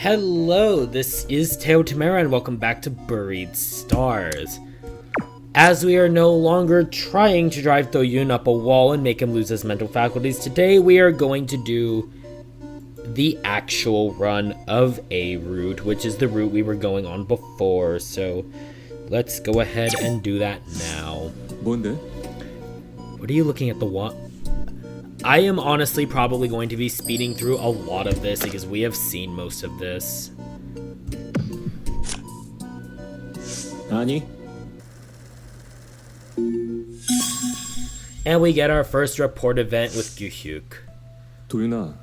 Hello, this is Teo Tamara and welcome back to Buried Stars. As we are no longer trying to drive Do-yoon up a wall and make him lose his mental faculties, today we are going to do the actual run of a route, which is the route we were going on before. So let's go ahead and do that now. 뭔데? What are you looking at the wall? I am honestly probably going to be speeding through a lot of this because we have seen most of this. 아니. And we get our first report event with Gyu-hyuk. 도윤아,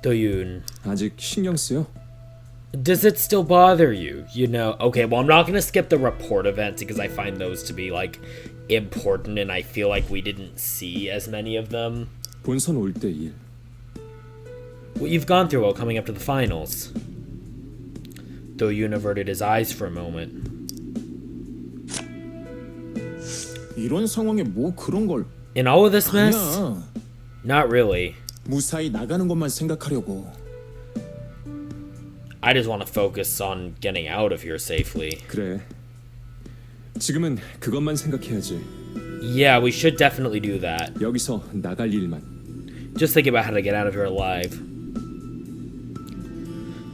Do-yoon. 아직 신경 쓰여? Does it still bother you? You know, okay, well, I'm not going to skip the report events because I find those to be, like, important and I feel like we didn't see as many of them. 본선 올 때 일. What you've gone through while coming up to the finals. Do-yoon averted his eyes for a moment. 이런 상황에 뭐 그런 걸 In all of this mess? 아니야. Not really. 무사히 나가는 것만 생각하려고. I just want to focus on getting out of here safely. 그래. 지금은 그것만 생각해야지. Yeah, we should definitely do that. 여기서 나갈 일만. Just think about how to get out of here alive.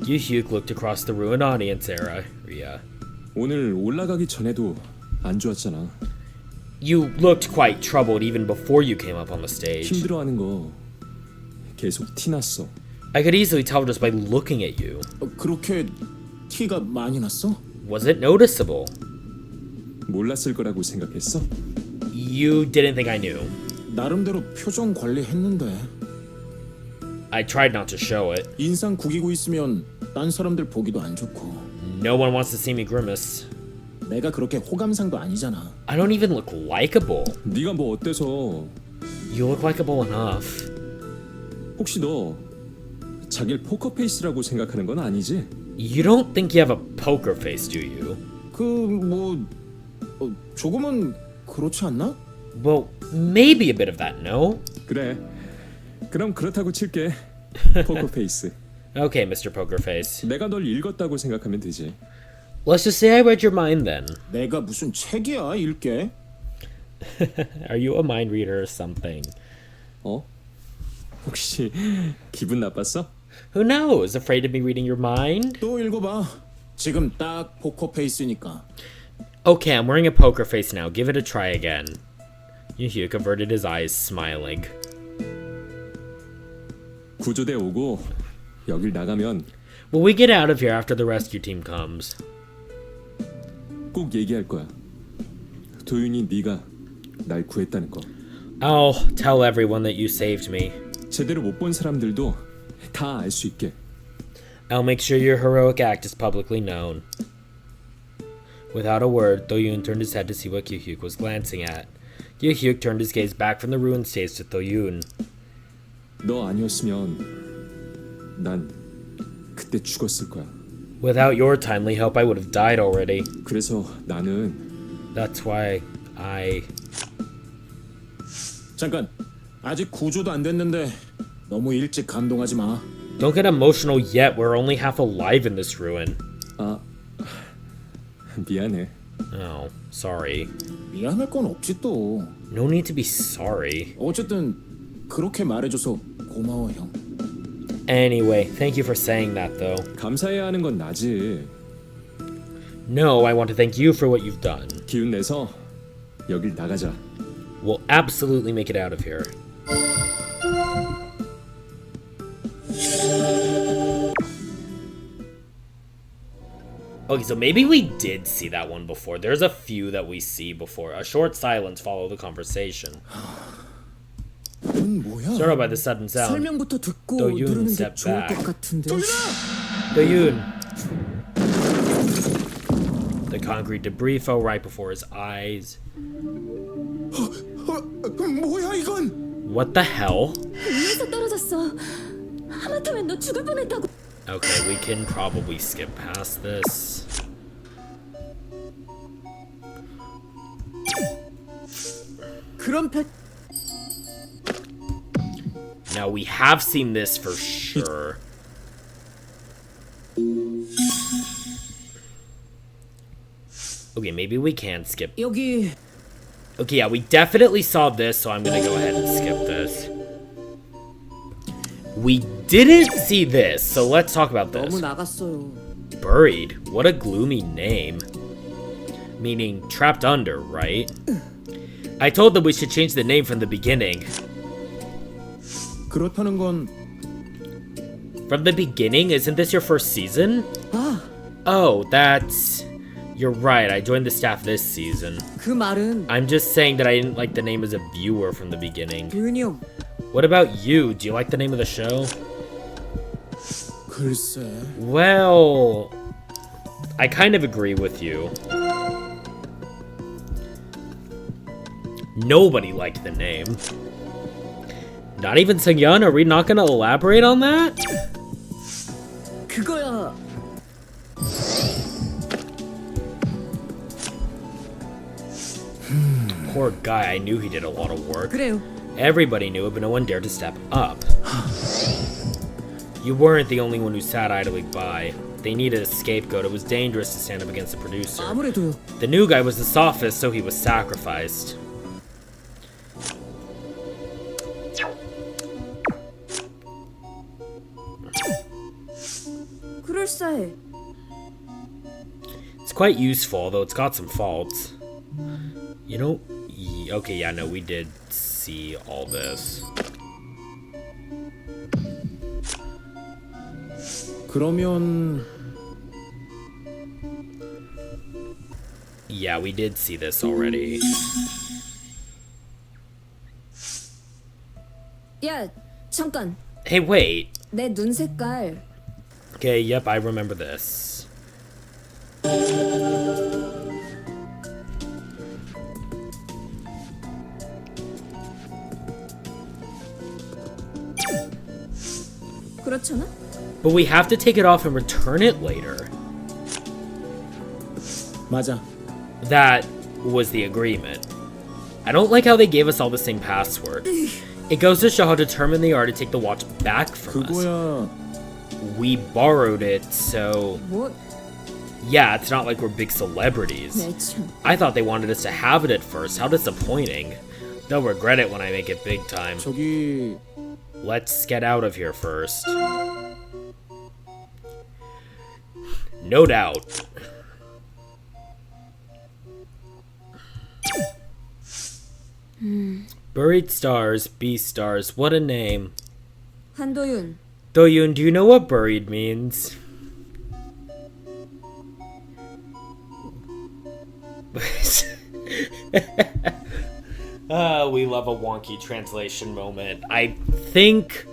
Gyu-hyuk looked across the ruined audience area. 오늘 올라가기 전에도 안 좋았잖아. You looked quite troubled even before you came up on the stage. 힘들어하는 거 계속 티났어. I could easily tell just by looking at you. 그렇게 티가 많이 났어? Was it noticeable? 몰랐을 거라고 생각했어? You didn't think I knew. 나름대로 표정 관리했는데. I tried not to show it. 인상 구기고 있으면 딴 사람들 보기도 안 좋고. No one wants to see me grimace. 내가 그렇게 호감상도 아니잖아. I don't even look likable. 네가 뭐 어때서? You look likable enough. 혹시 너 자기를 포커페이스라고 생각하는 건 아니지? You don't think you have a poker face, do you? 뭐 조금은 그렇지 않나? Well, maybe a bit of that, no? 그래. 그럼 그렇다고 칠게. 포커페이스. Okay, Mr. Poker Face. 내가 널 읽었다고 생각하면 되지. Let's just say I read your mind then. 내가 무슨 책이야 읽게? Are you a mind reader or something? 어? 혹시 기분 나빴어? Who knows? Afraid of me reading your mind? 또 읽어봐. 지금 딱 포커 페이스니까. Okay, I'm wearing a poker face now. Give it a try again. Gyu-hyuk averted his eyes, smiling. 구조대 오고 여길 나가면 Will we get out of here after the rescue team comes? 꼭 얘기할 거야. 도윤이 네가 날 구했다는 거. I'll tell everyone that you saved me. 제대로 못 본 사람들도 다 알 수 있게. I'll make sure your heroic act is publicly known. Without a word, Do-yoon turned his head to see what Gyu-hyuk was glancing at. Gyu-hyuk turned his gaze back from the ruined stage to Do-yoon. 너 아니었으면 난 그때 죽었을 거야. Without your timely help, I would have died already. 그래서 나는 That's why I... 잠깐. 아직 구조도 안 됐는데 너무 일찍 감동하지 마. Don't get emotional yet, we're only half alive in this ruin. 아 미안해. Oh, sorry. 미안할 건 없지 또. No need to be sorry. 어쨌든 그렇게 말해줘서 고마워 형. Anyway, thank you for saying that though. 감사해야 하는 건 나지. No, I want to thank you for what you've done. 기운 내서 여길 나가자. We'll absolutely make it out of here. Okay, so maybe we did see that one before. There's a few that we see before. A short silence followed the conversation. 넌 뭐야? Startled by the sudden sound, 설명부터 듣고 Do-yoon 누르는 게 stepped 좋을 back. 것 같은데. Do-yoon. The concrete debris fell right before his eyes. 뭐야 이건? What the hell? 위에서 떨어졌어. 하마터면 너 죽을 뻔했다고. Okay, we can probably skip past this. 그런 팩. Now, we have seen this for sure. Okay, maybe we can skip. 여기 Okay, yeah, we definitely saw this, so I'm gonna go ahead and skip this. We didn't see this, so let's talk about 너무 this. 나갔어요. Buried. What a gloomy name. Meaning trapped under, right? I told them we should change the name from the beginning. 그렇다는 건 From the beginning? Isn't this your first season? 아, Oh, that's... You're right, I joined the staff this season. 그 말은 I'm just saying that I didn't like the name as a viewer from the beginning. 도윤이 형. What about you? Do you like the name of the show? 글쎄. Well... I kind of agree with you. Nobody liked the name. Not even Seungyeon? Are we not gonna elaborate on that? 그거야. Poor guy, I knew he did a lot of work. 그래요. Everybody knew it, but no one dared to step up. You weren't the only one who sat idly by. They needed a scapegoat. It was dangerous to stand up against the producer. 아무래도요. The new guy was the sophist, so he was sacrificed. 그럴싸해. It's quite useful, though it's got some faults. You know... Okay, yeah, no, we did see all this. 그러면 Yeah, we did see this already. 야, 잠깐. Hey, wait. 내 눈 색깔. Okay, yep, I remember this. 그렇잖아? But we have to take it off and return it later. 맞아. That was the agreement. I don't like how they gave us all the same password. It goes to show how determined they are to take the watch back from us. 그거야. We borrowed it, so... 뭐, Yeah, it's not like we're big celebrities. 내 참. I thought they wanted us to have it at first. How disappointing. They'll regret it when I make it big time. 저기 Let's get out of here first. No doubt. Buried stars, Beastars, what a name. 한도윤. Doyun, do you know what buried means? We love a wonky translation moment. I think,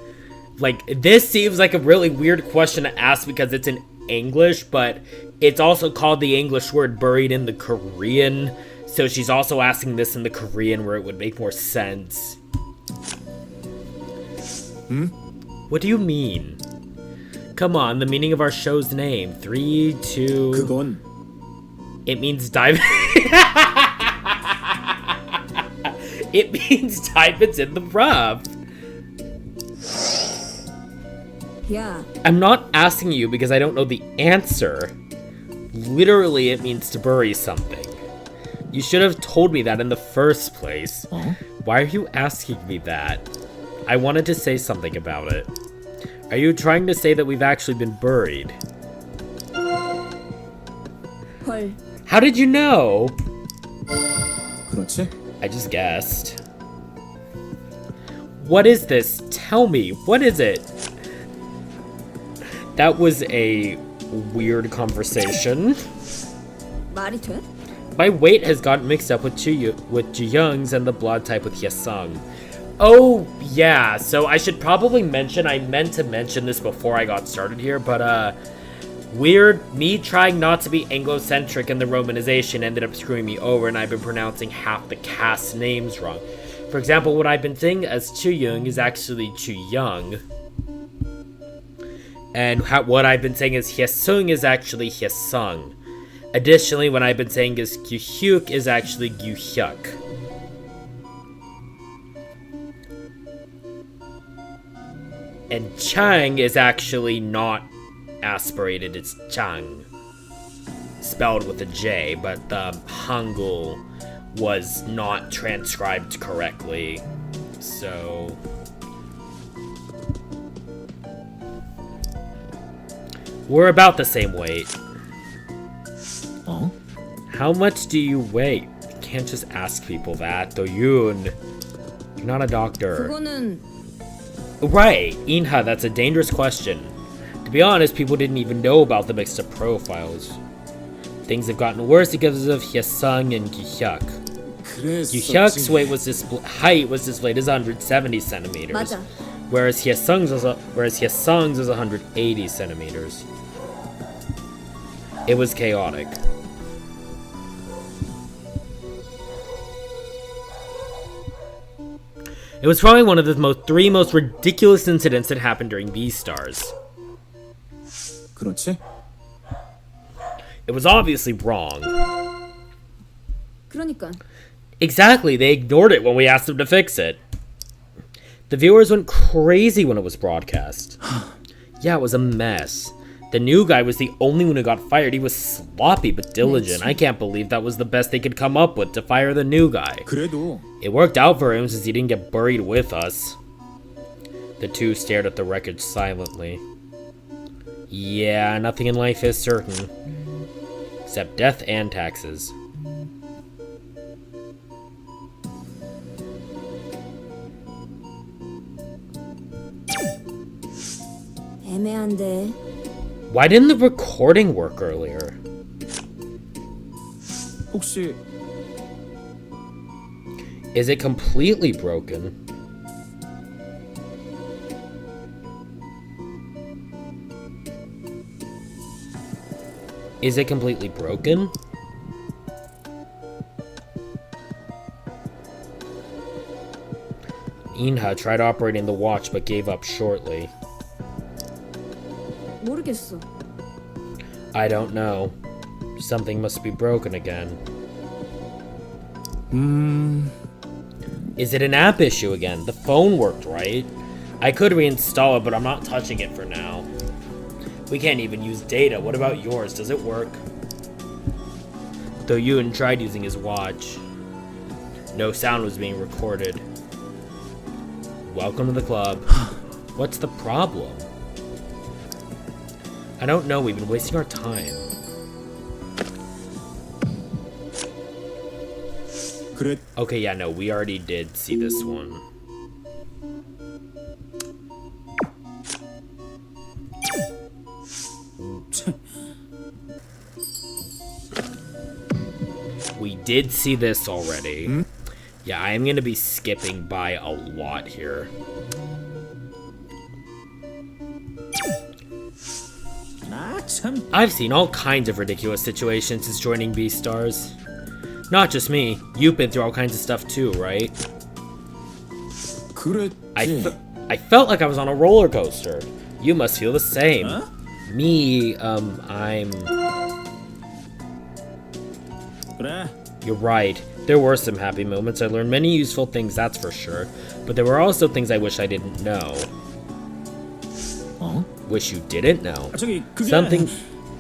like, this seems like a really weird question to ask because it's in English, but it's also called the English word buried in the Korean, so she's also asking this in the Korean where it would make more sense. What do you mean? Come on, the meaning of our show's name. 3, 2... 그건 It means dive. It means diamonds in the rough. 야, I'm not asking you because I don't know the answer. Literally, it means to bury something. You should have told me that in the first place. Why are you asking me that? I wanted to say something about it. Are you trying to say that we've actually been buried? 헐. How did you know? 그렇지? I just guessed. What is this? Tell me, what is it? That was a weird conversation. 말이 돼? My weight has gotten mixed up with Ji-young's and the blood type with Hyesung. Oh, yeah, so I should probably mention, I meant to mention this before I got started here, but, weird, me trying not to be Anglo-centric and the romanization ended up screwing me over and I've been pronouncing half the cast names wrong. For example, what I've been saying as Chu-young is actually Chu-young. And what I've been saying as Hyesung is actually Hyesung. Additionally, what I've been saying is Gyu-hyuk is actually Gyu-hyuk. And Chang is actually not aspirated as Chang, spelled with a J, but the Hangul was not transcribed correctly, so... We're about the same weight. 어? How much do you weigh? You can't just ask people that, Do-yoon. You're not a doctor. 그거는 Right, Inha, that's a dangerous question. To be honest, people didn't even know about the mixed up profiles. Things have gotten worse because of Hyesung and Gihyuk. Gihyuk's height was displayed as 170 centimeters, 맞아. whereas Hyesung's was 180 centimeters. It was chaotic. It was probably one of the three most ridiculous incidents that happened during Beastars. 그렇지? It was obviously wrong. 그러니까 Exactly, they ignored it when we asked them to fix it. The viewers went crazy when it was broadcast. Yeah, it was a mess. The new guy was the only one who got fired. He was sloppy but diligent. I can't believe that was the best they could come up with to fire the new guy. 그래도 It worked out for him since he didn't get buried with us. The two stared at the wreckage silently. Yeah, nothing in life is certain. Except death and taxes. 애매한데. Why didn't the recording work earlier? 혹시 Is it completely broken? Is it completely broken? Inha tried operating the watch but gave up shortly. 모르겠어. I don't know. Something must be broken again. Is it an app issue again? The phone worked, right? I could reinstall it, but I'm not touching it for now. We can't even use data. What about yours? Does it work? Do-yoon tried using his watch. No sound was being recorded. Welcome to the club. What's the problem? I don't know, we've been wasting our time. 그래 Okay, yeah, no, we already did see this one. We did see this already. Yeah, I am gonna be skipping by a lot here. 참 I've seen all kinds of ridiculous situations since joining Beastars. Not just me, you've been through all kinds of stuff too, right? 그랬지. I felt like I was on a roller coaster. You must feel the same. Huh? Me, I'm... 그래. You're right. There were some happy moments. I learned many useful things, that's for sure. But there were also things I wish I didn't know. 어? Wish you didn't know. 저기 그게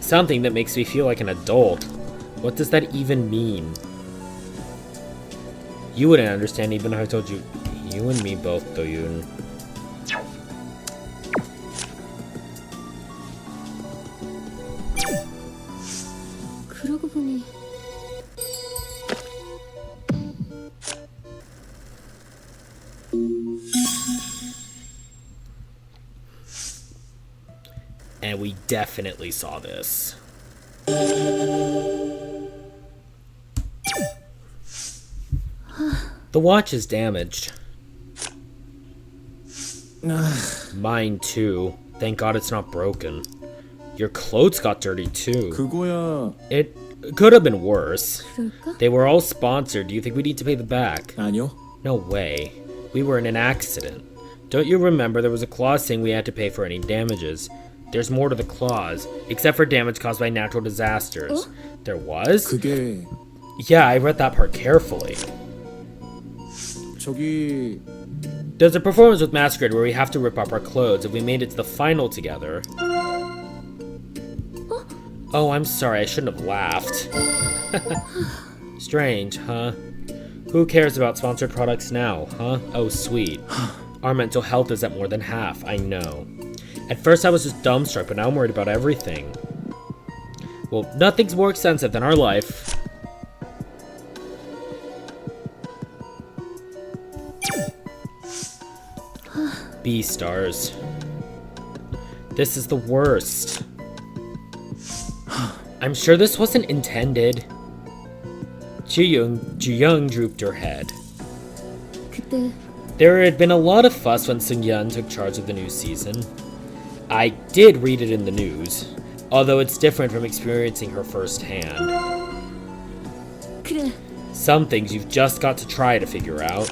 Something that makes me feel like an adult. What does that even mean? You wouldn't understand even if I told you. You and me both, Do-yoon. 그러고 보니 And we definitely saw this. The watch is damaged. Mine too. Thank God it's not broken. Your clothes got dirty too. 그거야. It could have been worse. 그럴까? They were all sponsored. Do you think we need to pay them back? 아니요. No way. We were in an accident. Don't you remember there was a clause saying we had to pay for any damages? There's more to the clause, except for damage caused by natural disasters. There was? 그게 Yeah, I read that part carefully. 저기 There's a performance with Masquerade where we have to rip up our clothes. If we made it to the final together... Oh, I'm sorry, I shouldn't have laughed. Strange, huh? Who cares about sponsored products now, huh? Oh, sweet. Our mental health is at more than half, I know. At first I was just dumbstruck, but now I'm worried about everything. Well, nothing's more expensive than our life. B-stars. This is the worst. I'm sure this wasn't intended. Ji-young drooped her head. 그때 There had been a lot of fuss when Seung-yeon took charge of the new season. I did read it in the news, although it's different from experiencing her firsthand. 그래. Some things you've just got to try to figure out.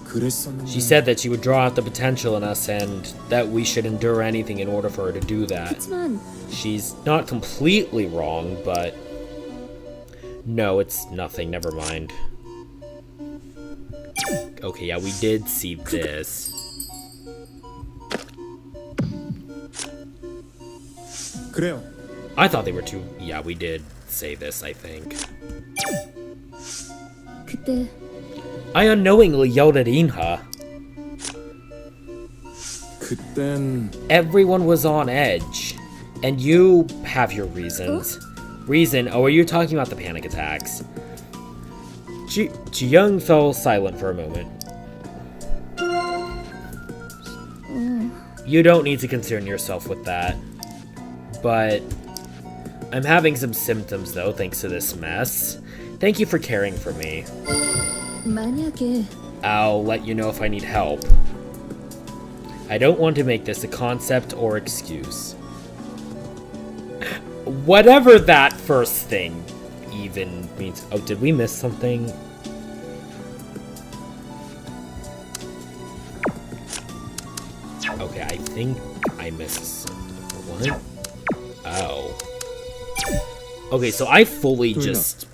그랬었는데. She said that she would draw out the potential in us and that we should endure anything in order for her to do that. 그치만 She's not completely wrong, but... No, it's nothing, never mind. Okay, yeah, we did see this. 그래요. I thought they were too... Yeah, we did say this, I think. 그때 I unknowingly yelled at Inha. 그땐 Everyone was on edge. And you have your reasons. Reason? Oh, are you talking about the panic attacks? Ji-young fell silent for a moment. You don't need to concern yourself with that. But I'm having some symptoms though, thanks to this mess. Thank you for caring for me. 만약에 I'll let you know if I need help. I don't want to make this a concept or excuse. Whatever that first thing even means. Oh, did we miss something? Okay, I think I missed something. What? Oh. Okay, so I fully just...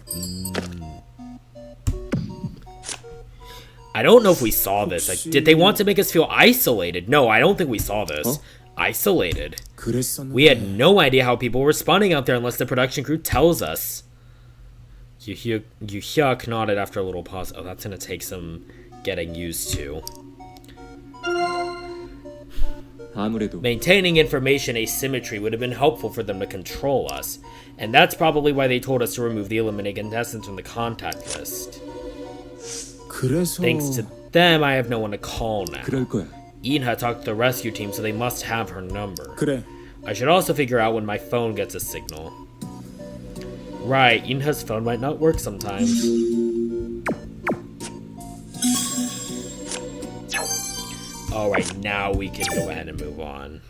I don't know if we saw this. Like, did they want to make us feel isolated? No, I don't think we saw this. Huh? Isolated. 그랬었는데. We had no idea how people were responding out there unless the production crew tells us. Yu-hyuk nodded after a little pause. Oh, that's gonna take some getting used to. 아무래도 Maintaining information asymmetry would have been helpful for them to control us, and that's probably why they told us to remove the eliminated contestants from the contact list. 그래서 Thanks to them, I have no one to call now. 그럴 거야. Inha talked to the rescue team, so they must have her number. 그래. I should also figure out when my phone gets a signal. Right, Inha's phone might not work sometimes. Alright, now we can go ahead and move on.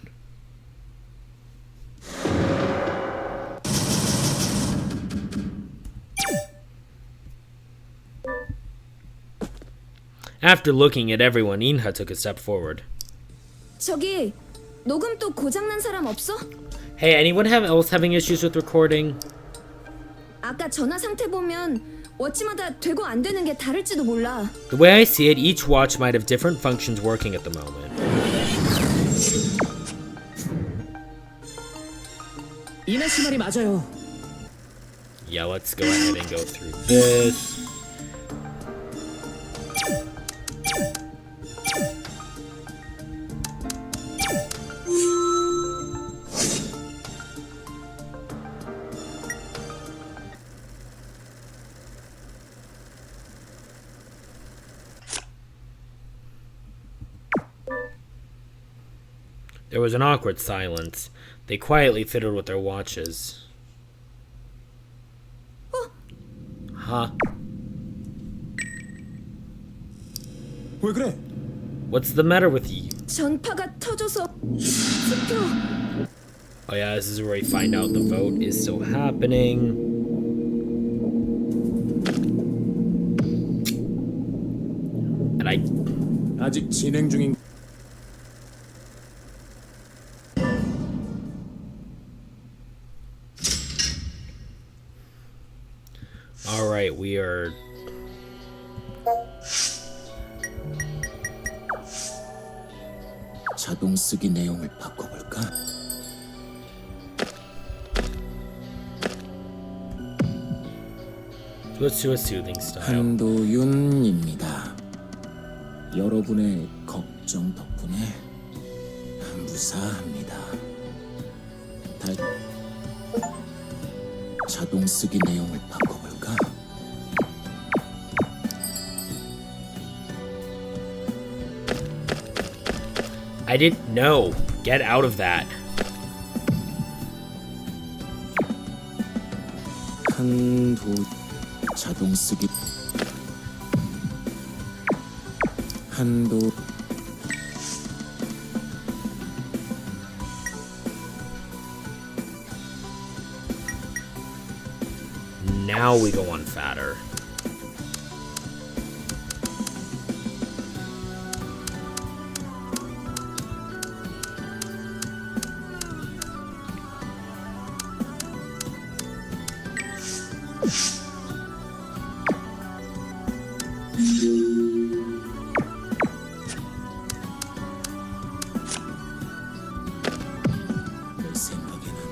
After looking at everyone, Inha took a step forward. 저기 녹음 또 고장난 사람 없어? Hey, anyone else having issues with recording? 아까 전화 상태 보면 워치마다 되고 안 되는 게 다를지도 몰라. The way I see it, each watch might have different functions working at the moment. 이나 씨 말이 맞아요. Yeah, let's go ahead and go through this. There was an awkward silence. They quietly fiddled with their watches. Huh? 왜 그래? What's the matter with you? 전파가 터져서 스표. Oh yeah, this is where we find out the vote is still happening. And 아직 진행 중인. Alright, we are... 자동 쓰기 내용을 바꿔볼까? Switch to a soothing style. 한도윤입니다. 여러분의 걱정 덕분에 무사합니다. 자동 쓰기 내용을 바꿔볼까? I didn't know. Get out of that. 한도 자동 쓰기 한도 Now we go on fatter. 내 생각에는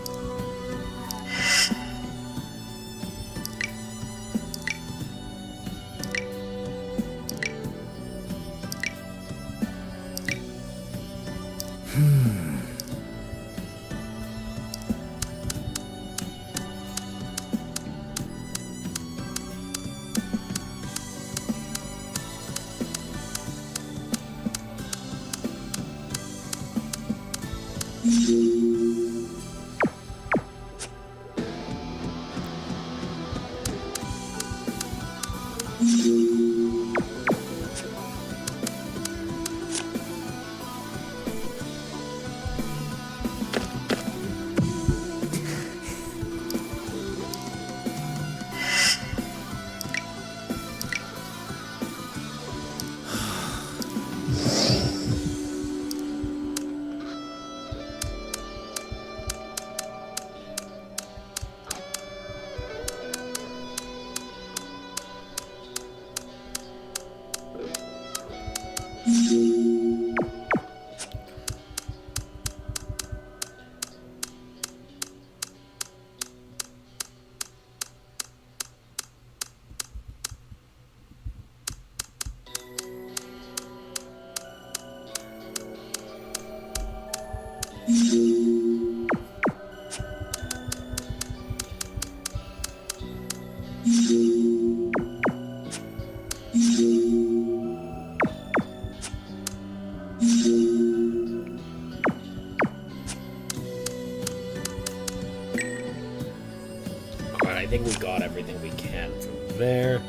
Alright, I think we got everything we can from there.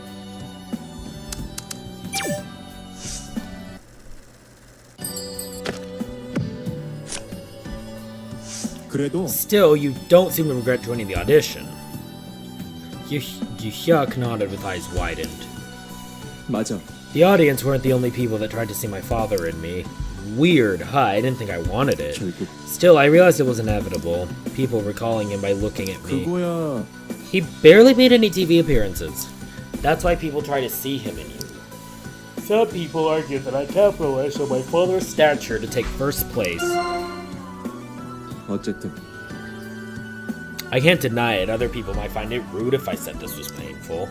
그래도 Still, you don't seem to regret joining the audition. Yuhyuk nodded with eyes widened. 맞아. The audience weren't the only people that tried to see my father in me. Weird, huh? I didn't think I wanted it. 결국 Still, I realized it was inevitable. People were calling him by looking at me. 그거야 He barely made any TV appearances. That's why people try to see him in you. Some people argue that I capitalized on my father's stature to take first place. 어쨌든 I can't deny it. Other people might find it rude if I said this was painful.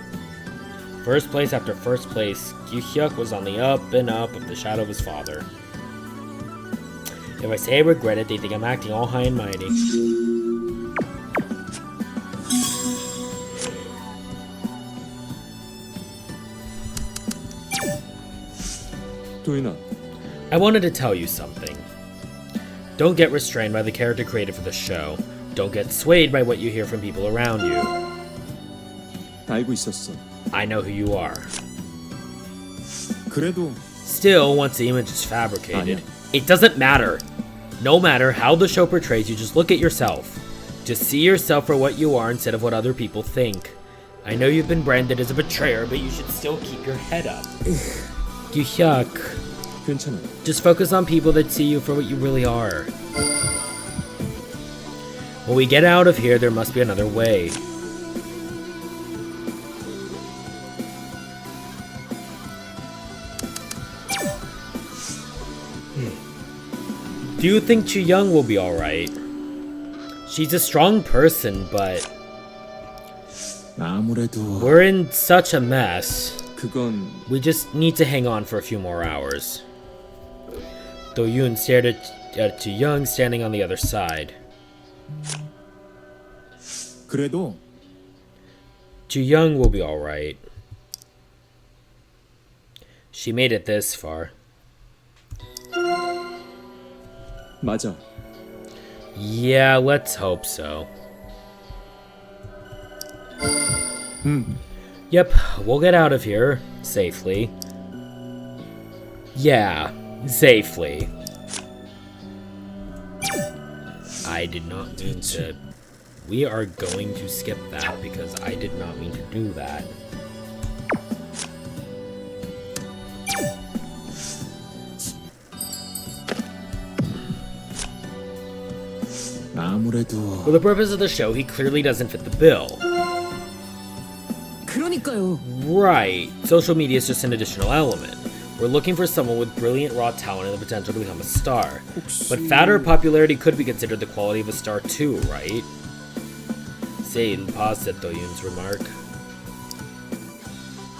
First place after first place, Yuhyuk was on the up and up of the shadow of his father. If I say I regret it, they think I'm acting all high and mighty. 도윤아, I wanted to tell you something. Don't get restrained by the character created for the show. Don't get swayed by what you hear from people around you. 알고 있었어. I know who you are. 그래도 Still, once the image is fabricated, 아니야. it doesn't matter. No matter how the show portrays you, just look at yourself. Just see yourself for what you are instead of what other people think. I know you've been branded as a betrayer, but you should still keep your head up. Yuhyuk, 괜찮아. just focus on people that see you for what you really are. When we get out of here, there must be another way. Do you think Chu Young will be alright? She's a strong person, but 아무래도 We're in such a mess. 그건 We just need to hang on for a few more hours. Do-yoon stared at Ju-young standing on the other side. 그래도 Ju-young will be alright. She made it this far. 맞아. Yeah, let's hope so. Yep, we'll get out of here safely. Yeah, safely. I did not mean to. We are going to skip that because I did not mean to do that. 아무래도 For the purpose of the show, he clearly doesn't fit the bill. 그러니까요. Right. Social media is just an additional element. We're looking for someone with brilliant raw talent and the potential to become a star. But fatter popularity could be considered the quality of a star too, right? Seil paused at Do-yoon's remark.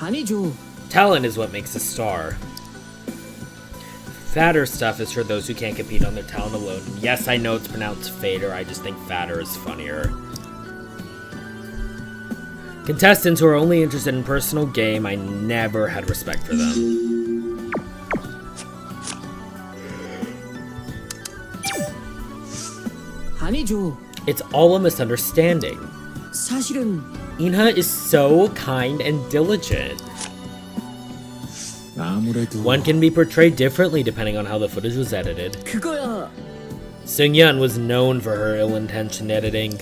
아니죠. Talent is what makes a star. Fatter stuff is for those who can't compete on their talent alone. Yes, I know it's pronounced fader, I just think fatter is funnier. Contestants who are only interested in personal game, I never had respect for them. 아니죠. It's all a misunderstanding. 사실은 Inha is so kind and diligent. 아무래도 One can be portrayed differently depending on how the footage was edited. 그거야. Seung-yeon was known for her ill-intentioned editing.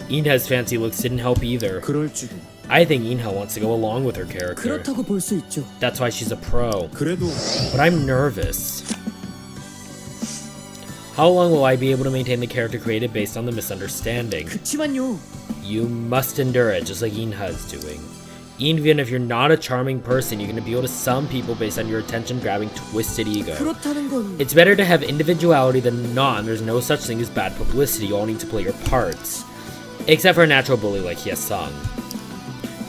Inha's fancy looks didn't help either. 그럴지도. I think Inha wants to go along with her character. 그렇다고 볼 수 있죠. That's why she's a pro. 그래도 But I'm nervous. How long will I be able to maintain the character created based on the misunderstanding? 그치만요. You must endure it, just like Inha is doing. Even if you're not a charming person, you can appeal to some people based on your attention-grabbing, twisted ego. 그렇다는 건 It's better to have individuality than not, and there's no such thing as bad publicity. You all need to play your parts. Except for a natural bully like Hye-sung.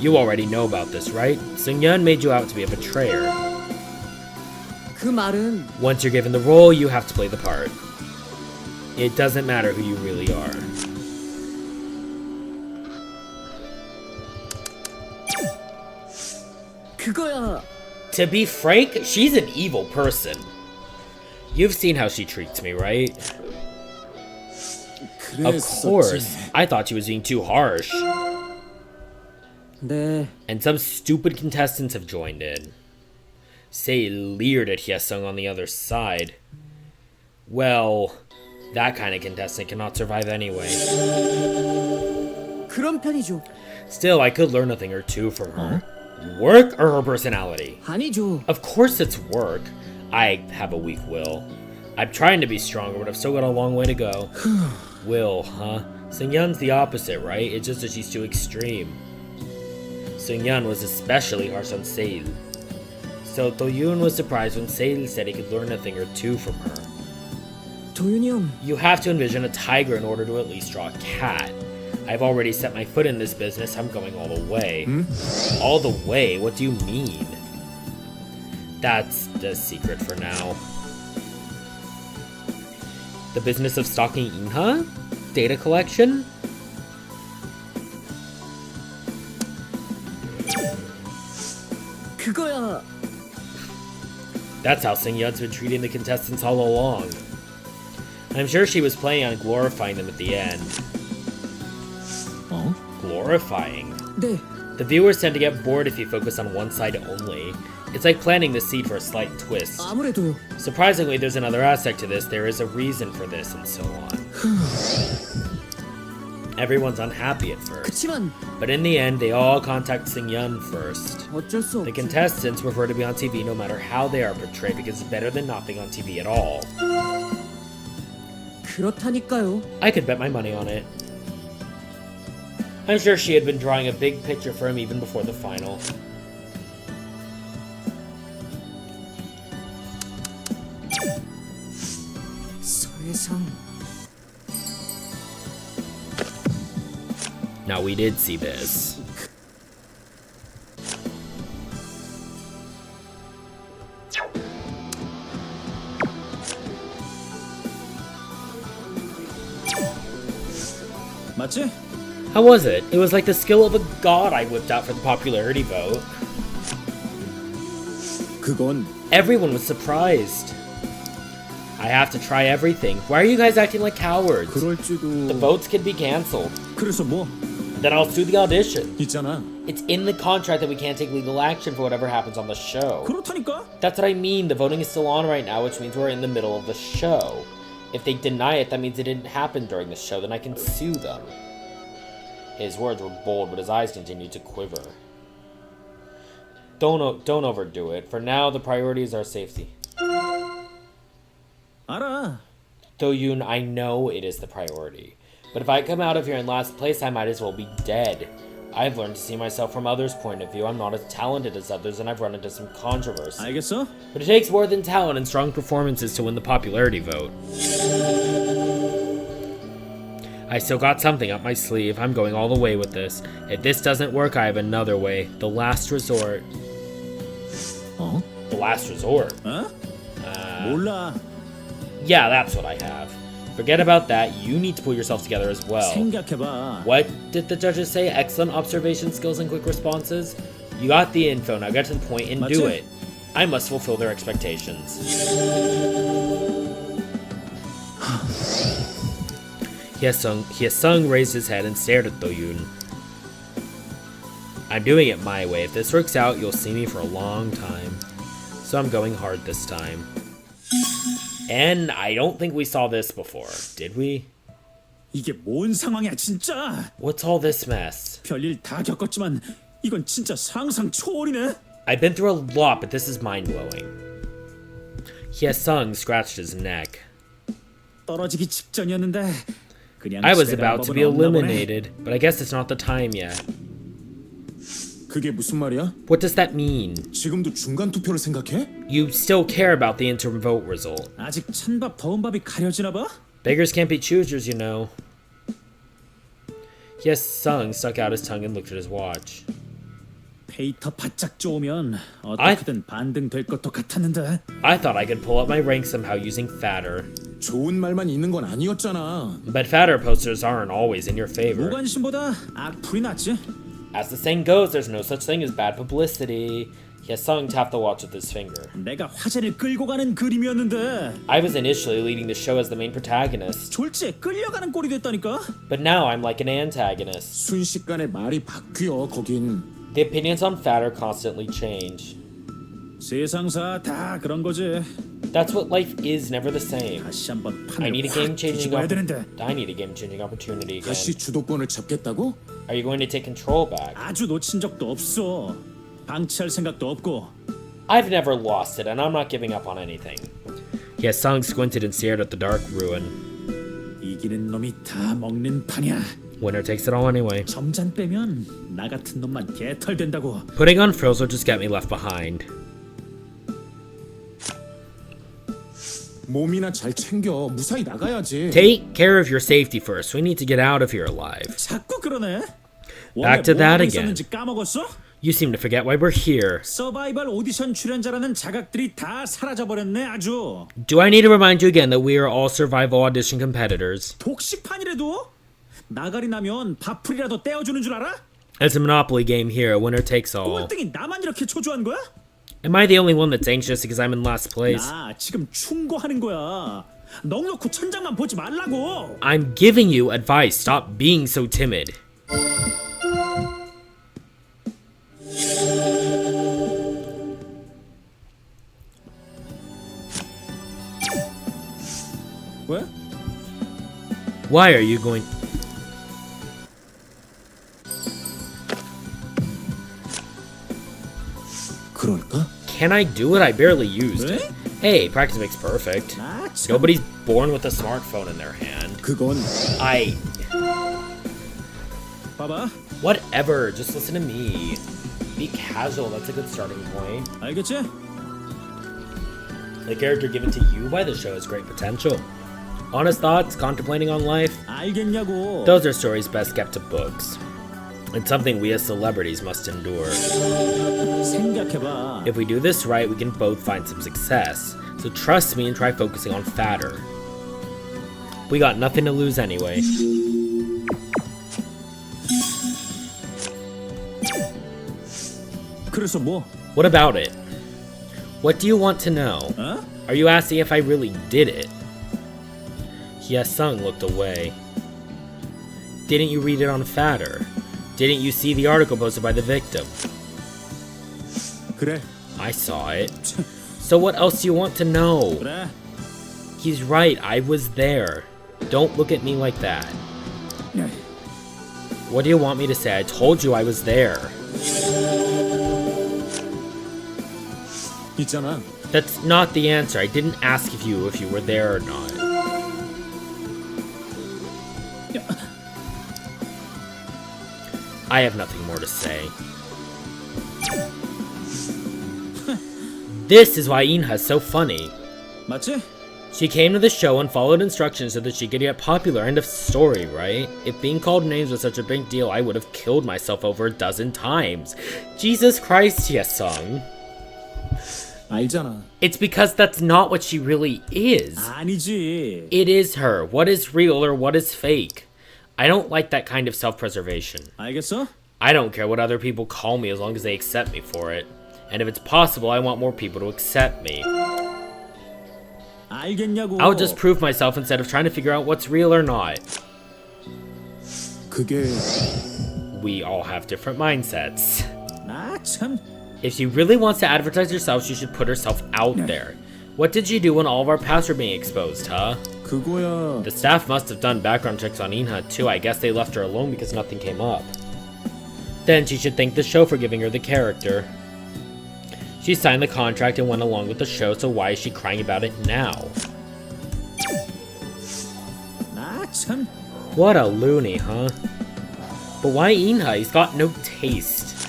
You already know about this, right? Seung-yeon made you out to be a betrayer. 그 말은 Once you're given the role, you have to play the part. It doesn't matter who you really are. 그거야. To be frank, she's an evil person. You've seen how she treats me, right? Of course. I thought she was being too harsh. 네. And some stupid contestants have joined in. Say leered at Hye-sung on the other side. Well, that kind of contestant cannot survive anyway. 그런 편이죠. Still, I could learn a thing or two from her. Work or her personality? 아니죠. Of course it's work. I have a weak will. I'm trying to be stronger, but I've still got a long way to go. Will, huh? Seung-yeon's the opposite, right? It's just that she's too extreme. Seung-yeon was especially harsh on Seil. So Do-yoon was surprised when Seil said he could learn a thing or two from her. 도윤이 형. You have to envision a tiger in order to at least draw a cat. I've already set my foot in this business, I'm going all the way. All the way? What do you mean? That's the secret for now. The business of stalking Inha? Data collection? 그거야. That's how Seung-yeon's been treating the contestants all along. I'm sure she was planning on glorifying them at the end. 어? Glorifying? 네. The viewers tend to get bored if you focus on one side only. It's like planting the seed for a slight twist. 아무래도요. Surprisingly, there's another aspect to this. There is a reason for this, and so on. Everyone's unhappy at first, 그치만 but in the end, they all contact Seung-yeon first. 어쩔 수 The 없죠. contestants prefer to be on TV no matter how they are portrayed because it's better than not being on TV at all. 그렇다니까요. I could bet my money on it. I'm sure she had been drawing a big picture for him even before the final. 서혜성. Now we did see this. 맞지? How was it? It was like the skill of a god I whipped out for the popularity vote. 그건 Everyone was surprised. I have to try everything. Why are you guys acting like cowards? The 그럴지도. votes can be cancelled. 그래서 뭐 Then I'll sue the audition. 있잖아. It's in the contract that we can't take legal action for whatever happens on the show. 그렇다니까. That's what I mean. The voting is still on right now, which means we're in the middle of the show. If they deny it, that means it didn't happen during the show. Then I can sue them. His words were bold, but his eyes continued to quiver. Don't overdo it. For now, the priority is our safety. 알아. Do-yoon, I know it is the priority. But if I come out of here in last place, I might as well be dead. I've learned to see myself from others' point of view. I'm not as talented as others, and I've run into some controversy. 알겠어? But it takes more than talent and strong performances to win the popularity vote. I still got something up my sleeve. I'm going all the way with this. If this doesn't work, I have another way. The last resort. 어? The last resort? 어? 몰라. Yeah, that's what I have. Forget about that. You need to pull yourself together as well. 생각해봐. What did the judges say? Excellent observation skills and quick responses? You got the info, now get to the point and do 맞지? it. I must fulfill their expectations. Hyesung raised his head and stared at Do-yoon. I'm doing it my way. If this works out, you'll see me for a long time. So I'm going hard this time. And I don't think we saw this before, did we? 이게 뭔 상황이야 진짜. What's all this mess? 별일 다 겪었지만 이건 진짜 상상 초월이네. I've been through a lot, but this is mind-blowing. Hyesung scratched his neck. 떨어지기 직전이었는데 그냥 I was 집에 about 갈 to 법은 be 없나 보네. eliminated, but I guess it's not the time yet. 그게 무슨 말이야? What does that mean? 지금도 중간 투표를 생각해? You still care about the interim vote result. 아직 찬밥 더운 밥이 가려지나 봐? Beggars can't be choosers, you know. Hyesung stuck out his tongue and looked at his watch. 페이터 바짝 쪼으면 어떻게든 반등될 것도 같았는데. I thought I could pull up my ranks somehow using fatter. 좋은 말만 있는 건 아니었잖아. But fatter posters aren't always in your favor. 무관심보다 악플이 낫지. As the saying goes, there's no such thing as bad publicity. Hyesung tapped the watch with his finger. 내가 화제를 끌고 가는 그림이었는데 I was initially leading the show as the main protagonist, 졸지에 끌려가는 꼴이 됐다니까. but now I'm like an antagonist. 순식간에 말이 바뀌어 거긴. The opinions on fatter constantly change. 세상사 다 그런 거지. That's what life is, never the same. 다시 한번 I 판을 need a 확 game-changing 뒤집어야 되는데. I need a game-changing opportunity again. 다시 주도권을 잡겠다고? Are you going to take control back? 아주 놓친 적도 없어. 방치할 생각도 없고. I've never lost it, and I'm not giving up on anything. Hyesung squinted and stared at the dark ruin. 이기는 놈이 다 먹는 판이야. Winner takes it all anyway. 점잔 빼면 나 같은 놈만 개털된다고. Putting on frills will just get me left behind. 몸이나 잘 챙겨. 무사히 나가야지. Take care of your safety first. We need to get out of here alive. 자꾸 그러네. Back to that again. 있었는지 까먹었어? You seem to forget why we're here. 서바이벌 오디션 출연자라는 자각들이 다 사라져버렸네 아주. Do I need to remind you again that we are all survival audition competitors? 독식판이라도? 나가리 나면 밥풀이라도 떼어주는 줄 알아? It's a Monopoly game here. Winner takes all. 꼴등이 나만 이렇게 초조한 거야? Am I the only one that's anxious because I'm in last place? 나 지금 충고하는 거야. 넉넉히 천장만 보지 말라고. I'm giving you advice. Stop being so timid. 왜? Why are you going... 그럴까? Can I do it? I barely used it. 왜? Hey, practice makes perfect. 아, 참. Nobody's born with a smartphone in their hand. 그건 봐봐. Whatever, just listen to me. Be casual, that's a good starting point. 알겠지? The character given to you by the show has great potential. Honest thoughts, contemplating on life, 알겠냐고. those are stories best kept to books. It's something we as celebrities must endure. 생각해봐. If we do this right, we can both find some success. So trust me and try focusing on fatter. We got nothing to lose anyway. 그래서 뭐? What about it? What do you want to know? 어? Are you asking if I really did it? Hyesung looked away. Didn't you read it on Fatter? Didn't you see the article posted by the victim? 그래. I saw it. So what else do you want to know? 그래. He's right, I was there. Don't look at me like that. What do you want me to say? I told you I was there. 있잖아. That's not the answer. I didn't ask if you were there or not. I have nothing more to say. This is why Inha's so funny. 맞지? She came to the show and followed instructions so that she could get popular. End of story, right? If being called names was such a big deal, I would have killed myself over a dozen times. Jesus Christ, Hyesung. 알잖아. It's because that's not what she really is. 아니지. It is her. What is real or what is fake? I don't like that kind of self-preservation. 알겠어? I don't care what other people call me as long as they accept me for it. And if it's possible, I want more people to accept me. 알겠냐고. I'll just prove myself instead of trying to figure out what's real or not. 그게 We all have different mindsets. 나 참. If she really wants to advertise herself, she should put herself out there. What did you do when all of our paths were being exposed, huh? 그거야. The staff must have done background checks on Inha too. I guess they left her alone because nothing came up. Then she should thank the show for giving her the character. She signed the contract and went along with the show, so why is she crying about it now? 나 참. What a loony, huh? But why Inha? He's got no taste.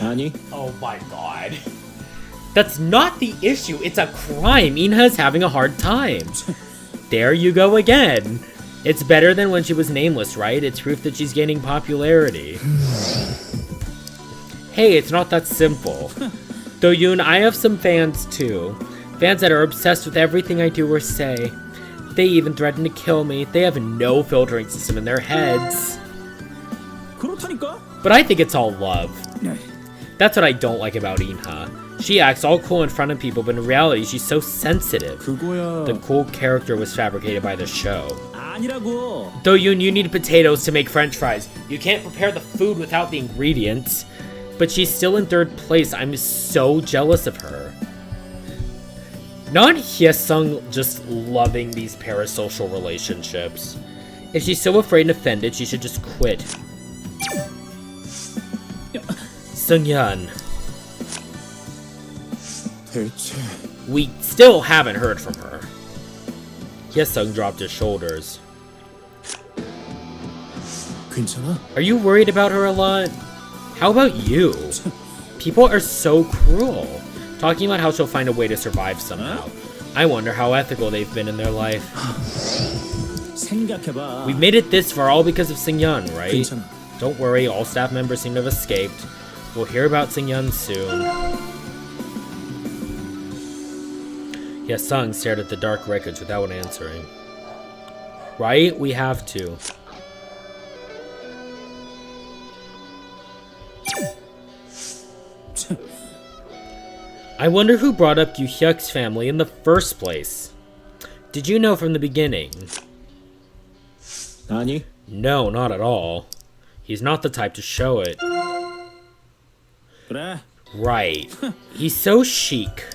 아니. Oh my god. That's not the issue, it's a crime. Inha's having a hard time. There you go again. It's better than when she was nameless, right? It's proof that she's gaining popularity. Hey, it's not that simple. Doyoon, I have some fans too. Fans that are obsessed with everything I do or say. They even threaten to kill me. They have no filtering system in their heads. 그렇다니까? But I think it's all love. That's what I don't like about Inha. She acts all cool in front of people, but in reality, she's so sensitive. 그거야. The cool character was fabricated by the show. 아니라고. Doyoon, you need potatoes to make french fries. You can't prepare the food without the ingredients. But she's still in third place. I'm so jealous of her. Not Hyesung just loving these parasocial relationships. If she's so afraid and offended, she should just quit. Seungyeon. 대체 We still haven't heard from her. Hyesung dropped his shoulders. 괜찮아? Are you worried about her a lot? How about you? People are so cruel. Talking about how she'll find a way to survive somehow. I wonder how ethical they've been in their life. 생각해봐. We've made it this far all because of Seungyeon, right? 괜찮아. Don't worry, all staff members seem to have escaped. We'll hear about Seungyeon soon. Hyesung stared at the dark wreckage without answering. Right? We have to. I wonder who brought up Gyu-hyuk's family in the first place. Did you know from the beginning? 아니. No, not at all. He's not the type to show it. 그래. Right. He's so chic.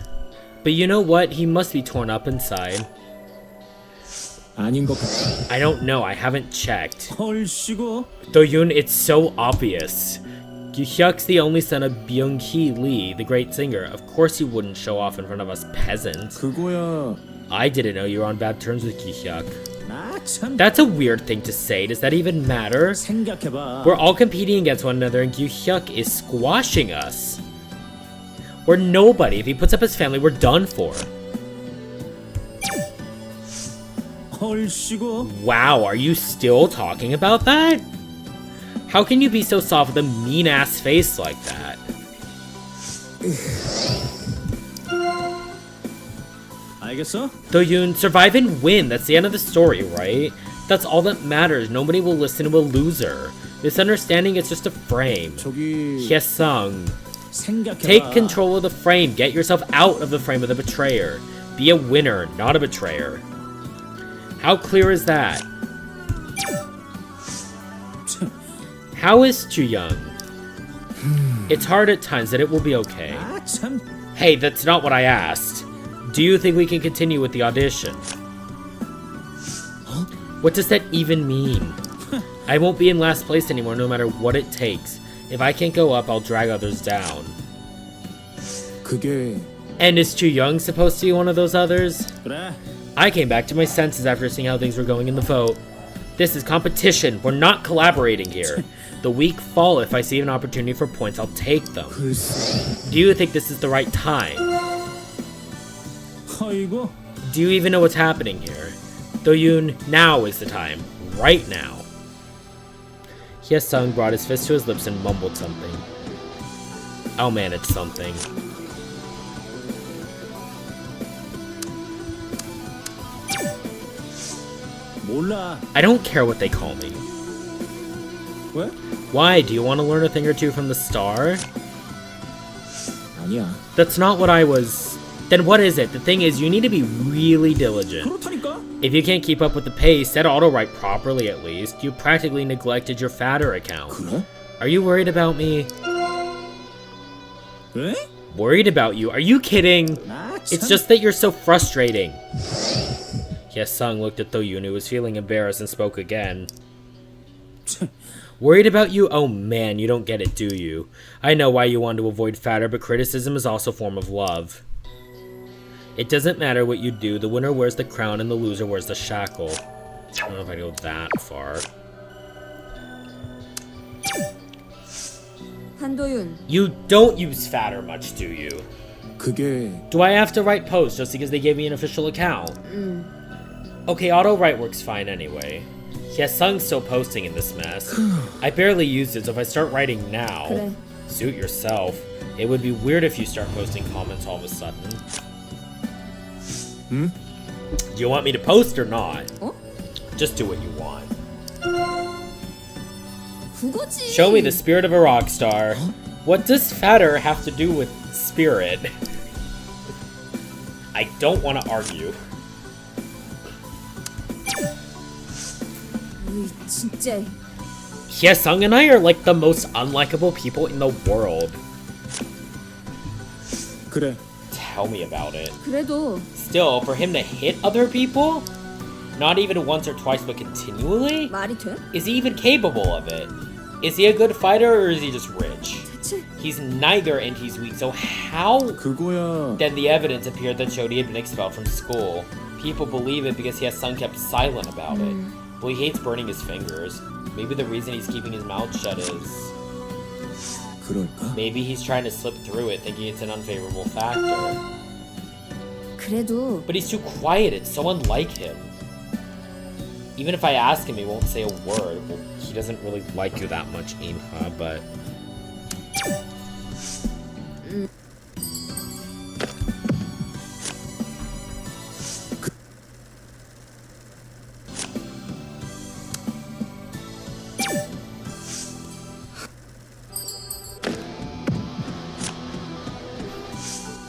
But you know what? He must be torn up inside. 아닌 것 같아. I don't know, I haven't checked. 헐씨고. Doyoon, it's so obvious. Gyu-hyuk's the only son of Byung-hee Lee, the great singer. Of course he wouldn't show off in front of us peasants. 그거야. I didn't know you were on bad terms with Gyu-hyuk. 나 참. That's a weird thing to say. Does that even matter? 생각해봐. We're all competing against one another and Gyu-hyuk is squashing us. We're nobody. If he puts up his family, we're done for. 헐씨고. Wow, are you still talking about that? How can you be so soft with a mean-ass face like that? 알겠어? Doyoon, survive and win. That's the end of the story, right? That's all that matters. Nobody will listen to a loser. Misunderstanding is just a frame. 저기 Hyesung, 생각해봐. take control of the frame. Get yourself out of the frame of the betrayer. Be a winner, not a betrayer. How clear is that? How is Chu-young? It's hard at times, that it will be okay. 아, 참. Hey, that's not what I asked. Do you think we can continue with the audition? What does that even mean? I won't be in last place anymore no matter what it takes. If I can't go up, I'll drag others down. 그게 And is Chu-young supposed to be one of those others? 그래. I came back to my senses after seeing how things were going in the vote. This is competition. We're not collaborating here. The weak fall. If I see an opportunity for points, I'll take them. 글쎄. Do you think this is the right time? 아이고. Do you even know what's happening here? Do-yoon, now is the time. Right now. Hyesung brought his fist to his lips and mumbled something. I'll manage something. 몰라. I don't care what they call me. 왜? Why? Do you want to learn a thing or two from the star? 아니야. That's not what I was... Then what is it? The thing is, you need to be really diligent. 그렇다니까? If you can't keep up with the pace, set auto-write properly at least. You practically neglected your Fatter account. 그래? Are you worried about me? 에? Worried about you? Are you kidding? 아, 참. It's just that you're so frustrating. Hyesung looked at Do-yoon, who was feeling embarrassed, and spoke again. Worried about you? Oh man, you don't get it, do you? I know why you want to avoid Fatter, but criticism is also a form of love. It doesn't matter what you do, the winner wears the crown and the loser wears the shackle. I don't know if I go that far. 한도윤, You don't use Fatter much, do you? 그게 Do I have to write posts just because they gave me an official account? Okay, auto-write works fine anyway. Hyesung's still posting in this mess. I barely used it, so if I start writing now... 그래. Suit yourself. It would be weird if you start posting comments all of a sudden. Hmm? Do you want me to post or not? 어? Just do what you want. 그거지. Show me the spirit of a rock star. What does Fatter have to do with spirit? I don't want to argue. 으이, 진짜. Hyesung and I are like the most unlikable people in the world. 그래. Tell me about it. 그래도 Still, for him to hit other people? Not even once or twice, but continually? 말이 돼? Is he even capable of it? Is he a good fighter or is he just rich? 대체 He's neither and he's weak, so how? 그거야. Then the evidence appeared that Jody had been expelled from school. People believe it because Hyesung kept silent about it. Well, he hates burning his fingers. Maybe the reason he's keeping his mouth shut is... 그럴까? Maybe he's trying to slip through it, thinking it's an unfavorable factor. 그래도 But he's too quiet, it's so unlike him. Even if I ask him, he won't say a word. Well, he doesn't really like you that much, Inha, but...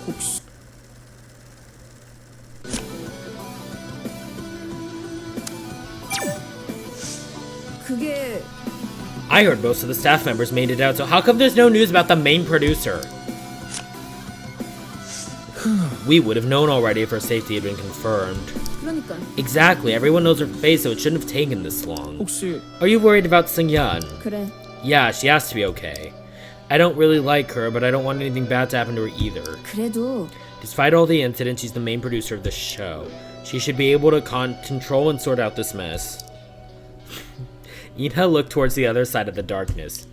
혹시 그게 I heard most of the staff members made it out, so how come there's no news about the main producer? We would have known already if her safety had been confirmed. 그러니까 Exactly, everyone knows her face, so it shouldn't have taken this long. 혹시 Are you worried about Seung-yeon? 그래. Yeah, she has to be okay. I don't really like her, but I don't want anything bad to happen to her either. 그래도 Despite all the incidents, she's the main producer of the show. She should be able to control and sort out this mess. Ina looked towards the other side of the darkness.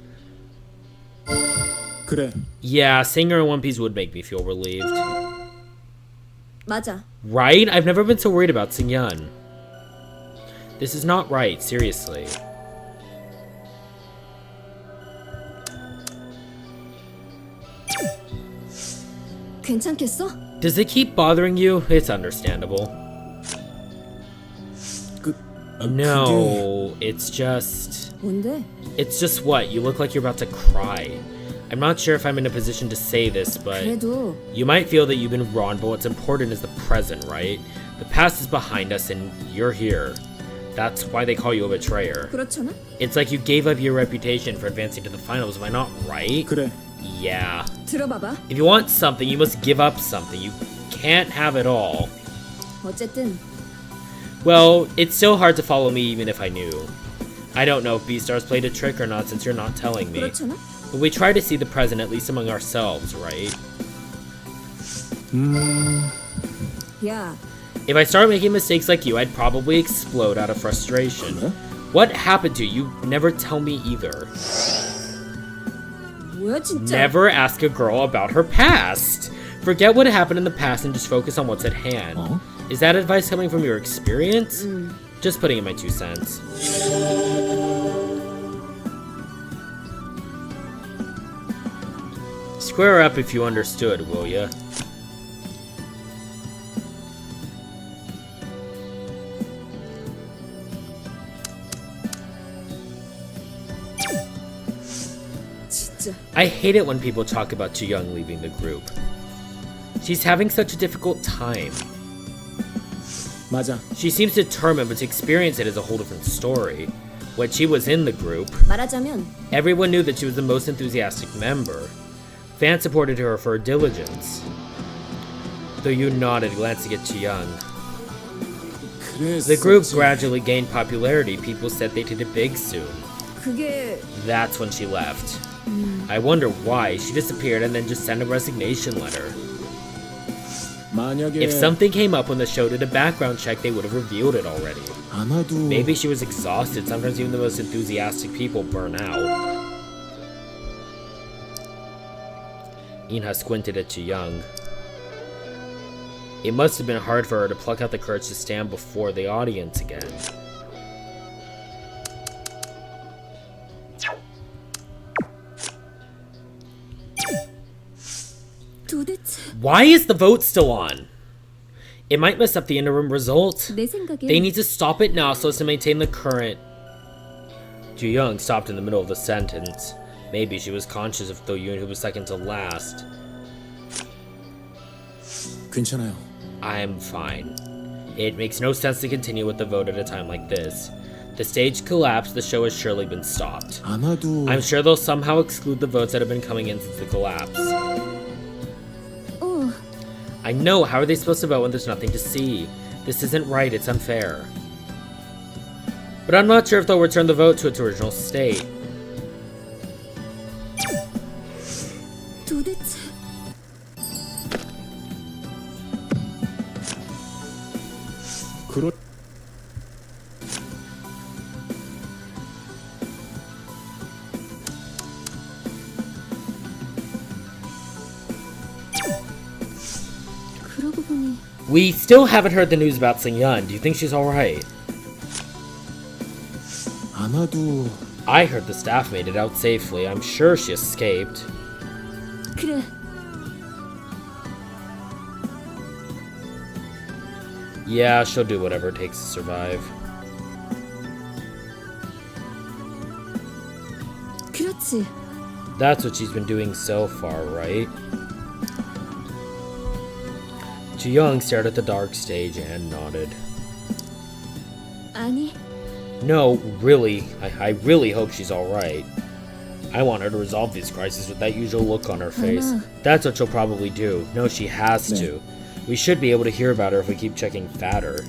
그래. Yeah, seeing her in One Piece would make me feel relieved. 맞아. Right? I've never been so worried about Seung-yeon. This is not right, seriously. 괜찮겠어? Does it keep bothering you? It's understandable. No, it's just 뭔데? what? You look like you're about to cry. I'm not sure if I'm in a position to say this, but 그래도 you might feel that you've been wrong, but what's important is the present, right? The past is behind us and you're here. That's why they call you a betrayer. 그렇잖아? It's like you gave up your reputation for advancing to the finals, am I not right? 그래. Yeah. 들어봐봐. If you want something, you must give up something. You can't have it all. 어쨌든 Well, it's still hard to follow me even if I knew. I don't know if Beastars played a trick or not since you're not telling me. 그렇잖아? But we try to see the present at least among ourselves, right? 야, If I start making mistakes like you, I'd probably explode out of frustration. Huh? What happened to you? You never tell me either. 뭐야 진짜? Never ask a girl about her past. Forget what happened in the past and just focus on what's at hand. Huh? Is that advice coming from your experience? Just putting in my 2 cents. Square up if you understood, will ya? 진짜. I hate it when people talk about Ji-young leaving the group. She's having such a difficult time. 맞아. She seems determined, but to experience it is a whole different story. When she was in the group, 말하자면 everyone knew that she was the most enthusiastic member. Fans supported her for her diligence. Though you nodded, glancing at Ji-young. The group gradually gained popularity. People said they did it big soon. 그게 That's when she left. I wonder why. She disappeared and then just sent a resignation letter. 만약에 If something came up when the show did a background check, they would have revealed it already. 아마도 Maybe she was exhausted. Sometimes even the most enthusiastic people burn out. Inha squinted at Ji-young. It must have been hard for her to pluck out the courage to stand before the audience again. 도대체 Why is the vote still on? It might mess up the interim result. 내 생각엔 They need to stop it now so as to maintain the current. Ji-young stopped in the middle of the sentence. Maybe she was conscious of Do-yoon, who was second to last. 괜찮아요. I'm fine. It makes no sense to continue with the vote at a time like this. The stage collapsed, the show has surely been stopped. 아마도 I'm sure they'll somehow exclude the votes that have been coming in since the collapse. 어, I know, how are they supposed to vote when there's nothing to see? This isn't right, it's unfair. But I'm not sure if they'll return the vote to its original state. 도대체 그렇 그러고 보니 We still haven't heard the news about Seung-yeon. Do you think she's alright? 아마도 I heard the staff made it out safely. I'm sure she escaped. 그래. Yeah, she'll do whatever it takes to survive. 그렇지. That's what she's been doing so far, right? Ji-young stared at the dark stage and nodded. 아니, No, really, I really hope she's alright. I want her to resolve these crises with that usual look on her face. That's what she'll probably do. No, she has to. We should be able to hear about her if we keep checking fatter.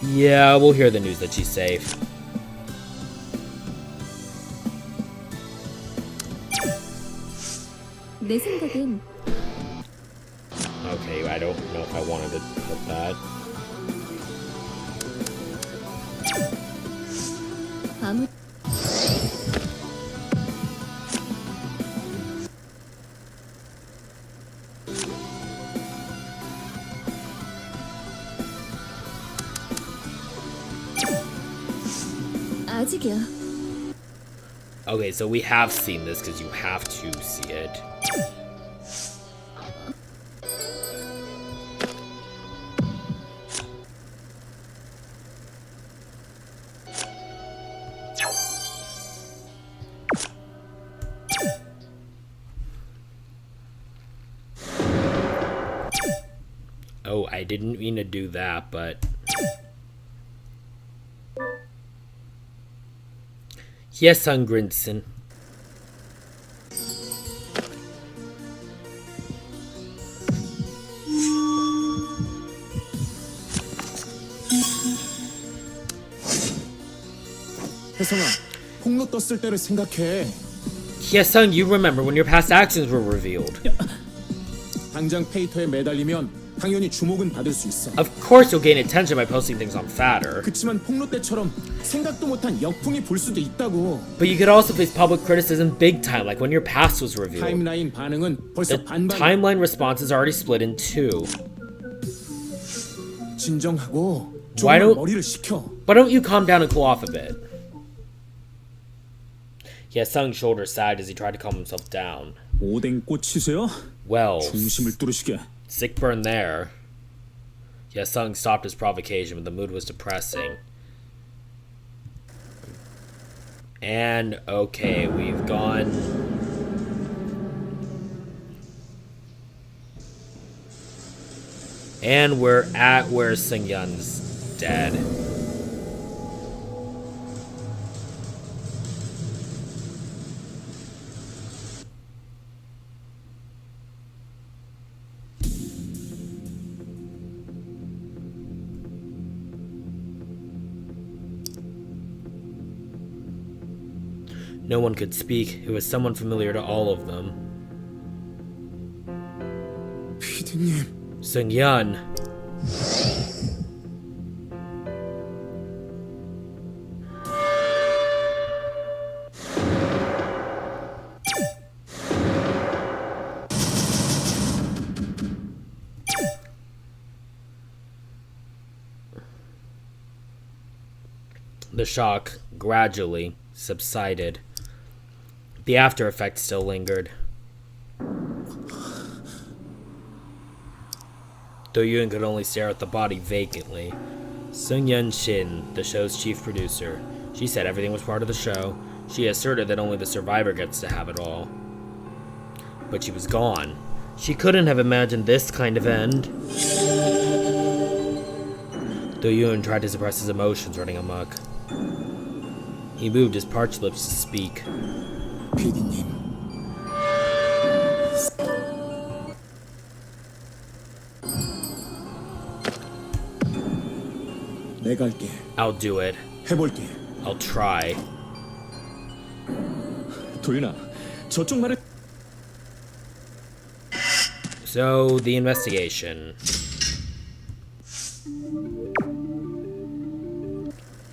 Yeah, we'll hear the news that she's safe. 내 생각엔 Okay, I don't know if I wanted to put that. 아무 아직이야. Okay, so we have seen this because you have to see it. I didn't mean to do that, but... Hye-sung Grinson. 혜성아, 폭로 떴을 때를 생각해. Hye-sung, you remember when your past actions were revealed. 당장 페이터에 매달리면 당연히 주목은 받을 수 있어. Of course you'll gain attention by posting things on Fatter. 그치만 폭로 때처럼 생각도 못한 역풍이 불 수도 있다고. But you could also face public criticism big time, like when your past was revealed. 타임라인 반응은 벌써 The 반반. timeline response is already split in two. 진정하고 Why 조금만 don't- 머리를 식혀. Why don't you calm down and cool off a bit? Hye-sung's shoulders sagged as he tried to calm himself down. 오뎅 꽂히세요? Well, 중심을 뚫으시게. sick burn there. Hye-sung stopped his provocation, but the mood was depressing. And, okay, we've gone... And we're at where Seung-yeon's dead. No one could speak. It was someone familiar to all of them. 피디님, Seung-yeon. The shock gradually subsided. The after effects still lingered. Do-yoon could only stare at the body vacantly. Seung-yeon Shin, the show's chief producer. She said everything was part of the show. She asserted that only the survivor gets to have it all. But she was gone. She couldn't have imagined this kind of end. Do-yoon tried to suppress his emotions running amok. He moved his parched lips to speak. 피디님. 내가 할게. I'll do it. 해볼게. I'll try. 도윤아, 저쪽 말을 So, the investigation.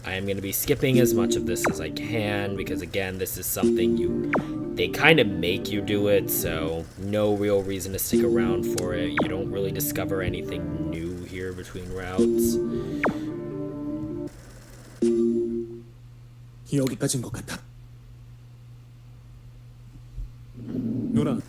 I am going to be skipping as much of this as I can because, again, this is something they kind of make you do it, so no real reason to stick around for it. You don't really discover anything new here between routes. 여기까지인 것 같아. 누나.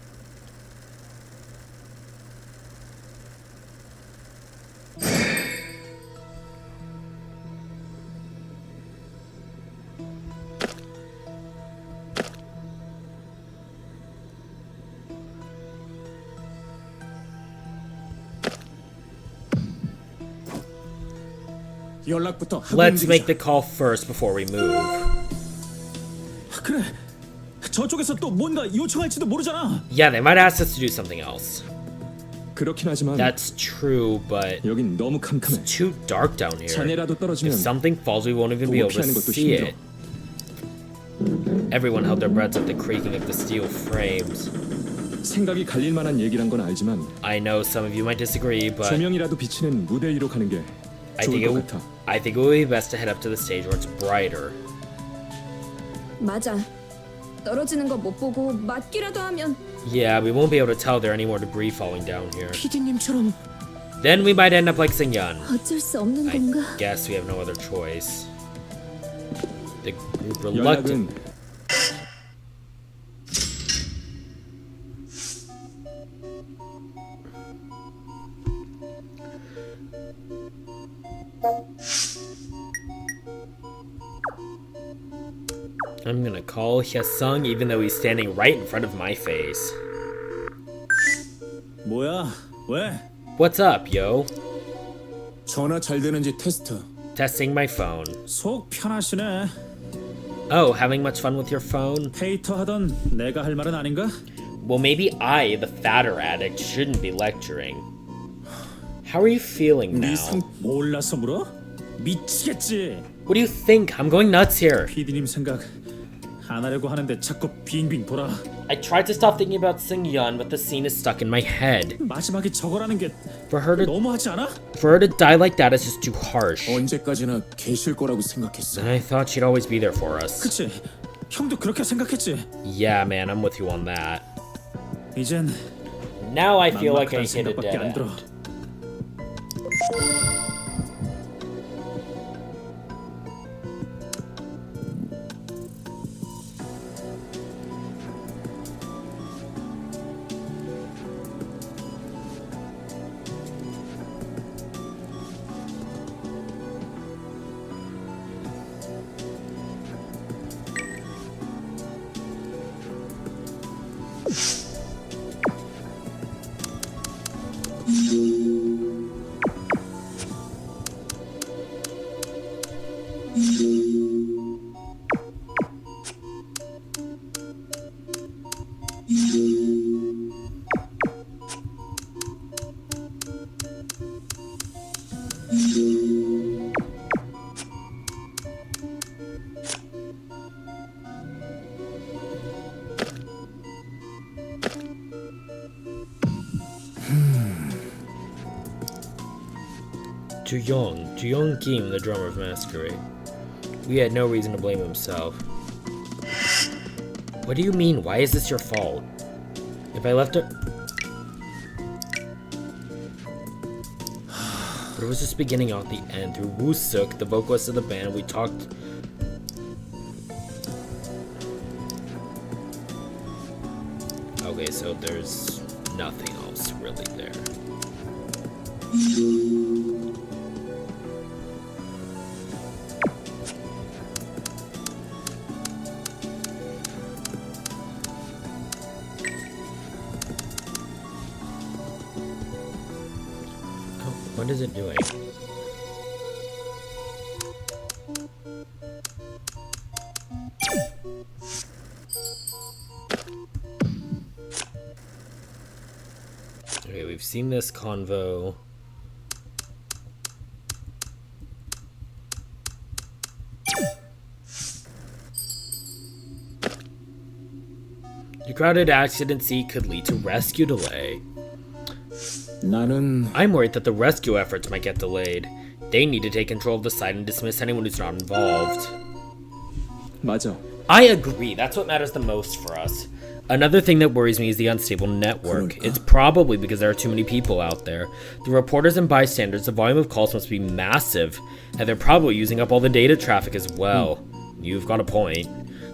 연락부터 하고 Let's 움직이자. make the call first before we move. 그래. 저쪽에서 또 뭔가 요청할지도 모르잖아. Yeah, they might ask us to do something else. 그렇긴 하지만 That's true, but 여긴 너무 캄캄해. it's too dark down here. 잔해라도 If 떨어지면 something falls, we won't even be 보고 able to 피하는 것도 see 힘들어. it. Everyone held their breaths at the creaking of the steel frames. 생각이 갈릴 만한 얘기란 건 알지만 I know some of you might disagree, but 조명이라도 비치는 무대 위로 가는 게 좋을 것 같아. I think it would be best to head up to the stage where it's brighter. 맞아. 떨어지는 거 못 보고 맞기라도 하면 Yeah, we won't be able to tell there are any more debris falling down here. 피디님처럼 Then we might end up like Seung-yeon. 어쩔 수 없는 I 건가? guess we have no other choice. The group reluctant. 연락은 I'm gonna call Hye-sung even though he's standing right in front of my face. 뭐야? 왜? What's up, yo? 전화 잘 되는지 테스트. Testing my phone. 속 편하시네. Oh, having much fun with your phone? 페이터 하던 내가 할 말은 아닌가? Well, maybe I, the fatter addict, shouldn't be lecturing. How are you feeling now? 네 상 몰라서 물어? 미치겠지. What do you think? I'm going nuts here. PD님 생각 안 하려고 하는데 자꾸 빙빙 돌아. I tried to stop thinking about Seung-yeon, but the scene is stuck in my head. 마지막에 저거라는 게 For her 너무하지 않아? to die like that is just too harsh. 언제까지나 계실 거라고 생각했어. And I thought she'd always be there for us. 그치? 형도 그렇게 생각했지? Yeah, man, I'm with you on that. 이젠 Now I feel like I 막막하다는 hit a 생각밖에 dead 안 들어. end. Ju-young Kim, the drummer of Masquerade. We had no reason to blame himself. What do you mean? Why is this your fault? If I left it... But it was just beginning out the end. Through Woo Suk, the vocalist of the band, we talked... Okay, so there's nothing else really there. What is it doing? Okay, we've seen this convo. The crowded accident scene could lead to rescue delay. 나는 I'm worried that the rescue efforts might get delayed. They need to take control of the site and dismiss anyone who's not involved. 맞아. I agree, that's what matters the most for us. Another thing that worries me is the unstable network. It's probably because there are too many people out there. The reporters and bystanders, the volume of calls must be massive, and they're probably using up all the data traffic as well. You've got a point.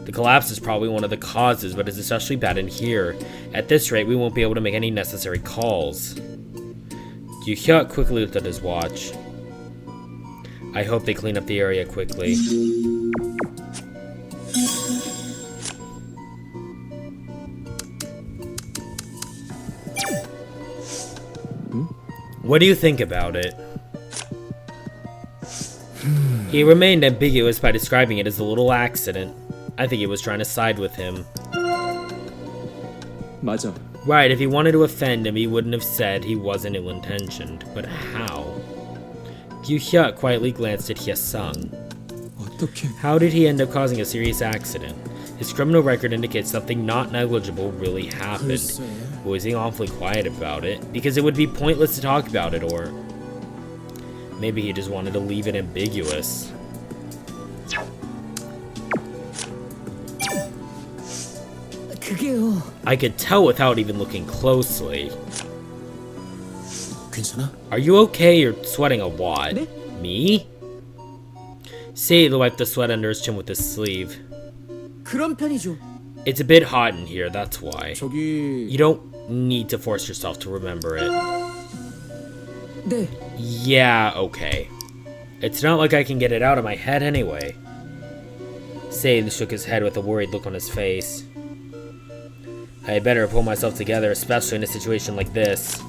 The collapse is probably one of the causes, but it's especially bad in here. At this rate, we won't be able to make any necessary calls. Yu-hyuk quickly looked at his watch. I hope they clean up the area quickly. What do you think about it? He remained ambiguous by describing it as a little accident. I think he was trying to side with him. 맞아. Right, if he wanted to offend him, he wouldn't have said he wasn't ill-intentioned. But how? Yu-hyuk quietly glanced at Hye-sung. 어떻게? How did he end up causing a serious accident? His criminal record indicates something not negligible really happened. 글쎄. Was he awfully quiet about it? Because it would be pointless to talk about it, or... Maybe he just wanted to leave it ambiguous. 그게요. I could tell without even looking closely. 괜찮아? Are you okay? You're sweating a lot. 네? Me? Seiya wiped the sweat under his chin with his sleeve. 그런 편이죠. It's a bit hot in here, that's why. 저기 You don't need to force yourself to remember it. 네. Yeah, okay. It's not like I can get it out of my head anyway. Seiya shook his head with a worried look on his face. I better pull myself together, especially in a situation like this.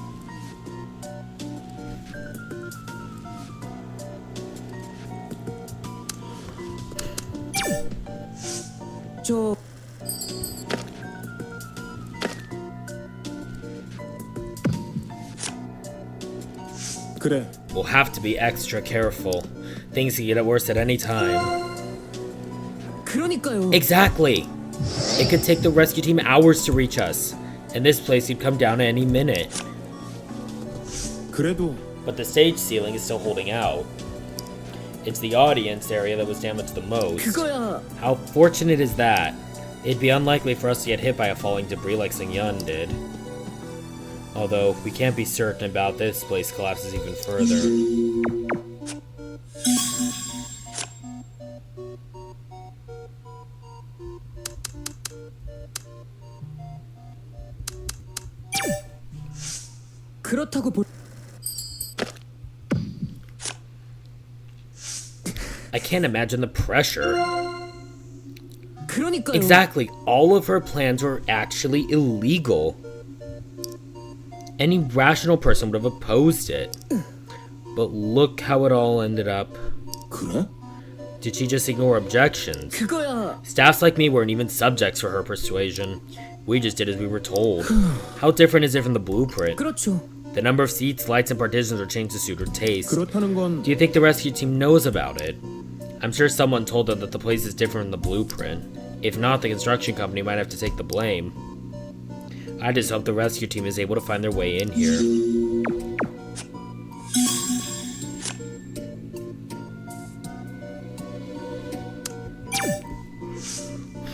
저 그래. We'll have to be extra careful. Things can get worse at any time. 그러니까요. Exactly! It could take the rescue team hours to reach us, and this place could come down at any minute. 그래도 But the stage ceiling is still holding out. It's the audience area that was damaged the most. 그거야. How fortunate is that? It'd be unlikely for us to get hit by a falling debris like Seung-yeon did. Although, we can't be certain about this place collapses even further. 그렇다고 볼. I can't imagine the pressure. 그러니까요. Exactly, all of her plans were actually illegal. Any rational person would have opposed it. But look how it all ended up. 그래? Did she just ignore objections? 그거야. Staffs like me weren't even subjects for her persuasion. We just did as we were told. How different is it from the blueprint? 그렇죠. The number of seats, lights, and partitions are changed to suit her taste. 그렇다는 건 Do you think the rescue team knows about it? I'm sure someone told them that the place is different from the blueprint. If not, the construction company might have to take the blame. I just hope the rescue team is able to find their way in here.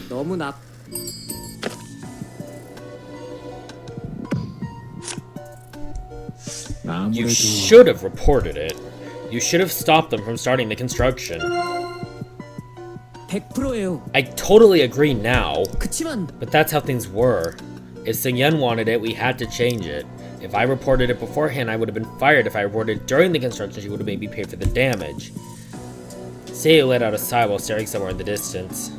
너무 나. You 아무래도 should have reported it. You should have stopped them from starting the construction. 100%예요. I totally agree now, 그치만 but that's how things were. If Seung-yeon wanted it, we had to change it. If I reported it beforehand, I would have been fired. If I reported it during the construction, she would have made me pay for the damage. Seiyu let out a sigh while staring somewhere in the distance.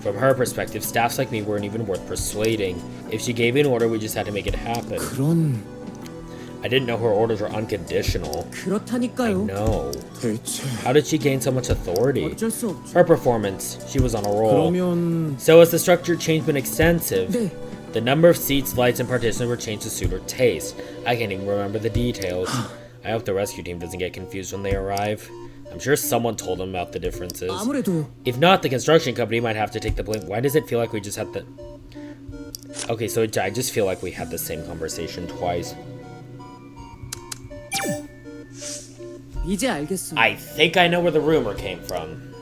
From her perspective, staffs like me weren't even worth persuading. If she gave an order, we just had to make it happen. 그런 I didn't know her orders were unconditional. 그렇다니까요. No. 대체 How did she gain so much authority? 어쩔 수 없죠. Her performance. She was on a roll. 그러면 So has the structure change been extensive? 네. The number of seats, lights, and partitions were changed to suit her taste. I can't even remember the details. I hope the rescue team doesn't get confused when they arrive. I'm sure someone told them about the differences. 아무래도요. If not, the construction company might have to take the blame. Why does it feel like we just had the... Okay, so I just feel like we had the same conversation twice. 이제 알겠어. I think I know where the rumor came from.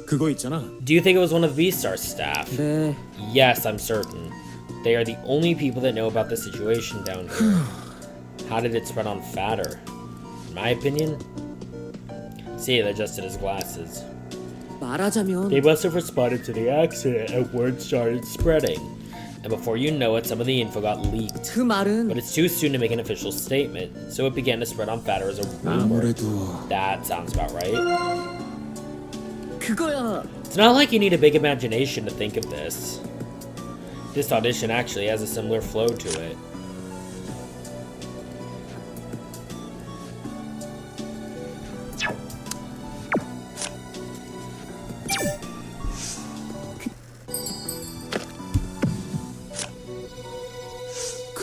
그거 있잖아. Do you think it was one of the Beastar staff? 네. Yes, I'm certain. They are the only people that know about the situation down here. How did it spread on Fatter? In my opinion, see, they adjusted his glasses. 말하자면 They must have responded to the accident and word started spreading. And before you know it, some of the info got leaked. 그 말은 But it's too soon to make an official statement, so it began to spread on Fatter as a rumor. 아무래도 That sounds about right. 그거야. It's not like you need a big imagination to think of this. This audition actually has a similar flow to it.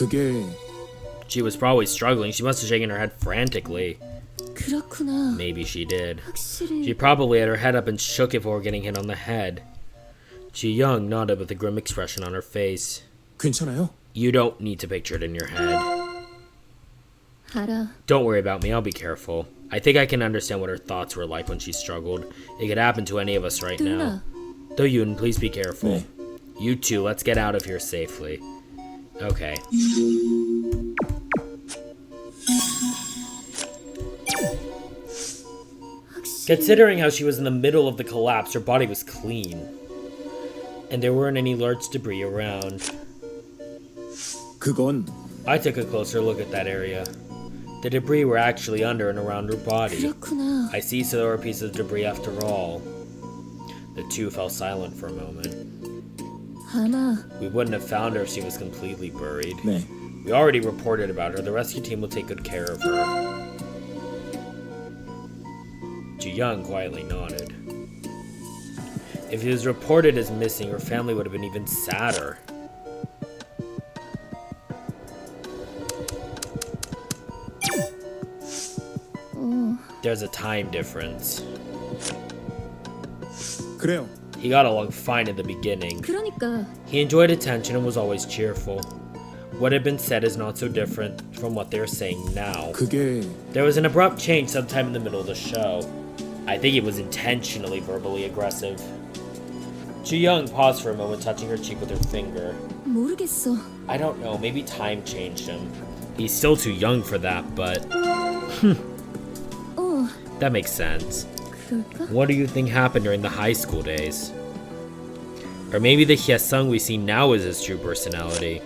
그게 She was probably struggling. She must have shaken her head frantically. 그렇구나. Maybe she did. 확실히 She probably had her head up and shook it before getting hit on the head. Ji Young nodded with a grim expression on her face. 괜찮아요? You don't need to picture it in your head. 알아. Don't worry about me, I'll be careful. I think I can understand what her thoughts were like when she struggled. It could happen to any of us right now. Do-yoon, please be careful. You two, let's get out of here safely. Okay. Considering how she was in the middle of the collapse, her body was clean. And there weren't any large debris around. 그건 I took a closer look at that area. The debris were actually under and around her body. 그렇구나. I see, so there were pieces of debris after all. The two fell silent for a moment. 아마 We wouldn't have found her if she was completely buried. 네. We already reported about her. The rescue team will take good care of her. Ji Young quietly nodded. If he was reported as missing, her family would have been even sadder. There's a time difference. 그래요. He got along fine in the beginning. 그러니까 He enjoyed attention and was always cheerful. What had been said is not so different from what they are saying now. 그게 There was an abrupt change sometime in the middle of the show. I think it was intentionally verbally aggressive. Ji-young paused for a moment, touching her cheek with her finger. 모르겠어. I don't know, maybe time changed him. He's still too young for that, but 어, that makes sense. 그럴까? What do you think happened during the high school days? Or maybe the Hyesung we see now is his true personality.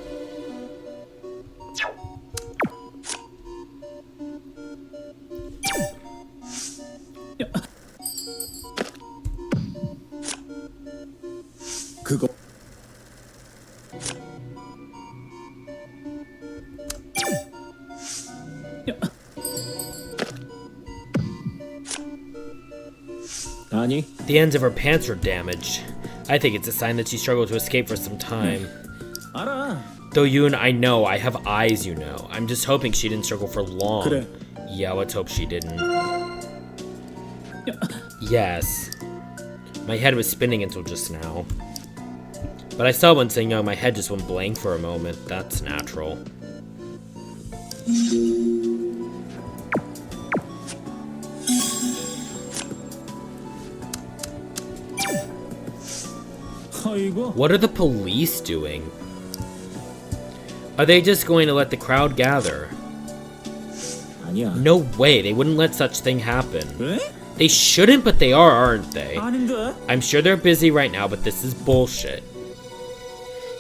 그거 아니 The ends of her pants were damaged. I think it's a sign that she struggled to escape for some time. 알아. Do-yoon, I know, I have eyes, you know. I'm just hoping she didn't struggle for long. 그래. Yeah, let's hope she didn't. Yes. My head was spinning until just now. But I saw when saying young, my head just went blank for a moment. That's natural. 아이고. What are the police doing? Are they just going to let the crowd gather? 아니야. No way, they wouldn't let such thing happen. 에? They shouldn't, but they are, aren't they? 아닌데. I'm sure they're busy right now, but this is bullshit.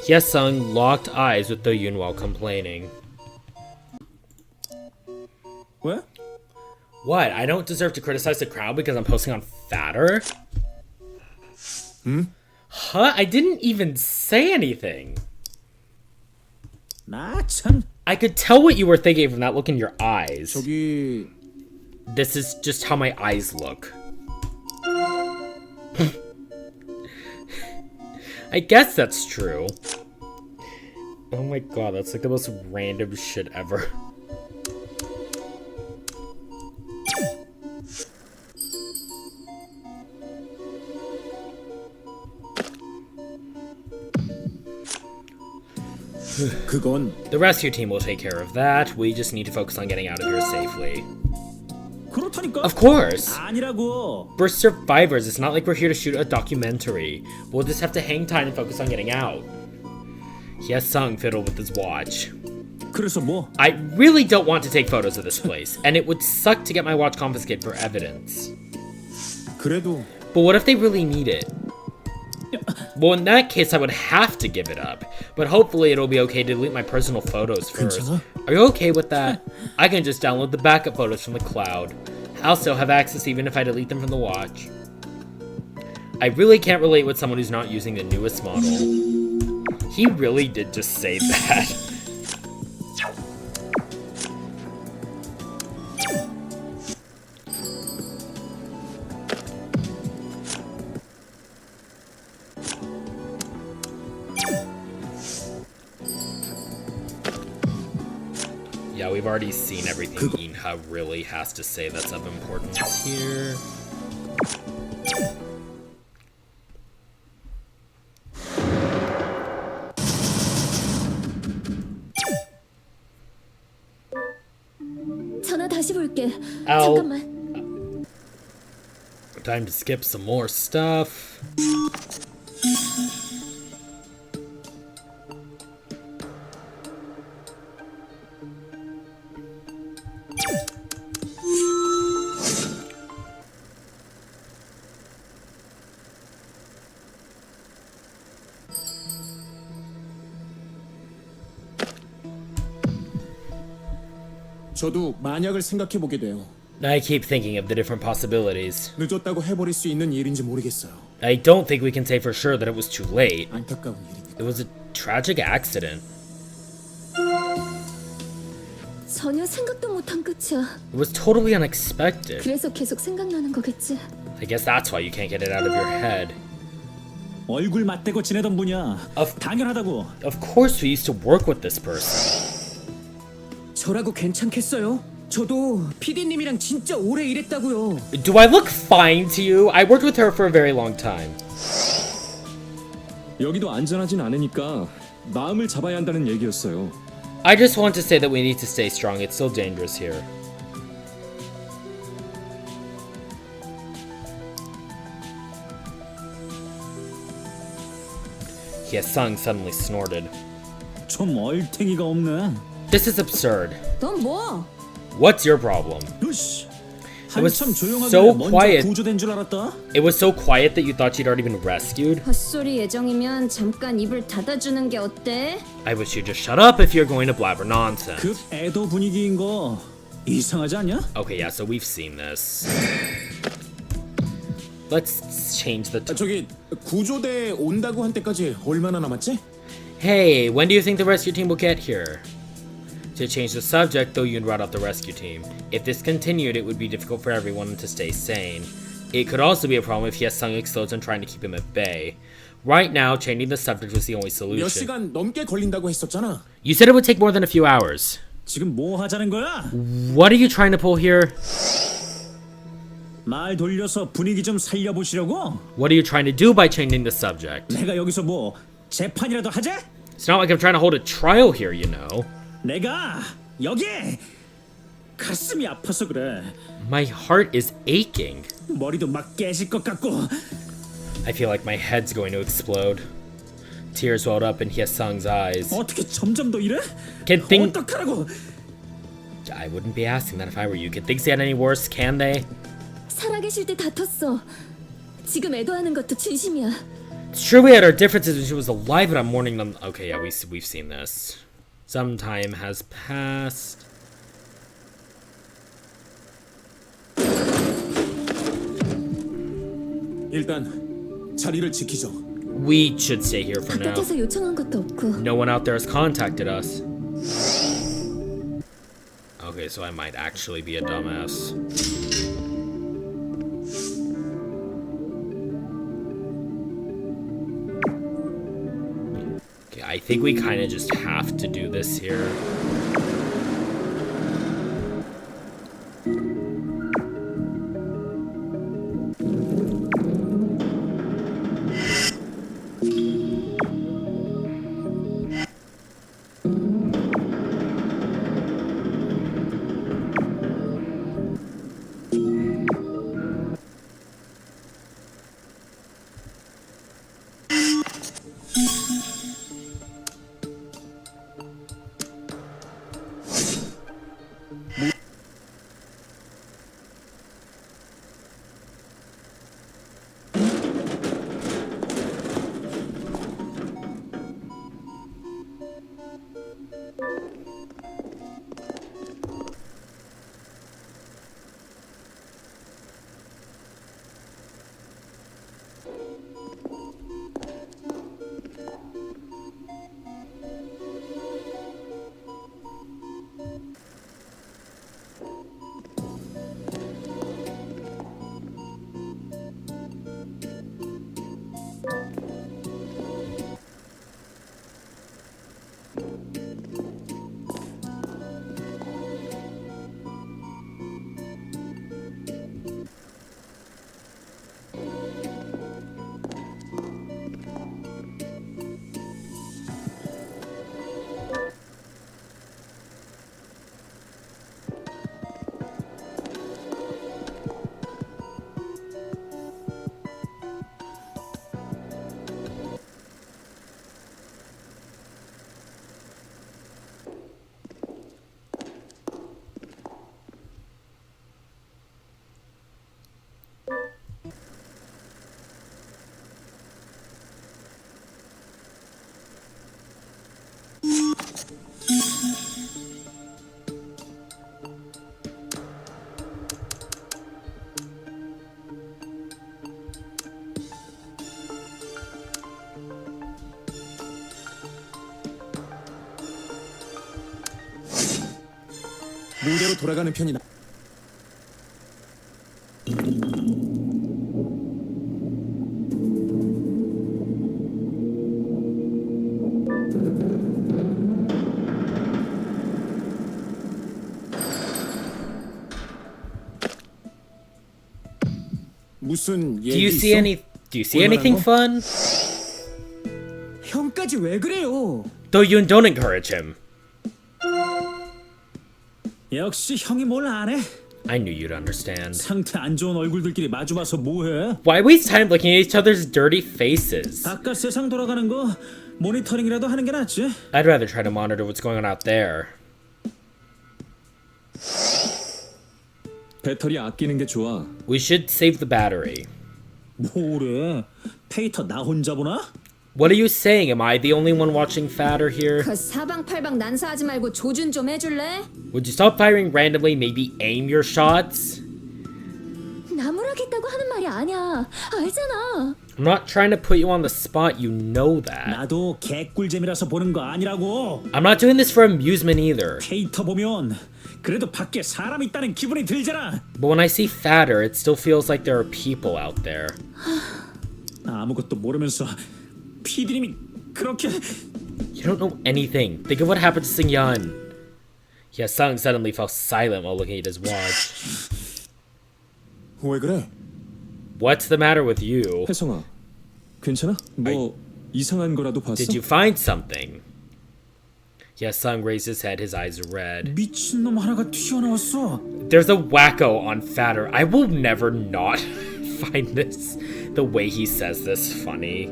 Hyesung locked eyes with Do-yoon while complaining. 왜? What? I don't deserve to criticize the crowd because I'm posting on Fatter? Huh? I didn't even say anything. 나 참. I could tell what you were thinking from that look in your eyes. 저기 This is just how my eyes look. I guess that's true. Oh my god, that's like the most random shit ever. 그건 The rescue team will take care of that. We just need to focus on getting out of here safely. 그렇다니까. Of course! 아니라고. We're survivors. It's not like we're here to shoot a documentary. We'll just have to hang tight and focus on getting out. Hyesung fiddled with his watch. 그래서 뭐? I really don't want to take photos of this place, and it would suck to get my watch confiscated for evidence. 그래도 But what if they really need it? Well, in that case, I would have to give it up. But hopefully it'll be okay to delete my personal photos first. 괜찮아? Are you okay with that? I can just download the backup photos from the cloud. I'll still have access even if I delete them from the watch. I really can't relate with someone who's not using the newest model. He really did just say that. Yeah, we've already seen everything Inha really has to say that's of importance here. 전화 다시 볼게. Ow. 잠깐만. Time to skip some more stuff. 저도 만약을 생각해 보게 돼요. I keep thinking of the different possibilities. 늦었다고 해버릴 수 있는 일인지 모르겠어요. I don't think we can say for sure that it was too late. 안타까운 일이니까. It was a tragic accident. 전혀 생각도 못한 끝이야. It was totally unexpected. 그래서 계속 생각나는 거겠지. I guess that's why you can't get it out of your head. 얼굴 맞대고 지내던 분이야. Of- 당연하다고. Of course we used to work with this person. 저라고 괜찮겠어요? 저도 PD님이랑 진짜 오래 일했다고요. Do I look fine to you? I worked with her for a very long time. 여기도 안전하진 않으니까 마음을 잡아야 한다는 얘기였어요. I just want to say that we need to stay strong. It's so dangerous here. Hyesung suddenly snorted. 좀 얼탱이가 없네. This is absurd. 넌 뭐? What's your problem? 으씨. was 한참 조용하게 so 먼저 quiet. 구조된 줄 알았다. It was so quiet that you thought she'd already been rescued. 헛소리 예정이면 잠깐 입을 닫아주는 게 어때? I wish you'd just shut up if you're going to blabber nonsense. 그 애도 분위기인 거 이상하지 않냐? Okay, yeah, so we've seen this. Let's change the. 저기 구조대 온다고 한 때까지 얼마나 남았지? Hey, when do you think the rescue team will get here? To change the subject, though, you'd route out the rescue team. If this continued, it would be difficult for everyone to stay sane. It could also be a problem if Hyesung explodes and trying to keep him at bay. Right now, changing the subject was the only 몇 solution. 시간 넘게 걸린다고 했었잖아. You said it would take more than a few hours. 지금 뭐 하자는 거야? What are you trying to pull here? 말 돌려서 분위기 좀 살려보시려고? What are you trying to do by changing the subject? 내가 여기서 뭐 재판이라도 하자? It's not like I'm trying to hold a trial here, you know. 내가 여기 가슴이 아파서 그래. My heart is aching. 머리도 막 깨질 것 같고. I feel like my head's going to explode. Tears welled up in Hyesung's eyes. 어떻게 점점 더 이래? Can things... 어떡하라고? I wouldn't be asking that if I were you. Can things get any worse? Can they? 살아계실 때 다퉜어. 지금 애도하는 것도 진심이야. It's true we had our differences when she was alive, but I'm mourning them. Okay, yeah, we've seen this. Some time has passed. 일단 자리를 지키죠. We should stay here for now. 바깥에서 요청한 것도 없고. No one out there has contacted us. Okay, so I might actually be a dumbass. Okay, I think we kind of just have to do this here. 무대로 돌아가는 편이 나. 무슨 Do 얘기 you see 있어? anything fun? 형까지 왜 그래요? Do-yoon, don't encourage him. 역시 형이 뭘 안 해? I knew you'd understand. 상태 안 좋은 얼굴들끼리 마주봐서 뭐해? Why waste time looking at each other's dirty faces? 바깥 세상 돌아가는 거 모니터링이라도 하는 게 낫지. I'd rather try to monitor what's going on out there. 배터리 아끼는 게 좋아. We should save the battery. 뭐래? 페이터 나 혼자 보나? What are you saying? Am I the only one watching Fatter here? 그 사방팔방 난사하지 말고 조준 좀 해줄래? Would you stop firing randomly, maybe aim your shots? 나무라겠다고 하는 말이 아니야. 알잖아. I'm not trying to put you on the spot, you know that. 나도 개꿀잼이라서 보는 거 아니라고. I'm not doing this for amusement either. 페이터 보면 그래도 밖에 사람 있다는 기분이 들잖아. But when I see Fatter, it still feels like there are people out there. 아무것도 모르면서 피디님이 그렇게. You don't know anything. Think of what happened to Sung-yeon. Sung suddenly fell silent while looking at his watch. 왜 그래? What's the matter with you? 혜성아, 괜찮아? 뭐 이상한 거라도 봤어? Did you find something? Sung raised his head, his eyes red. 미친놈 하나가 튀어나왔어. There's a wacko on Fatter. I will never not find this. The way he says this funny.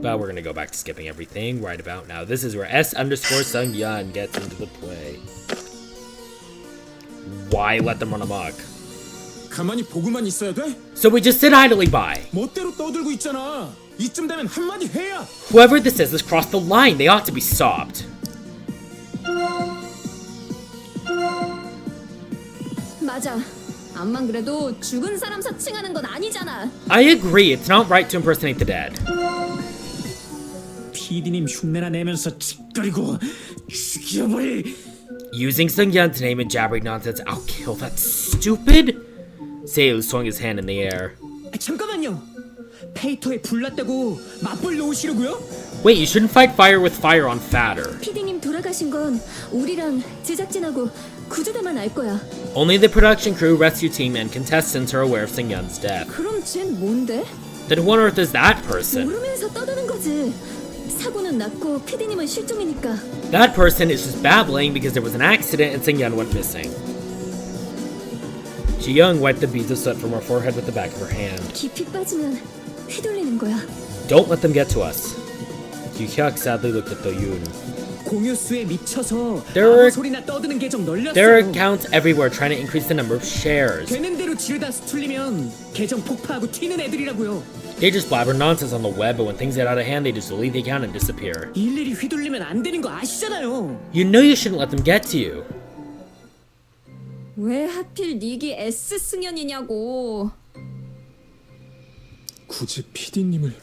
But we're gonna go back to skipping everything right about now. This is where S_Sung-yeon gets into the play. Why let them run amok? 가만히 보고만 있어야 돼? So we just sit idly by. 멋대로 떠들고 있잖아. 이쯤 되면 한마디 해야. Whoever this is has crossed the line. They ought to be stopped. 맞아. 암만 그래도 죽은 사람 사칭하는 건 아니잖아. I agree. It's not right to impersonate the dead. 피디님 흉내나 내면서 찌꺼리고 죽여버릴. Using Sung-yeon's name and jabbering nonsense. I'll kill that stupid. Seo swung his hand in the air. 잠깐만요. 페이터에 불났다고 맞불 놓으시려고요? Wait, you shouldn't fight fire with fire on Fatter. 피디님 돌아가신 건 우리랑 제작진하고 구조대만 알 거야. Only the production crew, rescue team, and contestants are aware of Sung-yeon's death. 그럼 쟨 뭔데? Then who on earth is that person? 모르면서 떠드는 거지. 사고는 났고 피디님은 실종이니까. That person is just babbling because there was an accident and Sung-yeon went missing. Ji-young wiped the beads of soot from her forehead with the back of her hand. 깊이 빠지면 휘둘리는 거야. Don't let them get to us. Yu-hyuk sadly looked at Do-yoon. 공유수에 미쳐서 There are- 아무 소리나 떠드는 계정 널렸어요. There are accounts everywhere trying to increase the number of shares. 되는 대로 지르다 스툴리면 계정 폭파하고 튀는 애들이라고요. They just blabber nonsense on the web, but when things get out of hand, they just delete the account and disappear. 일일이 휘둘리면 안 되는 거 아시잖아요. You know you shouldn't let them get to you. 왜 하필 닉이 S승연이냐고. 굳이 PD님을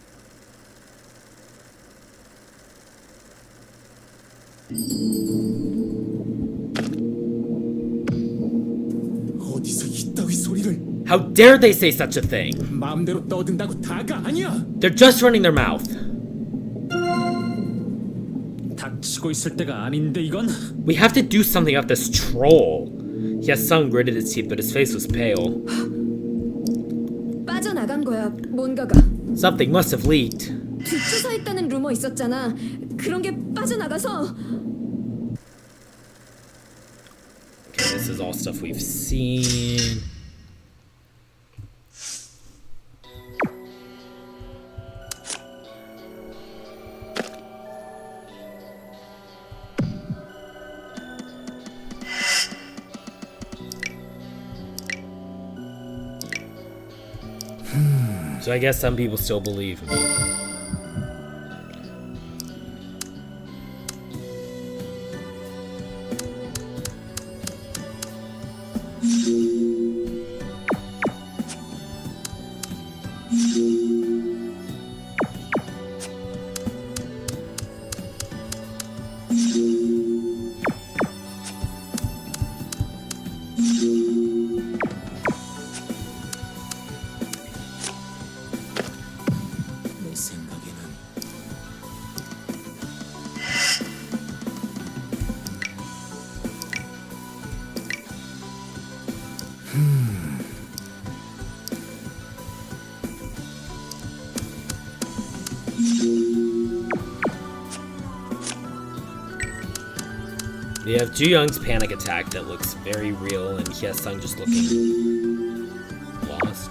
어디서 이따위 소리를. How dare they say such a thing? 마음대로 떠든다고 다가 아니야. They're just running their mouth. 닥치고 있을 때가 아닌데 이건. We have to do something about this troll. Sung gritted his teeth, but his face was pale. 빠져나간 거야, 뭔가가. Something must have leaked. 뒷조사했다는 루머 있었잖아. 그런 게 빠져나가서. Okay, this is all stuff we've seen. So I guess some people still believe me. 내 생각에는 We have Ju-young's panic attack that looks very real, and Hye-sung just looking lost.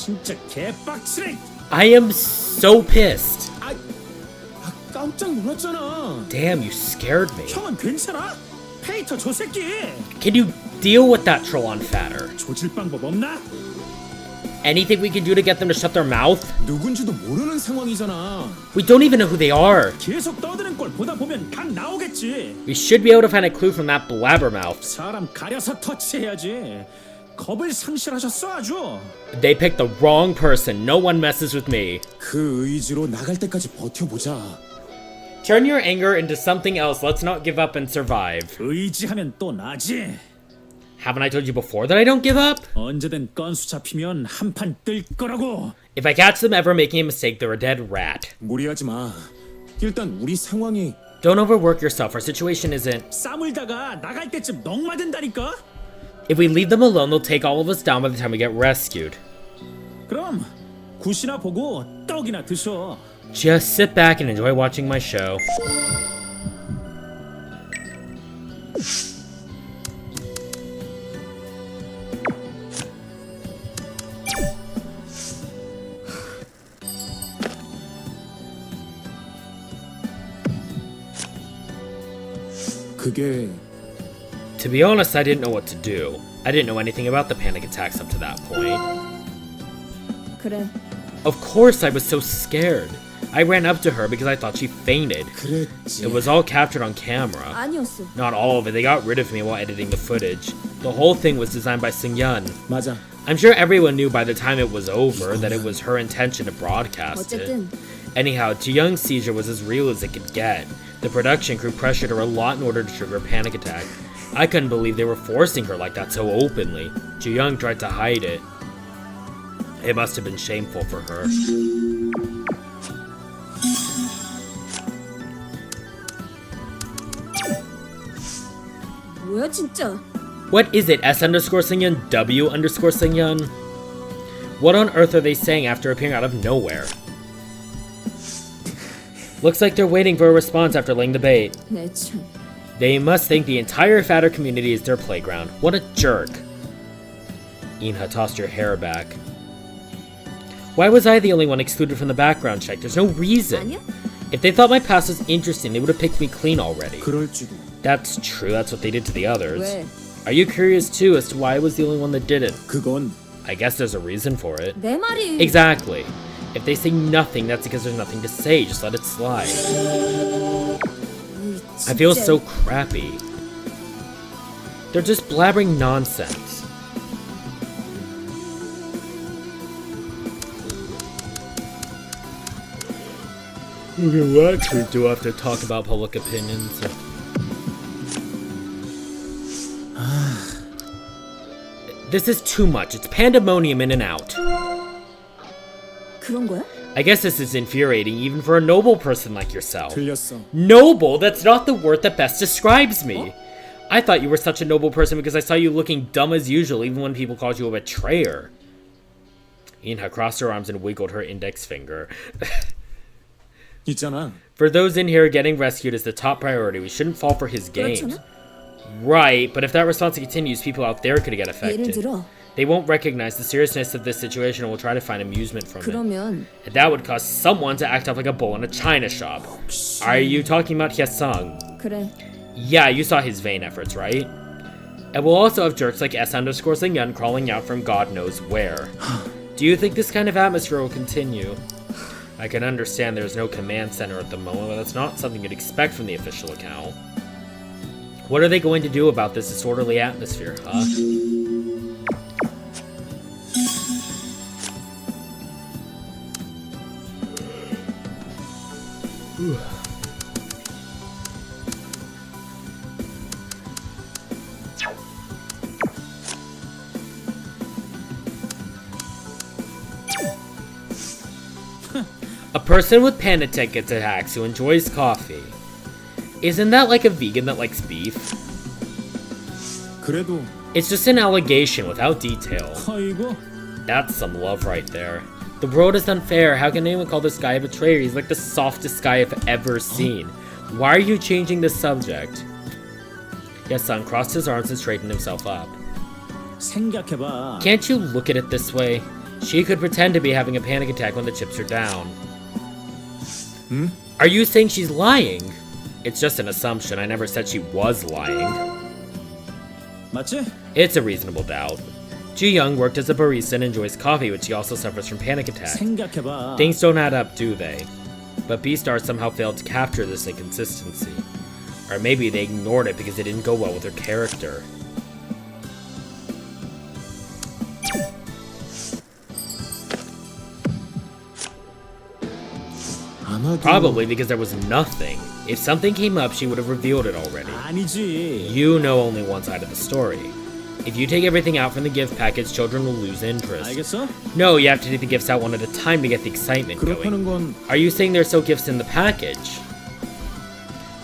진짜 개빡치네. I am so pissed. 깜짝 놀랐잖아. Damn, you scared me. 형은 괜찮아? 페이터 저 새끼 Can you deal with that troll on fatter? 조질 방법 없나? Anything we can do to get them to shut their mouth? 누군지도 모르는 상황이잖아. We don't even know who they are. 계속 떠드는 걸 보다 보면 각 나오겠지. We should be able to find a clue from that blabbermouth. 사람 가려서 터치해야지. 겁을 상실하셨어 아주. They picked the wrong person. No one messes with me. 그 의지로 나갈 때까지 버텨보자. Turn your anger into something else. Let's not give up and survive. 의지하면 또 나지. Haven't I told you before that I don't give up? 언제든 건수 잡히면 한판 뜰 거라고. If I catch them ever making a mistake, they're a dead rat. 무리하지 마. 일단 우리 상황이 Don't overwork yourself. Our situation isn't... 싸물다가 나갈 때쯤 넋 맞은다니까. If we leave them alone, they'll take all of us down by the time we get rescued. 그럼 굿이나 보고 떡이나 드셔. Just sit back and enjoy watching my show. 그게 To be honest, I didn't know what to do. I didn't know anything about the panic attacks up to that point. 그래. Of course I was so scared. I ran up to her because I thought she fainted. 그랬지. It was all captured on camera. 아니었어. Not all of it, they got rid of me while editing the footage. The whole thing was designed by Seung-yeon. 맞아. I'm sure everyone knew by the time it was over that it was her intention to broadcast it. 어쨌든 Anyhow, Ji-young's seizure was as real as it could get. The production crew pressured her a lot in order to trigger a panic attack. I couldn't believe they were forcing her like that so openly. Ji-young tried to hide it. It must have been shameful for her. 뭐야 진짜? What is it, S underscore Seung-yeon, W underscore Seung-yeon? What on earth are they saying after appearing out of nowhere? Looks like they're waiting for a response after laying the bait. 내 참. They must think the entire fatter community is their playground. What a jerk. Inha tossed her hair back. Why was I the only one excluded from the background check? There's no reason. 아니야? If they thought my past was interesting, they would have picked me clean already. 그럴지도. That's true, that's what they did to the others. 왜? Are you curious too as to why I was the only one that did it? 그건 I guess there's a reason for it. 내 말이. Exactly. If they say nothing, that's because there's nothing to say. Just let it slide. I feel so crappy. They're just blabbering nonsense. Okay, what actually do I have to talk about public opinions? This is too much. It's pandemonium in and out. 그런 거야? I guess this is infuriating even for a noble person like yourself. 틀렸어. Noble? That's not the word that best describes me. I thought you were such a noble person because I saw you looking dumb as usual even when people called you a betrayer. Inha crossed her arms and wiggled her index finger. 있잖아. For those in here, getting rescued is the top priority. We shouldn't fall for his games. 그렇잖아. Right, but if that response continues, people out there could get 예를 affected. 들어. They won't recognize the seriousness of this situation and will try to find amusement from it. 그러면 And that would cause someone to act up like a bull in a china shop. Are you talking about Hye-sung? 그래. Yeah, you saw his vain efforts, right? And we'll also have jerks like S underscore Seung-yeon crawling out from God knows where. Do you think this kind of atmosphere will continue? I can understand there's no command center at the moment, but that's not something you'd expect from the official account. What are they going to do about this disorderly atmosphere, huh? A person with panic attack gets attacked who enjoys coffee. Isn't that like a vegan that likes beef? 그래도 It's just an allegation without detail. 아이고 That's some love right there. The world is unfair. How can anyone call this guy a betrayer? He's like the softest guy I've ever seen. Why are you changing the subject? Yes-san crossed his arms and straightened himself up. 생각해봐. Can't you look at it this way? She could pretend to be having a panic attack when the chips are down. Are you saying she's lying? It's just an assumption. I never said she was lying. 맞지? It's a reasonable doubt. Ji-young worked as a barista and enjoys coffee, but she also suffers from panic attacks. 생각해봐. Things don't add up, do they? But Beastars somehow failed to capture this inconsistency. Or maybe they ignored it because it didn't go well with her character. 아마도 Probably because there was nothing. If something came up, she would have revealed it already. 아니지. You know only one side of the story. If you take everything out from the gift package, children will lose interest. 알겠어? No, you have to take the gifts out one at a time to get the excitement going. 그렇다는 건 Are you saying there's still gifts in the package?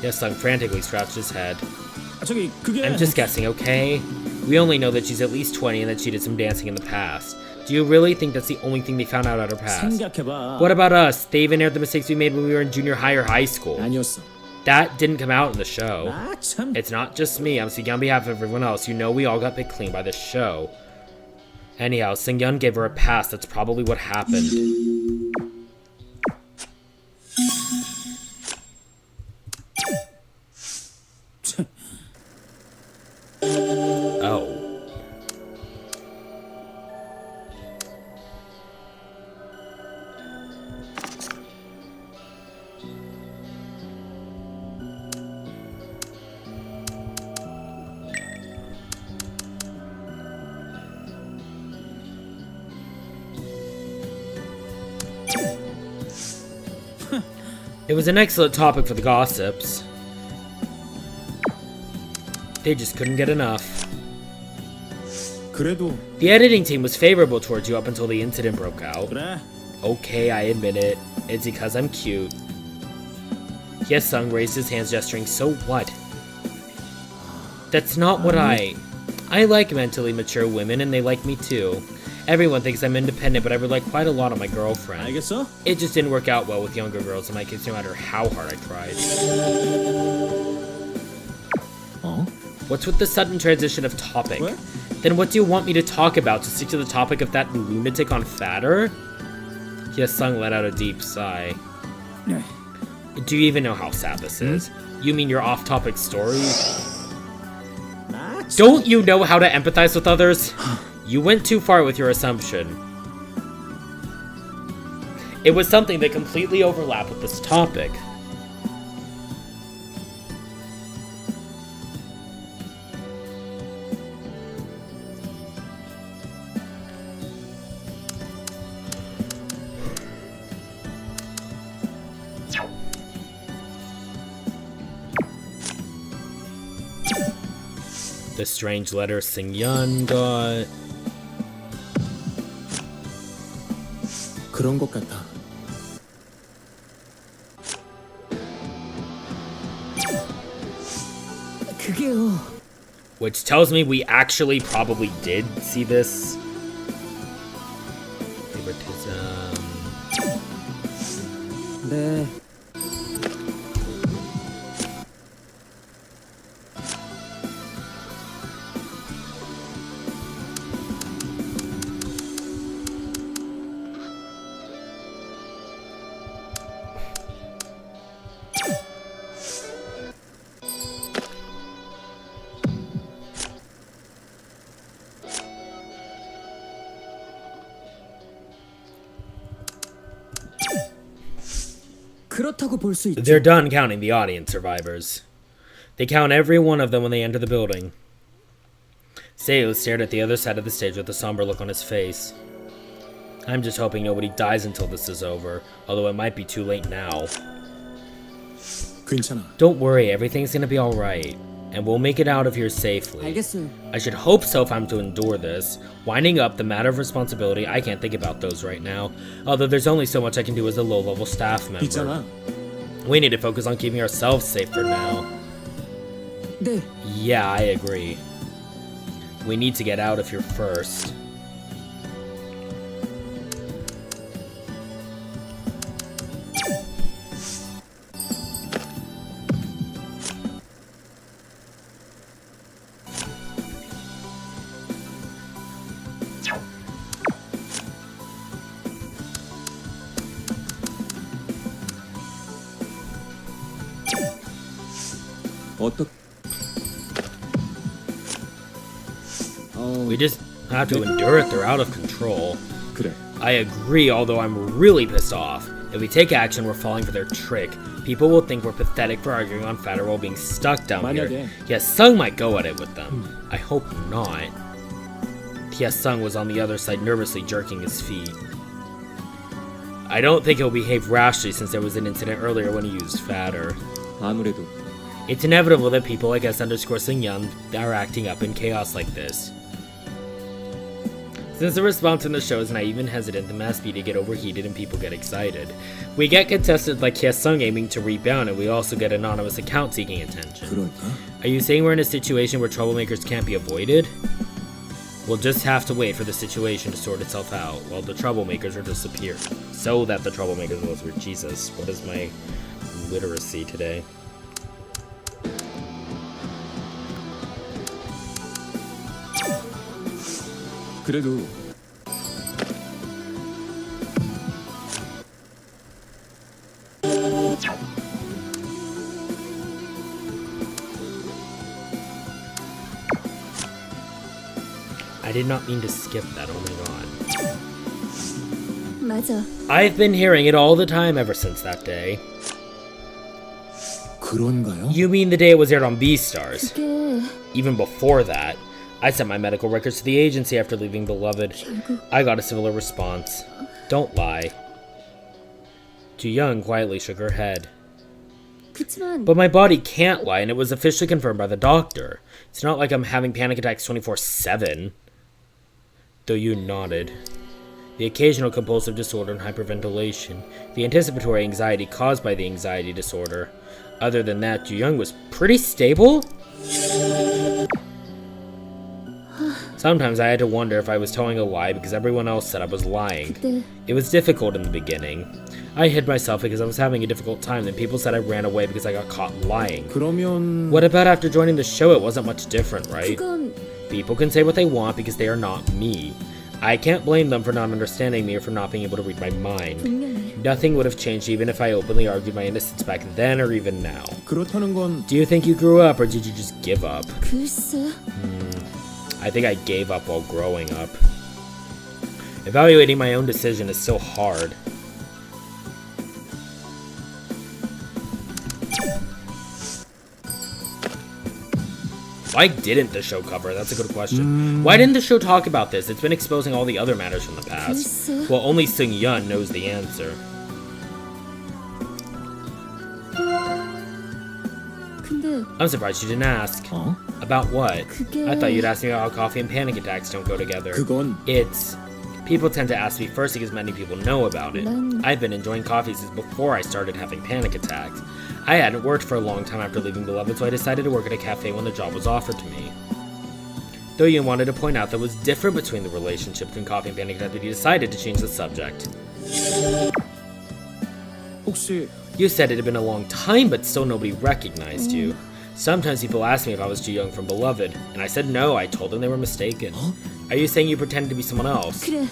Yes-sung frantically scratched his head. 저기 그게 I'm just guessing, okay? We only know that she's at least 20 and that she did some dancing in the past. Do you really think that's the only thing they found out at her past? 생각해봐. What about us? They even aired the mistakes we made when we were in junior high or high school. 아니었어. That didn't come out in the show. 아 참. It's not just me, I'm speaking on behalf of everyone else. You know we all got picked clean by this show. Anyhow, Seung-yeon gave her a pass, that's probably what happened. Oh. It was an excellent topic for the gossips. They just couldn't get enough. 그래도 The editing team was favorable towards you up until the incident broke out. 그래. Okay, I admit it. It's because I'm cute. Hyesung raised his hands gesturing, so what? That's not what I like mentally mature women and they like me too. Everyone thinks I'm independent, but I rely quite a lot on my girlfriend. 알겠어? It just didn't work out well with younger girls in my case, no matter how hard I tried. 어? What's with the sudden transition of topic? What? Then what do you want me to talk about? To stick to the topic of that lunatic on Fatter? Hyesung let out a deep sigh. Do you even know how sad this is? You mean your off-topic story? 아 참. Don't you know how to empathize with others? You went too far with your assumption. It was something that completely overlapped with this topic. The strange letter Seung-yeon got. 그런 것 같아. 그게요. Which tells me we actually probably did see this. Favoritism. 네. 그렇다고 볼 수 있죠. They're done counting the audience survivors. They count every one of them when they enter the building. Seo stared at the other side of the stage with a somber look on his face. I'm just hoping nobody dies until this is over, although it might be too late now. 괜찮아. Don't worry, everything's gonna be alright, and we'll make it out of here safely. 알겠어요. I should hope so if I'm to endure this. Winding up the matter of responsibility, I can't think about those right now, although there's only so much I can do as a low-level staff member. 있잖아. We need to focus on keeping ourselves safe for now. 네, Yeah, I agree. We need to get out of here first. We just have to endure it. They're out of control. 그래. I agree, although I'm really pissed off. If we take action, we're falling for their trick. People will think we're pathetic for arguing on Fatter while being stuck down here. 만약에- Hyesung might go at it with them. I hope not. Hyesung was on the other side, nervously jerking his feet. I don't think he'll behave rashly since there was an incident earlier when he used Fatter. 아무래도 It's inevitable that people like S_Seungyeon are acting up in chaos like this. Since the response in the show is naive and hesitant, the mass media get overheated and people get excited. We get contestants like Hyesung aiming to rebound, and we also get anonymous accounts seeking attention. 그럴까? Are you saying we're in a situation where troublemakers can't be avoided? We'll just have to wait for the situation to sort itself out while the troublemakers are disappeared. So that the troublemakers will disappear. Jesus, what is my literacy today? 그래도 I did not mean to skip that, oh my god. 맞아. I've been hearing it all the time ever since that day. 그런가요? You mean the day it was aired on Beastars? 그게 Even before that, I sent my medical records to the agency after leaving Beloved. I got a similar response. Don't lie. Ju-young quietly shook her head. 그치만 But my body can't lie, and it was officially confirmed by the doctor. It's not like I'm having panic attacks 24/7. Do-yoon nodded. The occasional compulsive disorder and hyperventilation. The anticipatory anxiety caused by the anxiety disorder. Other than that, Ju-young was pretty stable? Sometimes I had to wonder if I was telling a lie because everyone else said I was lying. 그때 It was difficult in the beginning. I hid myself because I was having a difficult time, then people said I ran away because I got caught lying. 그러면 What about after joining the show? It wasn't much different, right? 그건 People can say what they want because they are not me. I can't blame them for not understanding me or for not being able to read my mind. 분명해. Nothing would have changed even if I openly argued my innocence back then or even now. 그렇다는 건 Do you think you grew up or did you just give up? 글쎄. I think I gave up while growing up. Evaluating my own decision is so hard. Why didn't the show cover? That's a good question. Why didn't the show talk about this? It's been exposing all the other matters from the past. 글쎄. Well, only Seung-yeon knows the answer. 근데 I'm surprised you didn't ask. 어? About what? 그게- I thought you'd ask me about how coffee and panic attacks don't go together. 그건 It's... People tend to ask me first because many people know about it. 난- I've been enjoying coffee since before I started having panic attacks. I hadn't worked for a long time after leaving Beloved, so I decided to work at a cafe when the job was offered to me. Do-yoon wanted to point out that it was different between the relationship between coffee and panic attacks, but he decided to change the subject. 혹시 You said it had been a long time, but still nobody recognized you. Sometimes people ask me if I was Ju-young from Beloved, and I said no. I told them they were mistaken. Are you saying you pretended to be someone else? 그래.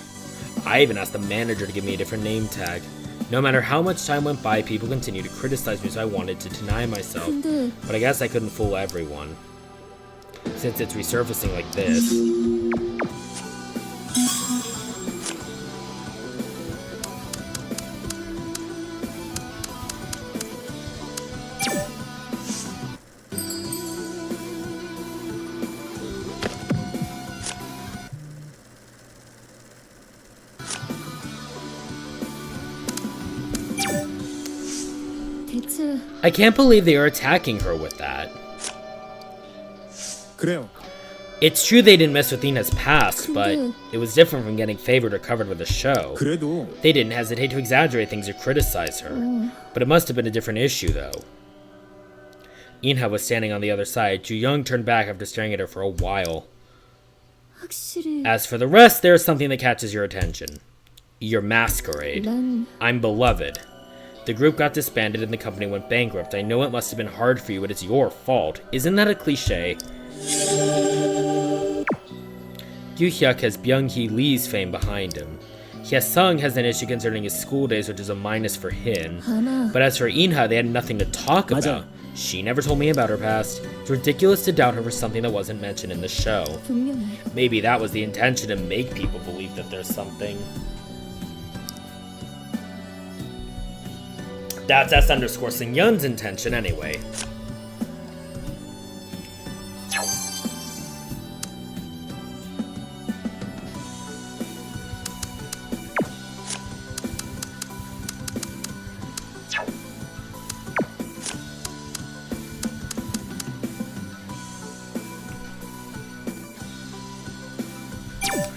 I even asked the manager to give me a different name tag. No matter how much time went by, people continued to criticize me, so I wanted to deny myself. 근데 But I guess I couldn't fool everyone. Since it's resurfacing like this. 대체 I can't believe they are attacking her with that. 그래요. It's true they didn't mess with Ina's past, but 근데- it was different from getting favored or covered with a show. 그래도 They didn't hesitate to exaggerate things or criticize her. But it must have been a different issue, though. Inha was standing on the other side. Ju Young turned back after staring at her for a while. 확실히 As for the rest, there is something that catches your attention. Your masquerade. 난 I'm beloved. The group got disbanded and the company went bankrupt. I know it must have been hard for you, but it's your fault. Isn't that a cliche? Yu Hyuk has Byung-hee Lee's fame behind him. Hye-sung has an issue concerning his school days, which is a minus for Hin. 아마 But as for Inha, they had nothing to talk 맞아. about. She never told me about her past. It's ridiculous to doubt her for something that wasn't mentioned in the show. 분명해. Maybe that was the intention, to make people believe that there's something. That's S_Singyun's intention anyway.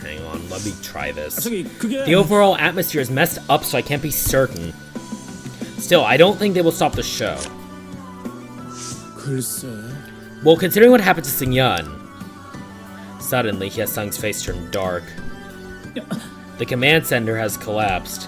Hang on, let me try this. 저기 그게 The overall atmosphere is messed up, so I can't be certain. Still, I don't think they will stop the show. 글쎄. Well, considering what happened to Singyun. Suddenly, Hye-sung's face turned dark. The command center has collapsed.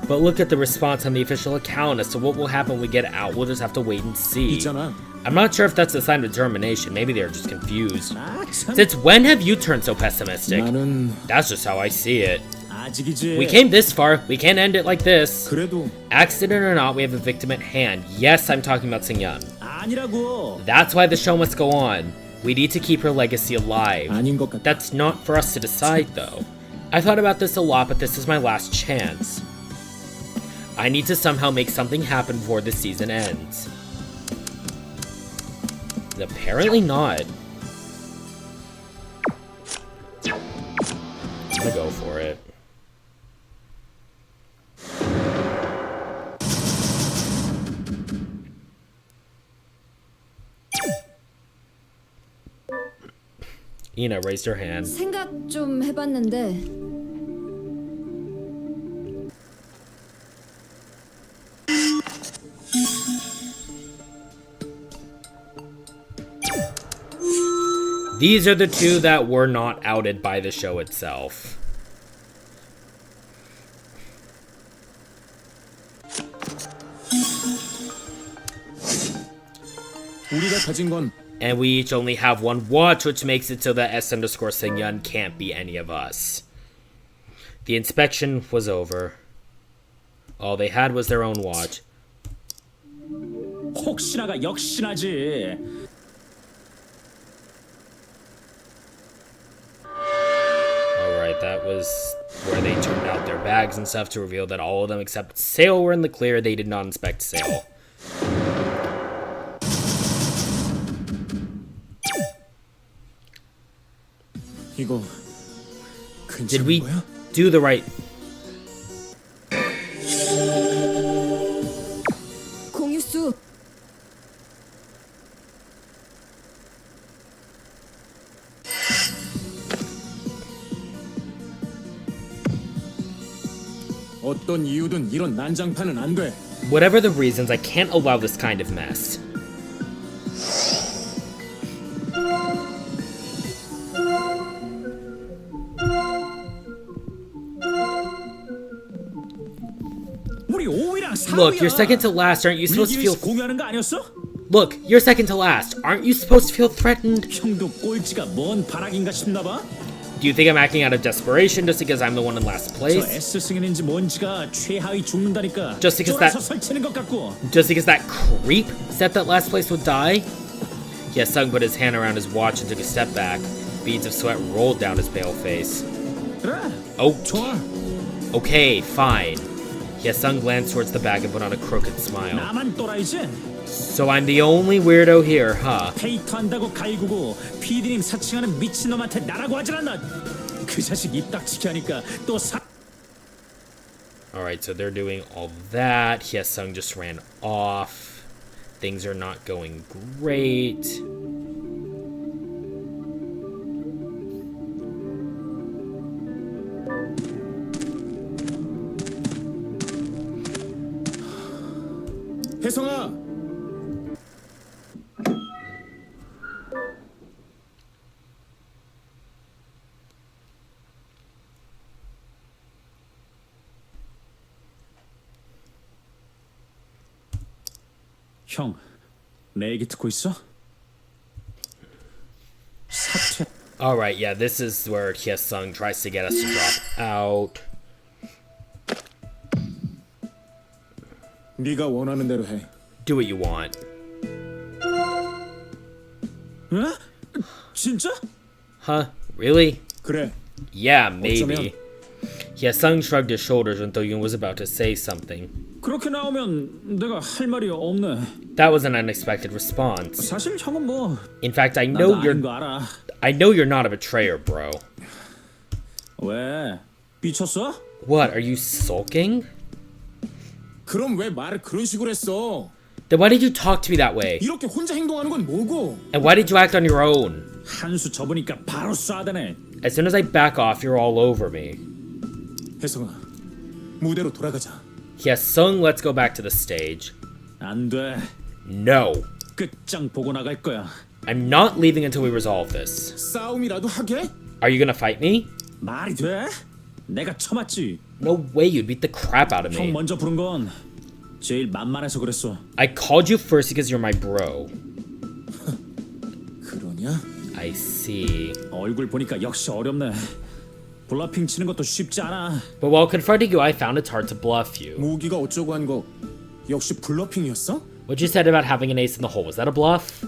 But look at the response on the official account as to what will happen when we get out. We'll just have to wait and see. 있잖아. I'm not sure if that's a sign of determination. Maybe they're just confused. 아, 참. Since when have you turned so pessimistic? 나는 That's just how I see it. 아직이지. We came this far. We can't end it like this. 그래도 Accident or not, we have a victim at hand. Yes, I'm talking about Singyun. 아니라고. That's why the show must go on. We need to keep her legacy alive. 아닌 것 같아. That's not for us to decide, though. I thought about this a lot, but this is my last chance. I need to somehow make something happen before the season ends. Apparently not. I'm gonna go for it. Ina raised her hand. 생각 좀 해봤는데 These are the two that were not outed by the show itself. 우리가 가진 건 And we each only have one watch, which makes it so that S_Singyun can't be any of us. The inspection was over. All they had was their own watch. 혹시나가 역시나지. Alright, that was where they turned out their bags and stuff to reveal that all of them except Sale were in the clear. They did not inspect Sale. 이거 Did 괜찮은 we 거야? do the right... 공유수 어떤 이유든 이런 난장판은 안 돼. Whatever the reasons, I can't allow this kind of mess. 우리 5위랑 4위야. Look, you're second to last. Aren't you supposed to feel... 공유하는 거 아니었어? Look, you're second to last. Aren't you supposed to feel threatened? 형도 꼴찌가 뭔 바락인가 싶나 봐. Do you think I'm acting out of desperation just because I'm the one in last 저 place? S 승인인지 뭔지가 최하위 죽는다니까. Just because 쫄아서 that- 설치는 것 같고. Just because that creep said that last place would die? Hye-sung put his hand around his watch and took a step back. Beads of sweat rolled down his pale face. 그래. Oh, 좋아. okay, fine. Hye-sung glanced towards the bag and put on a crooked smile. 나만 또라이지. So I'm the only weirdo here, huh? 페이터 한다고 갈구고 PD님 사칭하는 미친놈한테 나라고 하질 않나. 그 자식 입 닥치게 하니까 또 사... Alright, so they're doing all that. Hyesung just ran off. Things are not going great. 혜성아, 형, 내 얘기 듣고 있어? 사퇴. Alright, yeah, this is where Hyesung tries to get us to drop out. 네가 원하는 대로 해. Do what you want. 응? 진짜? Huh? Really? 그래. Yeah, maybe. 어쩌면- Hyesung shrugged his shoulders when Do-yoon was about to say something. 그렇게 나오면 내가 할 말이 없네. That was an unexpected response. 사실 형은 뭐 In fact, I 나도 know 아는 you're 거 알아. I know you're not a betrayer, bro. 왜? 미쳤어? What, are you sulking? 그럼 왜 말을 그런 식으로 했어? Then why did you talk to me that way? 이렇게 혼자 행동하는 건 뭐고? And why did you act on your own? 한 수 접으니까 바로 쏴대네. As soon as I back off, you're all over me. 혜성아, 무대로 돌아가자. Hyesung, let's go back to the stage. 안 돼. No. 끝장 보고 나갈 거야. I'm not leaving until we resolve this. 싸움이라도 하게? Are you gonna fight me? 말이 돼? 내가 쳐맞지. No way, you'd beat the crap out of 형 me. 먼저 부른 건 제일 만만해서 그랬어. I called you first because you're my bro. 그러냐? I see. 얼굴 보니까 역시 어렵네. 블러핑 치는 것도 쉽지 않아. But while confronting you, I found it's hard to bluff you. 무기가 어쩌고 한 거 역시 블러핑이었어? What you said about having an ace in the hole, was that a bluff?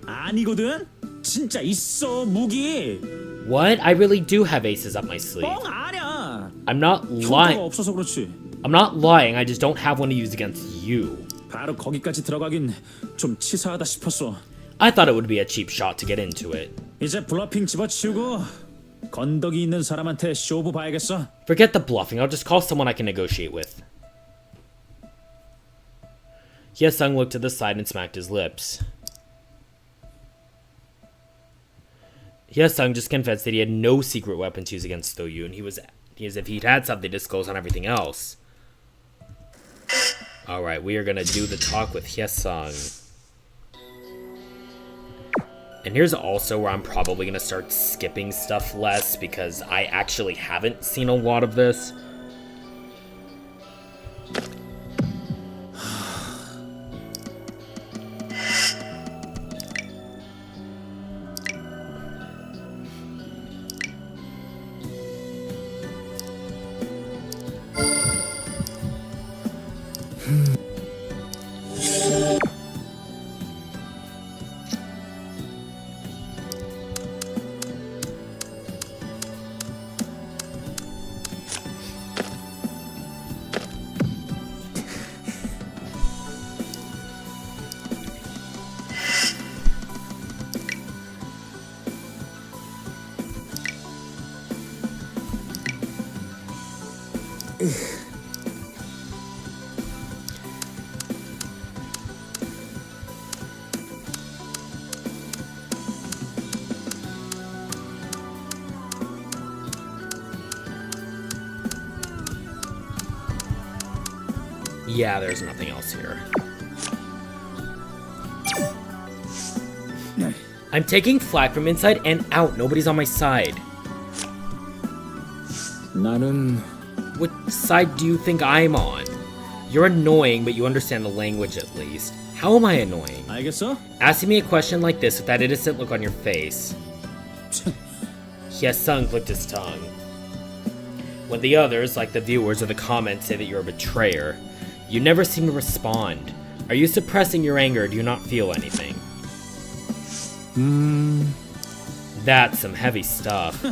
아니거든? 진짜 있어 무기. What? I really do have aces up my sleeve. 뻥 아니야. I'm not 효과가 lying. 없어서 그렇지. I'm not lying, I just don't have one to use against you. 바로 거기까지 들어가긴 좀 치사하다 싶었어. I thought it would be a cheap shot to get into it. 이제 블러핑 집어치우고 건더기 있는 사람한테 쇼부 봐야겠어. Forget the bluffing, I'll just call someone I can negotiate with. Hyesung looked to the side and smacked his lips. Hyesung just confessed that he had no secret weapon to use against Do-yoon. He was as if he'd had something to disclose on everything else. Alright, we are gonna do the talk with Hyesung. And here's also where I'm probably gonna start skipping stuff less because I actually haven't seen a lot of this. Yeah, there's nothing else here. I'm taking flack from inside and out. Nobody's on my side. 나는 What side do you think I'm on? You're annoying, but you understand the language at least. How am I annoying? 알겠어? Asking me a question like this with that innocent look on your face. Hyesung clicked his tongue. When the others, like the viewers or the comments, say that you're a betrayer, you never seem to respond. Are you suppressing your anger or do you not feel anything? That's some heavy stuff.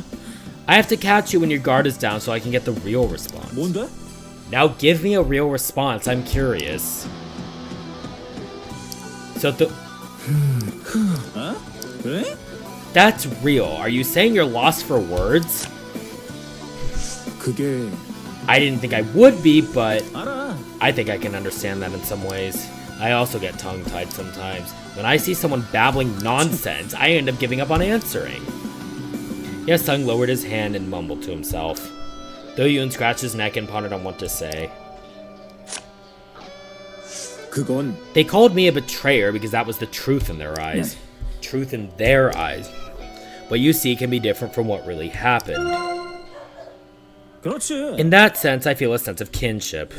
I have to catch you when your guard is down so I can get the real response. 뭔데? Now give me a real response, I'm curious. So 에? that's real. Are you saying you're lost for words? 그게 I didn't think I would be, but 알아. I think I can understand that in some ways. I also get tongue-tied sometimes. When I see someone babbling nonsense, I end up giving up on answering. Yesung lowered his hand and mumbled to himself. Do-yoon scratched his neck and pondered on what to say. 그건 They called me a betrayer because that was the truth in their eyes. Truth in their eyes. What you see can be different from what really happened. 그렇지. In that sense, I feel a sense of kinship.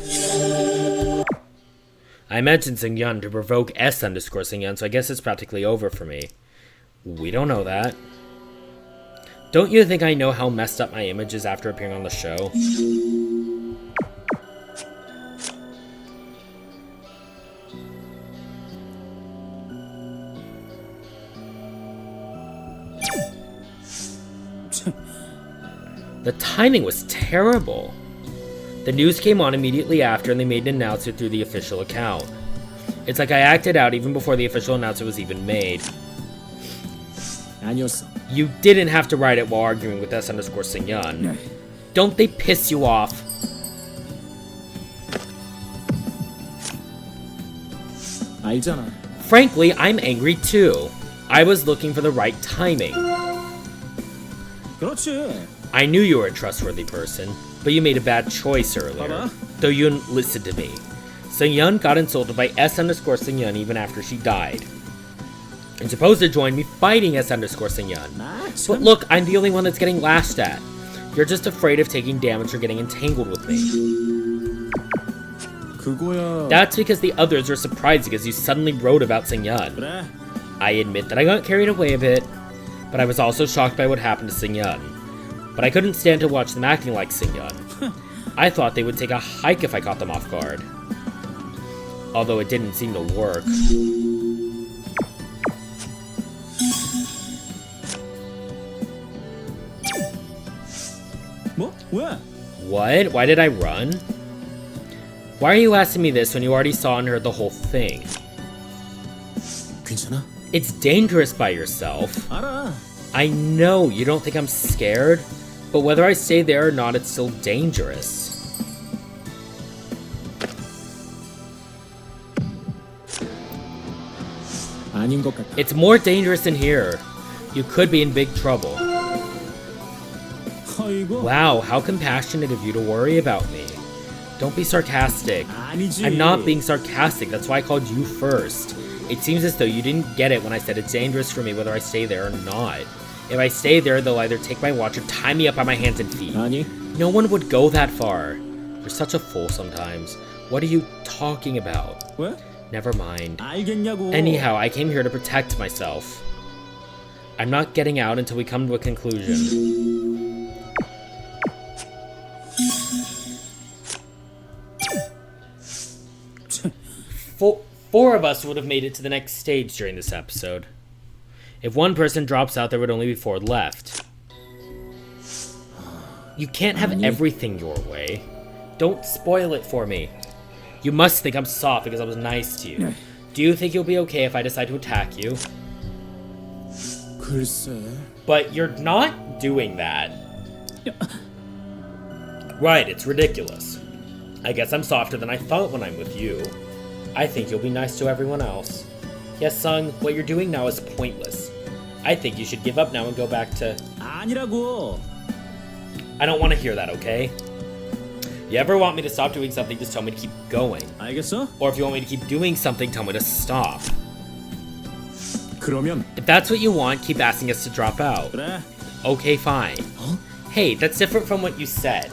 I mentioned Seung-yeon to provoke S_Seung-yeon, so I guess it's practically over for me. We don't know that. Don't you think I know how messed up my image is after appearing on the show? The timing was terrible. The news came on immediately after and they made an announcement through the official account. It's like I acted out even before the official announcement was even made. 아니었어. You didn't have to write it while arguing with S_Seung-yeon. Don't they piss you off? 알잖아. Frankly, I'm angry too. I was looking for the right timing. 그렇지. I knew you were a trustworthy person, but you made a bad choice earlier. 봐봐. Do-yoon, listen to me. Seung-yeon got insulted by S_Seung-yeon even after she died. You're supposed to join me fighting S_Seung-yeon. 나 But look, I'm the only one that's getting lashed at. You're just afraid of taking damage or getting entangled with me. 그거야. That's because the others are surprised because you suddenly wrote about Seung-yeon. 그래. I admit that I got carried away a bit, but I was also shocked by what happened to Seung-yeon. But I couldn't stand to watch them acting like Seung-yeon. I thought they would take a hike if I caught them off guard. Although it didn't seem to work. 뭐? 왜? What? Why did I run? Why are you asking me this when you already saw and heard the whole thing? 괜찮아? It's dangerous by yourself. 알아. I know you don't think I'm scared, but whether I stay there or not, it's still dangerous. 아닌 것 같아. It's more dangerous in here. You could be in big trouble. 아이고. Wow, how compassionate of you to worry about me. Don't be sarcastic. 아니지. I'm not being sarcastic, that's why I called you first. It seems as though you didn't get it when I said it's dangerous for me whether I stay there or not. If I stay there, they'll either take my watch or tie me up by my hands and feet. 아니, No one would go that far. You're such a fool sometimes. What are you talking about? 왜? Never mind. 알겠냐고. Anyhow, I came here to protect myself. I'm not getting out until we come to a conclusion. Four of us would have made it to the next stage during this episode. If one person drops out, there would only be 4 left. You can't have everything your way. Don't spoil it for me. You must think I'm soft because I was nice to you. Do you think you'll be okay if I decide to attack you? 글쎄. But you're not doing that. Right, it's ridiculous. I guess I'm softer than I thought when I'm with you. I think you'll be nice to everyone else. Yes, Sung, what you're doing now is pointless. I think you should give up now and go back to... 아니라고. I don't want to hear that, okay? You ever want me to stop doing something, just tell me to keep going. 알겠어? Or if you want me to keep doing something, tell me to stop. 그러면 If that's what you want, keep asking us to drop out. 그래. Okay, fine. Hey, that's different from what you said.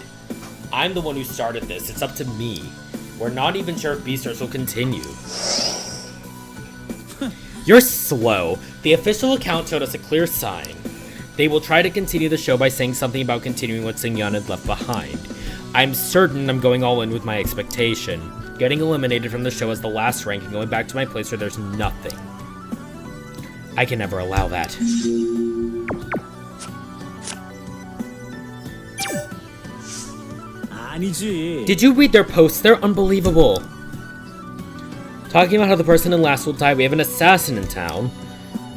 I'm the one who started this. It's up to me. We're not even sure if Beastars will continue. You're slow. The official account showed us a clear sign. They will try to continue the show by saying something about continuing what Seung-yeon had left behind. I'm certain I'm going all in with my expectation. Getting eliminated from the show as the last rank and going back to my place where there's nothing. I can never allow that. 아니지. Did you read their posts? They're unbelievable. Talking about how the person in last will die, we have an assassin in town.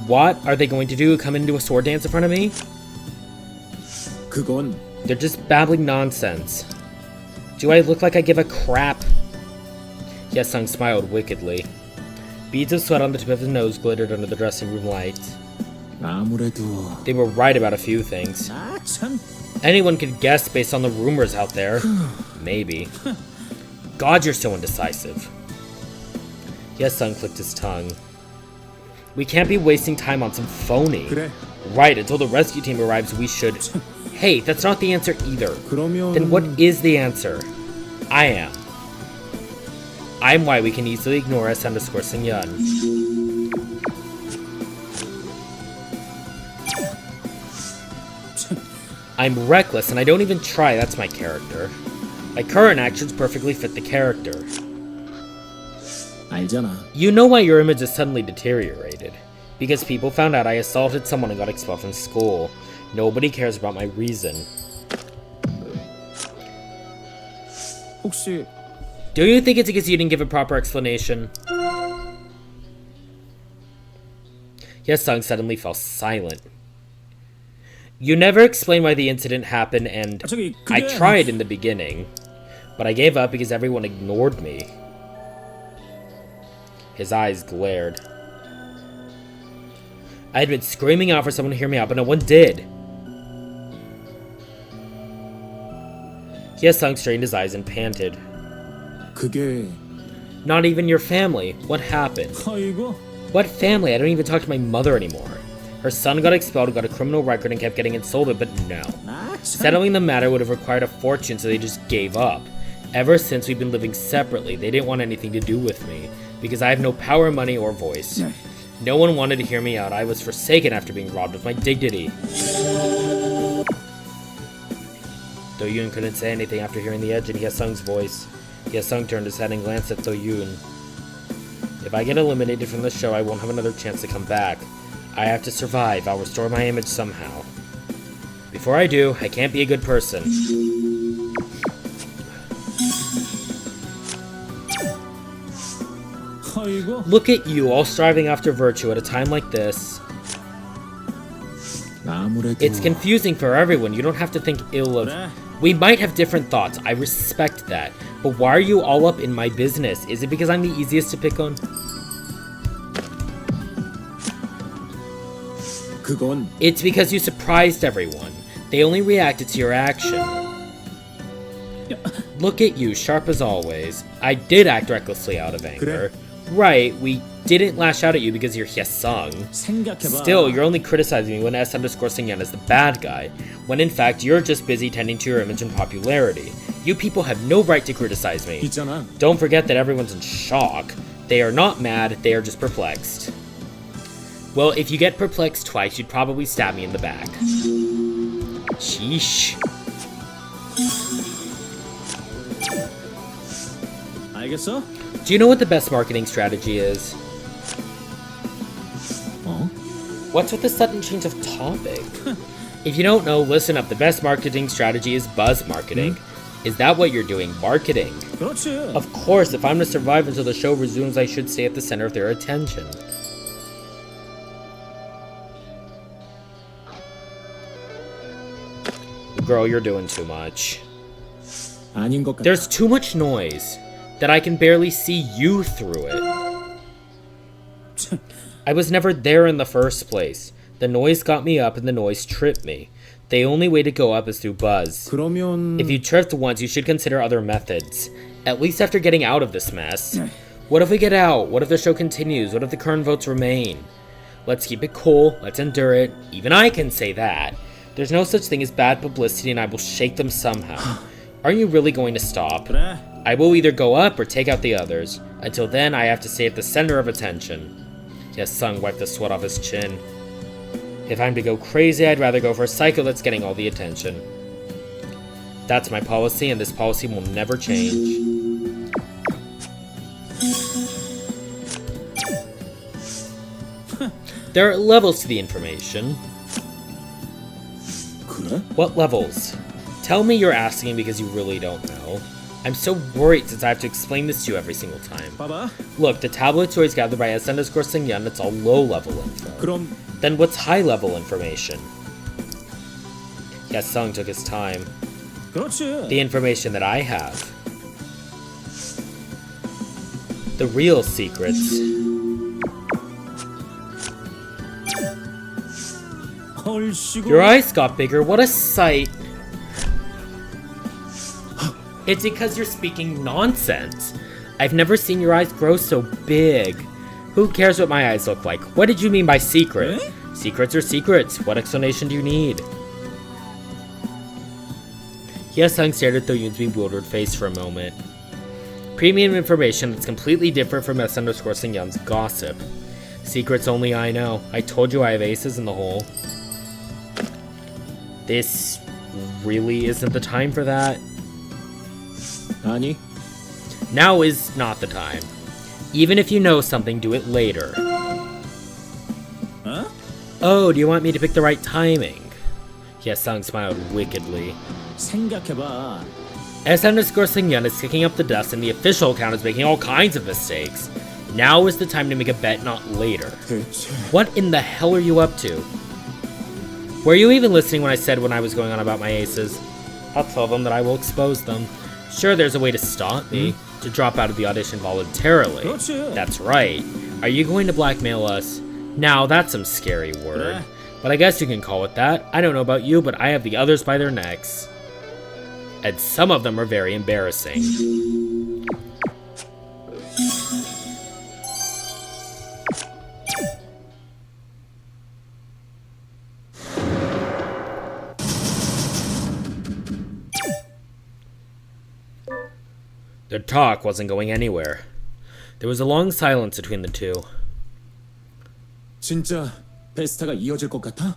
What are they going to do? Come into a sword dance in front of me? 그건 They're just babbling nonsense. Do I look like I give a crap? Hyesung smiled wickedly. Beads of sweat on the tip of his nose glittered under the dressing room lights. 아무래도 They were right about a few things. 아, 참. Anyone could guess based on the rumors out there. Maybe. God, you're so indecisive. Hyesung clicked his tongue. We can't be wasting time on some phony. 그래. Right, until the rescue team arrives, we should... Hey, that's not the answer either. 그러면 Then what is the answer? I am. I'm why we can easily ignore S_Seungyeon. I'm reckless and I don't even try, that's my character. My current actions perfectly fit the character. 알잖아. You know why your image is suddenly deteriorated. Because people found out I assaulted someone and got expelled from school. Nobody cares about my reason. 혹시 Do you think it's because you didn't give a proper explanation? Hyesung suddenly fell silent. You never explained why the incident happened and 저기, I 그게... tried in the beginning, but I gave up because everyone ignored me. His eyes glared. I had been screaming out for someone to hear me out, but no one did. Hyesung strained his eyes and panted. 그게 Not even your family. What happened? 아이고. What family? I don't even talk to my mother anymore. Her son got expelled, got a criminal record, and kept getting insulted, but no. 아, 참. Settling the matter would have required a fortune, so they just gave up. Ever since we've been living separately, they didn't want anything to do with me, because I have no power, money, or voice. No one wanted to hear me out. I was forsaken after being robbed of my dignity. Do-yoon couldn't say anything after hearing the edge in Hyesung's voice. Hyesung turned his head and glanced at Do-yoon. If I get eliminated from the show, I won't have another chance to come back. I have to survive. I'll restore my image somehow. Before I do, I can't be a good person. 아이고. Look at you, all striving after virtue at a time like this. 아무래도 It's confusing for everyone. You don't have to think ill of... 그래. We might have different thoughts. I respect that. But why are you all up in my business? Is it because I'm the easiest to pick on? 그건 It's because you surprised everyone. They only reacted to your action. Look at you, sharp as always. I did act recklessly out of anger. Right, we didn't lash out at you because you're Hyesung. 생각해봐. Still, you're only criticizing me when S_Seungyeon is the bad guy, when in fact you're just busy tending to your image and popularity. You people have no right to criticize me. 있잖아. Don't forget that everyone's in shock. They are not mad, they are just perplexed. Well, if you get perplexed twice, you'd probably stab me in the back. Sheesh. 알겠어? Do you know what the best marketing strategy is? 어? What's with the sudden change of topic? If you don't know, listen up. The best marketing strategy is buzz marketing. Is that what you're doing? Marketing? 그렇지. Of course, if I'm to survive until the show resumes, I should stay at the center of their attention. Girl, you're doing too much. 아닌 것 같아. There's too much noise that I can barely see you through it. I was never there in the first place. The noise got me up and the noise tripped me. The only way to go up is through buzz. 그러면 If you tripped once, you should consider other methods. At least after getting out of this mess. What if we get out? What if the show continues? What if the current votes remain? Let's keep it cool. Let's endure it. Even I can say that. There's no such thing as bad publicity and I will shake them somehow. Are you really going to stop? 그래. I will either go up or take out the others. Until then, I have to stay at the center of attention. Hyesung wiped the sweat off his chin. If I'm to go crazy, I'd rather go for a psycho that's getting all the attention. That's my policy, and this policy will never change. There are levels to the information. 그래? What levels? Tell me you're asking because you really don't know. I'm so worried since I have to explain this to you every single time. 봐봐. Look, the tablet toys gathered by S_Seungyeon, it's all low-level info. 그럼 Then what's high-level information? Hyesung took his time. 그렇지. The information that I have. The real secrets. 헐씨구. Your eyes got bigger. What a sight. It's because you're speaking nonsense. I've never seen your eyes grow so big. Who cares what my eyes look like? What did you mean by secret? Eh? Secrets are secrets. What explanation do you need? Hyesung stared at Do-yoon's bewildered face for a moment. Premium information that's completely different from S_Seungyeon's gossip. Secrets only I know. I told you I have aces in the hole. This really isn't the time for that. 아니, Now is not the time. Even if you know something, do it later. Huh? Oh, do you want me to pick the right timing? Hyesung smiled wickedly. 생각해봐. S_Seungyeon is kicking up the dust and the official account is making all kinds of mistakes. Now is the time to make a bet, not later. 대체 What in the hell are you up to? Were you even listening when I said when I was going on about my aces? I'll tell them that I will expose them. Sure, there's a way to stop me, to drop out of the audition voluntarily. 그렇지. That's right. Are you going to blackmail us? Now, that's some scary word. 그래. But I guess you can call it that. I don't know about you, but I have the others by their necks. And some of them are very embarrassing. Their talk wasn't going anywhere. There was a long silence between the two. 진짜 베스타가 이어질 것 같아?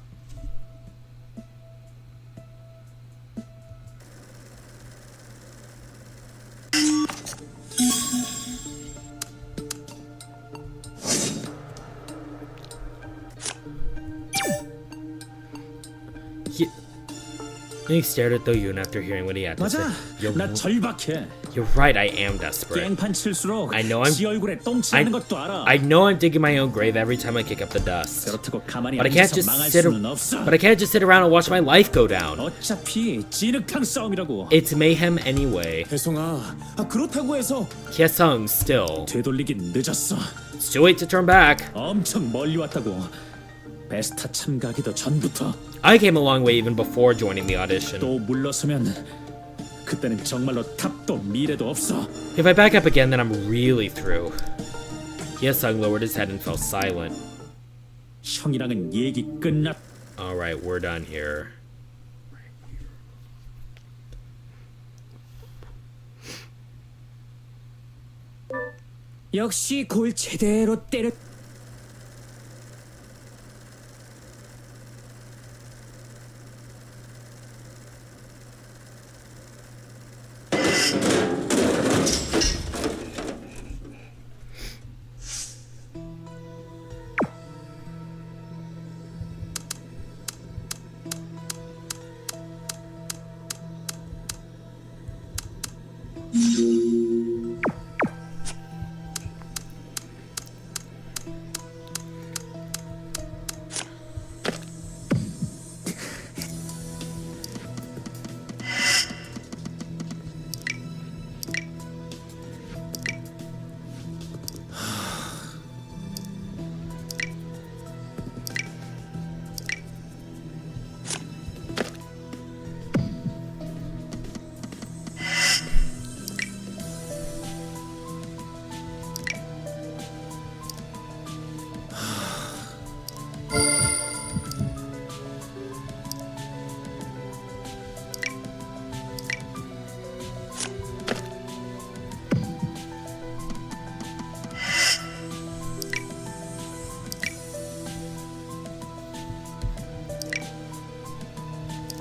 He stared at Do-yoon after hearing what he had to 맞아. say. 나 절박해. You're right, I am desperate. 깽판 칠수록 I know I'm- 지 얼굴에 똥칠하는 것도 알아. I know I'm digging my own grave every time I kick up the dust. 그렇다고 가만히 But I can't 앉아서 just 망할 sit. 수는 없어. But I can't just sit around and watch my life go down. 어차피 진흙탕 싸움이라고. It's mayhem anyway. 혜성아, 그렇다고 해서 Hyesung still. 되돌리긴 늦었어. It's too late to turn back. 엄청 멀리 왔다고. 베스타 참가하기도 전부터 I came a long way even before joining the audition. 또 물러서면 그때는 정말로 탑도 미래도 없어. If I back up again, then I'm really through. Hyesung lowered his head and fell silent. 형이랑은 얘기 끝났. Alright, we're done here. 역시 골 제대로 때렸.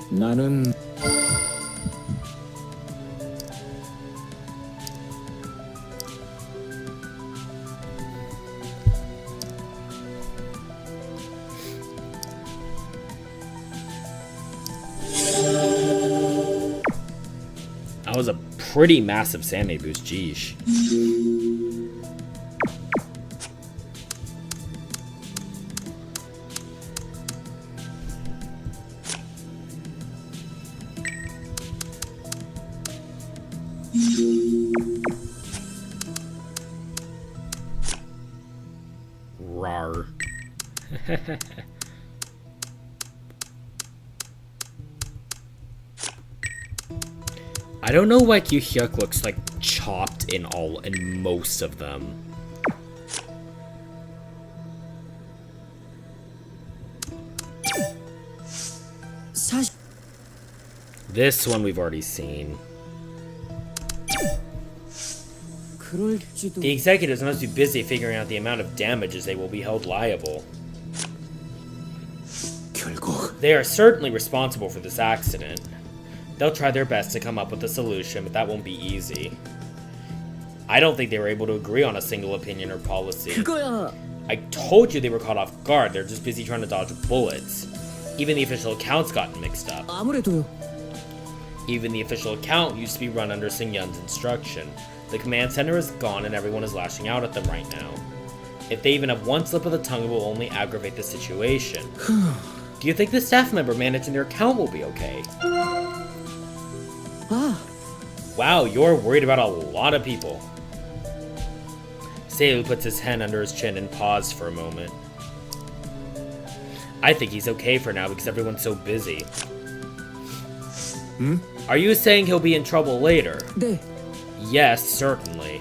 나는 That was a pretty massive Sanmei boost, geesh. Rar. I don't know why Kyuhyuk looks like chopped in most of them. 사실 This one we've already seen. 그럴지도. The executives must be busy figuring out the amount of damages they will be held liable. 결국 They are certainly responsible for this accident. They'll try their best to come up with a solution, but that won't be easy. I don't think they were able to agree on a single opinion or policy. 그거야. I told you they were caught off guard. They're just busy trying to dodge bullets. Even the official account's gotten mixed up. 아무래도요. Even the official account used to be run under Sing Yun's instruction. The command center is gone and everyone is lashing out at them right now. If they even have one slip of the tongue, it will only aggravate the situation. Do you think the staff member managing their account will be okay? 아, Wow, you're worried about a lot of people. Seiyu puts his hand under his chin and paused for a moment. I think he's okay for now because everyone's so busy. Are you saying he'll be in trouble later? 네. Yes, certainly.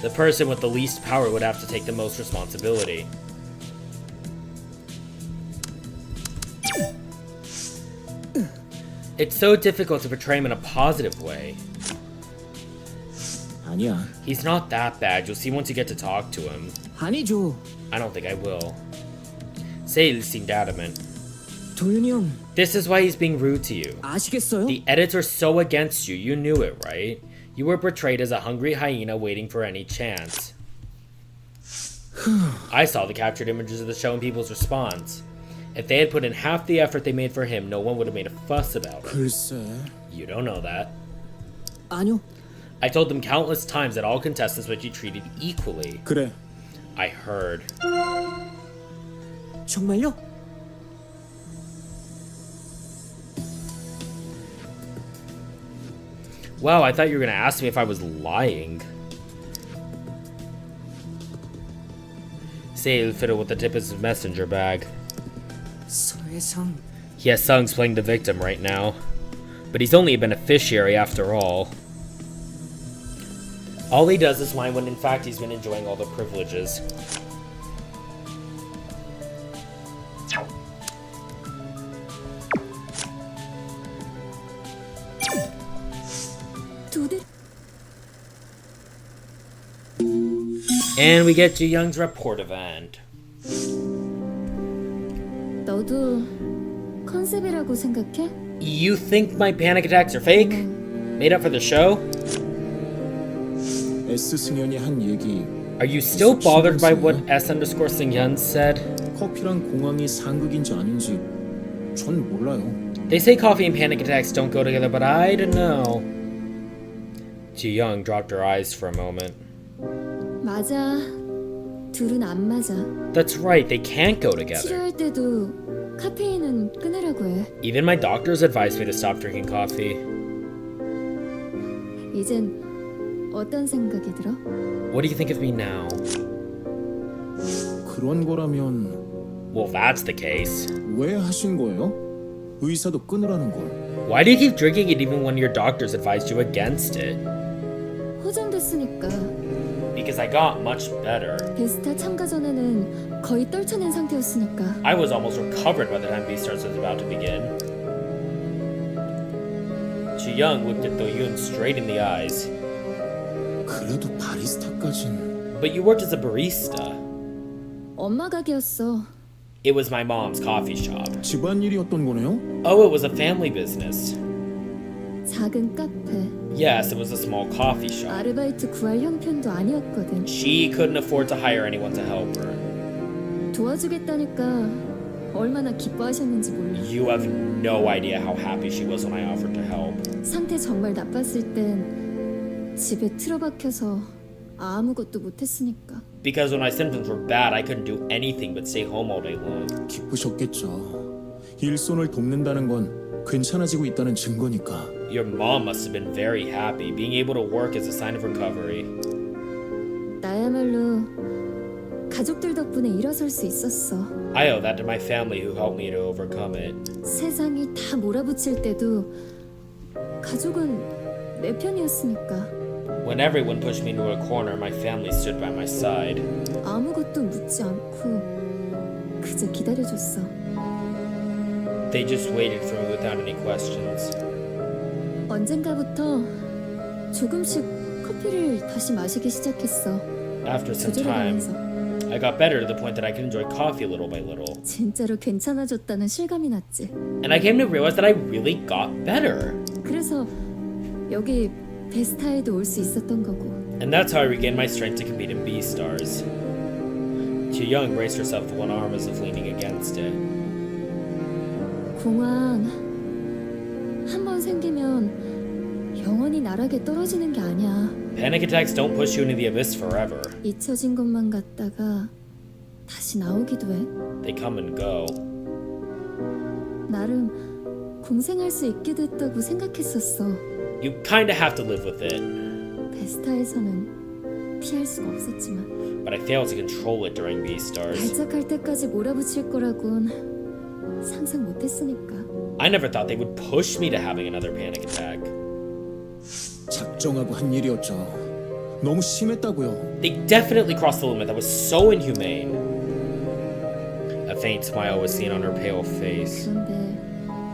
The person with the least power would have to take the most responsibility. It's so difficult to portray him in a positive way. 아니야. He's not that bad. You'll see once you get to talk to him. 아니죠. I don't think I will. Seiyu seemed adamant. 도윤이 형 This is why he's being rude to you. 아시겠어요? The edits are so against you. You knew it, right? You were portrayed as a hungry hyena waiting for any chance. I saw the captured images of the show and people's response. If they had put in half the effort they made for him, no one would have made a fuss about it. 글쎄. You don't know that. 아니요. I told them countless times that all contestants would be treated equally. 그래. I heard. 정말요? Wow, I thought you were gonna ask me if I was lying. Seiyu fiddled with the tip of his messenger bag. 서혜성 Yes, Sung's playing the victim right now. But he's only a beneficiary after all. All he does is whine when in fact he's been enjoying all the privileges. 도대 And we get to Young's report event. 너도 컨셉이라고 생각해? You think my panic attacks are fake? Made up for the show? S 승현이 한 얘기. Are you still bothered by what S_Singhyun said? 커피랑 공황이 상극인지 아닌지 전 몰라요. They say coffee and panic attacks don't go together, but I don't know. Ji Young dropped her eyes for a moment. 맞아. 둘은 안 맞아. That's right, they can't go together. 치료할 때도 카페인은 끊으라고 해. Even my doctors advised me to stop drinking coffee. 이젠 어떤 생각이 들어? What do you think of me now? 그런 거라면 Well, if that's the case. 왜 하신 거예요? 의사도 끊으라는 걸. Why do you keep drinking it even when your doctors advised you against it? 호전됐으니까. Because I got much better. 베스타 참가 전에는 거의 떨쳐낸 상태였으니까. I was almost recovered by the time B-Stars was about to begin. Ji Young looked at Do Yoon straight in the eyes. 그래도 바리스타까진. But you worked as a barista. 엄마 가게였어. It was my mom's coffee shop. 집안일이었던 거네요? Oh, it was a family business. 작은 카페. Yes, it was a small coffee shop. 아르바이트 구할 형편도 아니었거든. She couldn't afford to hire anyone to help her. 도와주겠다니까 얼마나 기뻐하셨는지 몰라. You have no idea how happy she was when I offered to help. 상태 정말 나빴을 땐 집에 틀어박혀서 아무것도 못했으니까. Because when my symptoms were bad, I couldn't do anything but stay home all day long. 기쁘셨겠죠. 일손을 돕는다는 건 괜찮아지고 있다는 증거니까. Your mom must have been very happy. Being able to work is a sign of recovery. 나야말로 가족들 덕분에 일어설 수 있었어. I owe that to my family who helped me to overcome it. 세상이 다 몰아붙일 때도 가족은 내 편이었으니까. When everyone pushed me into a corner, my family stood by my side. 아무것도 묻지 않고 그저 기다려줬어. They just waited for me without any questions. 언젠가부터 조금씩 커피를 다시 마시기 시작했어. After some time, 조절해가면서 I got better to the point that I could enjoy coffee little by little. 진짜로 괜찮아졌다는 실감이 났지. And I came to realize that I really got better. 그래서 여기 베스타에도 올 수 있었던 거고. And that's how I regained my strength to compete in B-Stars. Ji-young braced herself with one arm as if leaning against it. 공황 한 번 생기면 영원히 나락에 떨어지는 게 아니야. Panic attacks don't push you into the abyss forever. 잊혀진 것만 같다가 다시 나오기도 해. They come and go. 나름 공생할 수 있게 됐다고 생각했었어. You kinda have to live with it. 베스타에서는 피할 수가 없었지만 But I failed to control it during B-Stars. 발작할 때까지 몰아붙일 거라곤 상상 못했으니까. I never thought they would push me to having another panic attack. 작정하고 한 일이었죠. 너무 심했다고요. They definitely crossed the limit. That was so inhumane. A faint smile was seen on her pale face. 그런데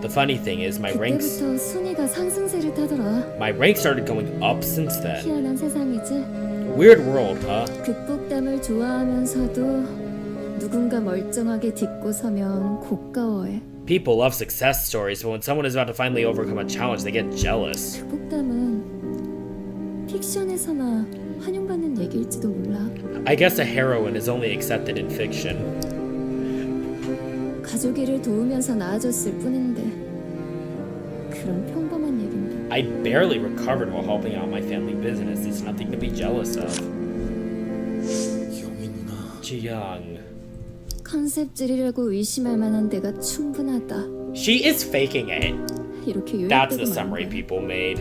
The funny thing is, my ranks 그때부터 순위가 상승세를 타더라. started going up since then. 희한한 세상이지. Weird world, huh? 극복담을 좋아하면서도 누군가 멀쩡하게 딛고 서면 고가워해. People love success stories, but when someone is about to finally overcome a challenge, they get jealous. 극복담은 픽션에서나 환영받는 얘기일지도 몰라. I guess a heroine is only accepted in fiction. 가족일을 도우면서 나아졌을 뿐인데 그런 평범한 얘긴데. I barely recovered while helping out my family business. It's nothing to be jealous of. 영희 누나. Ji-young. 컨셉질이라고 의심할 만한 데가 충분하다. She is faking it. 이렇게 That's the 요약되고 summary 말인데. people made.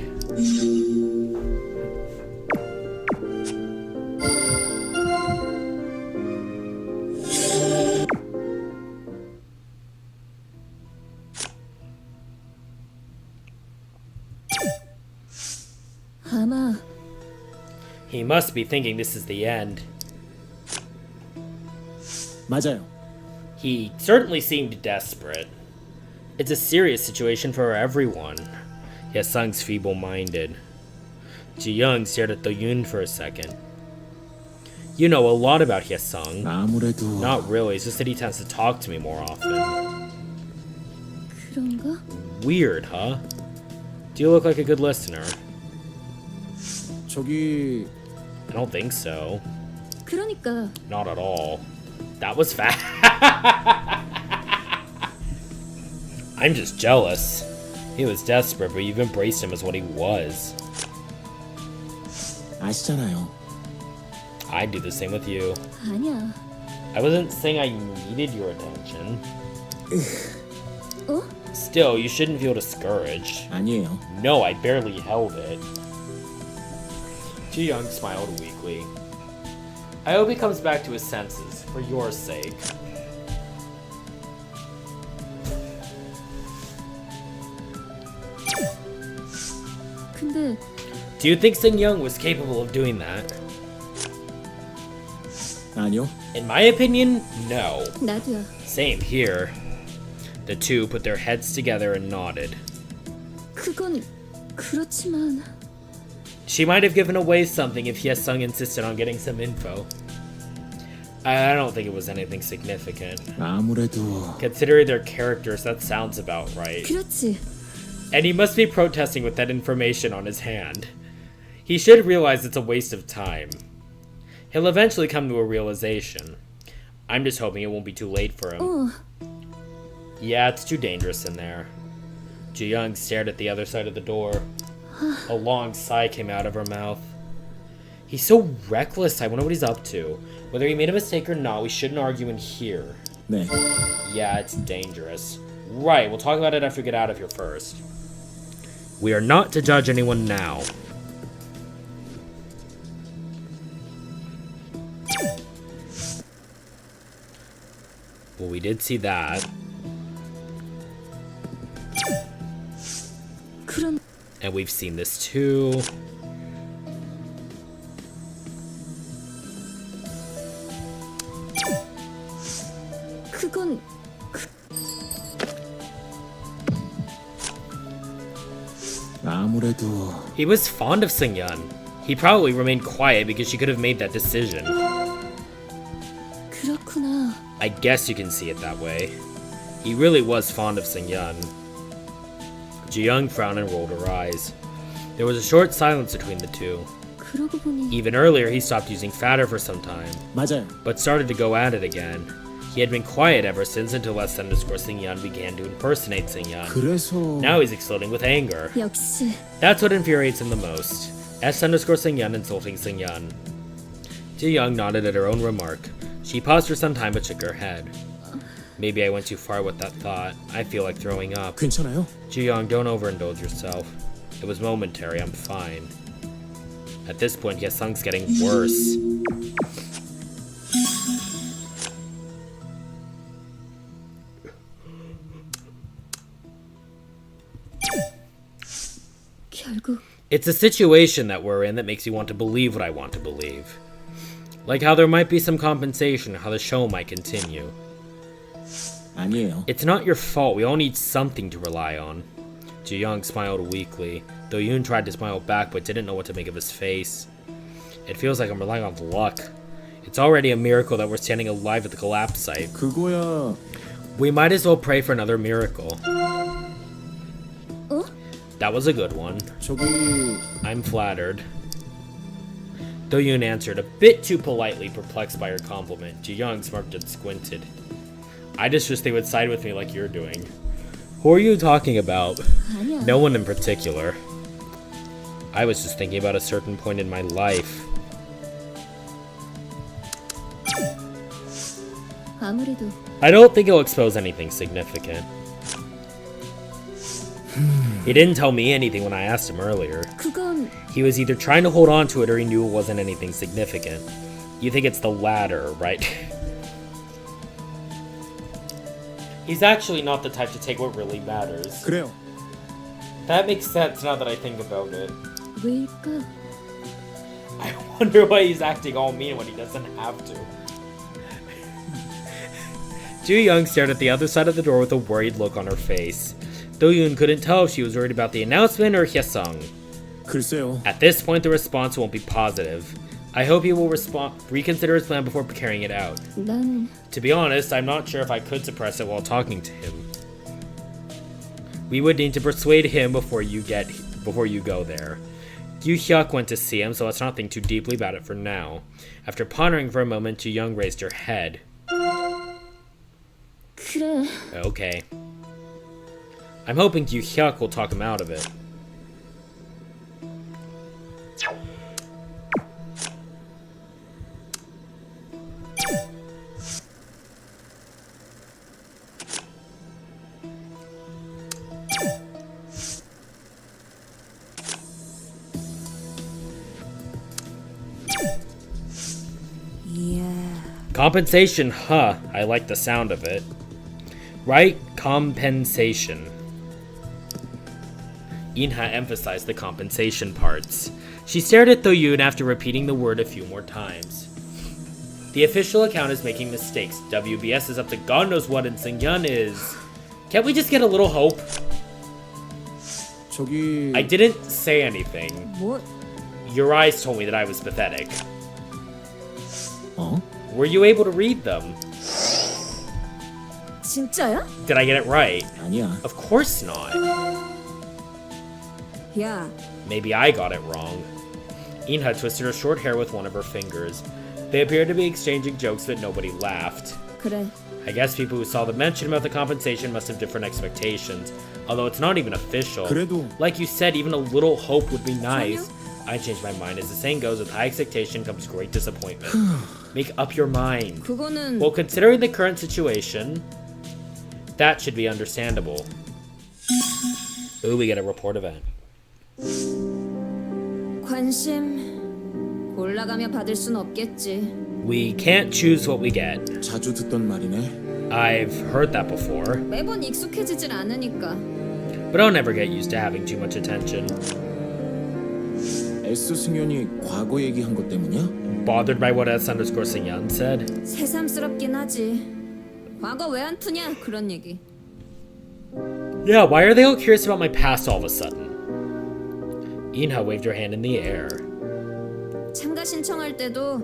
아마 He must be thinking this is the end. 맞아요. He certainly seemed desperate. It's a serious situation for everyone. Hyesung's feeble-minded. Ji-young stared at Do-yoon for a second. You know a lot about Hyesung. 아무래도 Not really, it's just that he tends to talk to me more often. 그런가? Weird, huh? Do you look like a good listener? 저기 I don't think so. 그러니까 Not at all. That was fast. I'm just jealous. He was desperate, but you've embraced him as what he was. 아시잖아요. I'd do the same with you. 아니야. I wasn't saying I needed your attention. 어? Still, you shouldn't feel discouraged. 아니에요. No, I barely held it. Ji-young smiled weakly. I hope he comes back to his senses, for your sake. 근데 Do you think Seung-young was capable of doing that? 아니요. In my opinion, no. 나도야. Same here. The two put their heads together and nodded. 그건 그렇지만 She might have given away something if Hyesung insisted on getting some info. I don't think it was anything significant. 아무래도 Considering their characters, that sounds about right. 그렇지. And he must be protesting with that information on his hand. He should realize it's a waste of time. He'll eventually come to a realization. I'm just hoping it won't be too late for him. 어, Yeah, it's too dangerous in there. Ji-young stared at the other side of the door. A long sigh came out of her mouth. He's so reckless, I wonder what he's up to. Whether he made a mistake or not, we shouldn't argue in here. 네. Yeah, it's dangerous. Right, we'll talk about it after we get out of here first. We are not to judge anyone now. Well, we did see that. 그럼 And we've seen this too. 그건 아무래도 He was fond of Seung-yeon. He probably remained quiet because she could have made that decision. 그렇구나. I guess you can see it that way. He really was fond of Seung-yeon. Ji-young frowned and rolled her eyes. There was a short silence between the two. 그러고 보니 Even earlier, he stopped using fatter for some time, 맞아요. but started to go at it again. He had been quiet ever since until S_Seung-yeon began to impersonate Seung-yeon. 그래서 Now he's exploding with anger. 역시 That's what infuriates him the most. S_Seung-yeon insulting Seung-yeon. Ji-young nodded at her own remark. She paused for some time but shook her head. Maybe I went too far with that thought. I feel like throwing up. 괜찮아요? Ji-young, don't overindulge yourself. It was momentary, I'm fine. At this point, Hyesung's getting worse. 결국 It's a situation that we're in that makes you want to believe what I want to believe. Like how there might be some compensation, how the show might continue. 아니에요. It's not your fault, we all need something to rely on. Ji-young smiled weakly. Do-yoon tried to smile back but didn't know what to make of his face. It feels like I'm relying on luck. It's already a miracle that we're standing alive at the collapse site. 그거야. We might as well pray for another miracle. 어? That was a good one. 저기 I'm flattered. Do-yoon answered, a bit too politely, perplexed by her compliment. Ji-young smirked and squinted. I just wish they would side with me like you're doing. Who are you talking about? 아니야. No one in particular. I was just thinking about a certain point in my life. 아무래도 I don't think he'll expose anything significant. He didn't tell me anything when I asked him earlier. 그건 He was either trying to hold on to it or he knew it wasn't anything significant. You think it's the latter, right? He's actually not the type to take what really matters. 그래요. That makes sense now that I think about it. 왜일까? I wonder why he's acting all mean when he doesn't have to. Ju-young stared at the other side of the door with a worried look on her face. Do-yoon couldn't tell if she was worried about the announcement or Hyesung. 글쎄요. At this point, the response won't be positive. I hope he will reconsider his plan before carrying it out. 난 To be honest, I'm not sure if I could suppress it while talking to him. We would need to persuade him before you go there. Yu-hyuk went to see him, so let's not think too deeply about it for now. After pondering for a moment, Ju-young raised her head. 그래. Okay. I'm hoping Yu-hyuk will talk him out of it. Compensation, huh? I like the sound of it. Right? Compensation. Inha emphasized the compensation parts. She stared at Do-yoon after repeating the word a few more times. The official account is making mistakes. WBS is up to God knows what, and Seung-yeon is... Can't we just get a little hope? 저기 I didn't say anything. 뭐 Your eyes told me that I was pathetic. 어? Were you able to read them? 진짜야? Did I get it right? 아니야. Of course not. 야, Maybe I got it wrong. Inha twisted her short hair with one of her fingers. They appeared to be exchanging jokes, but nobody laughed. 그래. I guess people who saw the mention about the compensation must have different expectations, although it's not even official. 그래도 Like you said, even a little hope would be nice. I changed my mind. As the saying goes, with high expectation comes great disappointment. Make up your mind. 그거는 Well, considering the current situation, that should be understandable. Ooh, we get a report event. 관심 골라가며 받을 순 없겠지. We can't choose what we get. 자주 듣던 말이네. I've heard that before, 매번 익숙해지질 않으니까. but I'll never get used to having too much attention. S 승연이 과거 얘기한 것 때문이야? Bothered by what S_Singyeon said? 새삼스럽긴 하지. 과거 왜 안 푸냐 그런 얘기. Yeah, why are they all curious about my past all of a sudden? Inha waved her hand in the air. 참가 신청할 때도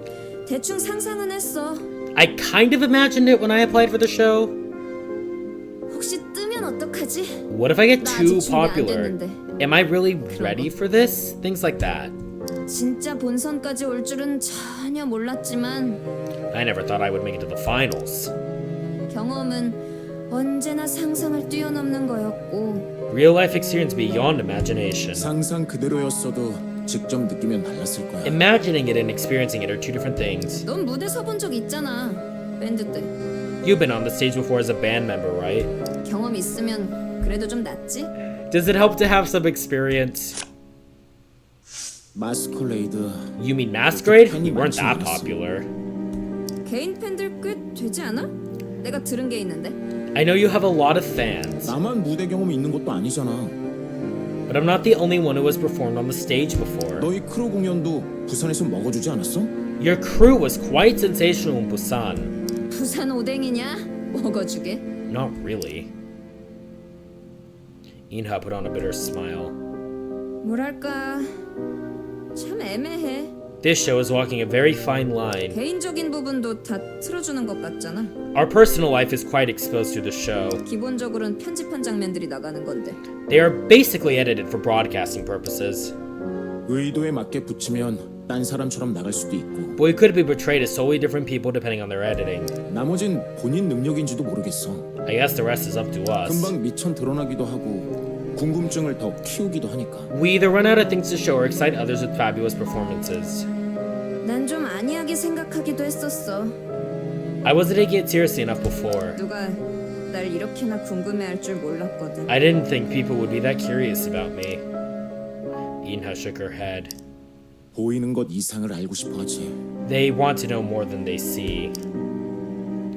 대충 상상은 했어. I kind of imagined it when I applied for the show. 혹시 뜨면 어떡하지? What if I get 나 too 아직 준비 안 popular? 됐는데. Am I really ready for this? Things like that. 진짜 본선까지 올 줄은 전혀 몰랐지만 I never thought I would make it to the finals. 경험은 언제나 상상을 뛰어넘는 거였고 Real life experience beyond imagination. 상상 그대로였어도 직접 느끼면 달랐을 거야. Imagining it and experiencing it are two different things. 넌 무대 서본 적 있잖아. 밴드 때. You've been on the stage before as a band member, right? 경험 있으면 그래도 좀 낫지? Does it help to have some experience? 마스컬레이드. You mean Masquerade? We weren't that popular. 개인 팬들 꽤 되지 않아? 내가 들은 게 있는데. I know you have a lot of fans, 나만 무대 경험이 있는 것도 아니잖아. but I'm not the only one who has performed on the stage before. 너희 크루 공연도 부산에서 먹어주지 않았어? Your crew was quite sensational in Busan. 부산 오뎅이냐? 먹어주게. Not really. Inha put on a bitter smile. 뭐랄까 참 애매해. This show is walking a very fine line. 개인적인 부분도 다 틀어주는 것 같잖아. Our personal life is quite exposed to the show. 기본적으로는 편집한 장면들이 나가는 건데. They are basically edited for broadcasting purposes. 의도에 맞게 붙이면 딴 사람처럼 나갈 수도 있고 But we could be portrayed as solely different people depending on their editing. 나머진 본인 능력인지도 모르겠어. I guess the rest is up to us. 금방 미천 드러나기도 하고 궁금증을 더 키우기도 하니까. We either run out of things to show or excite others with fabulous performances. 난 좀 안이하게 생각하기도 했었어. I wasn't taking it seriously enough before. 누가 날 이렇게나 궁금해할 줄 몰랐거든. I didn't think people would be that curious about me. Inha shook her head. 보이는 것 이상을 알고 싶어하지. They want to know more than they see.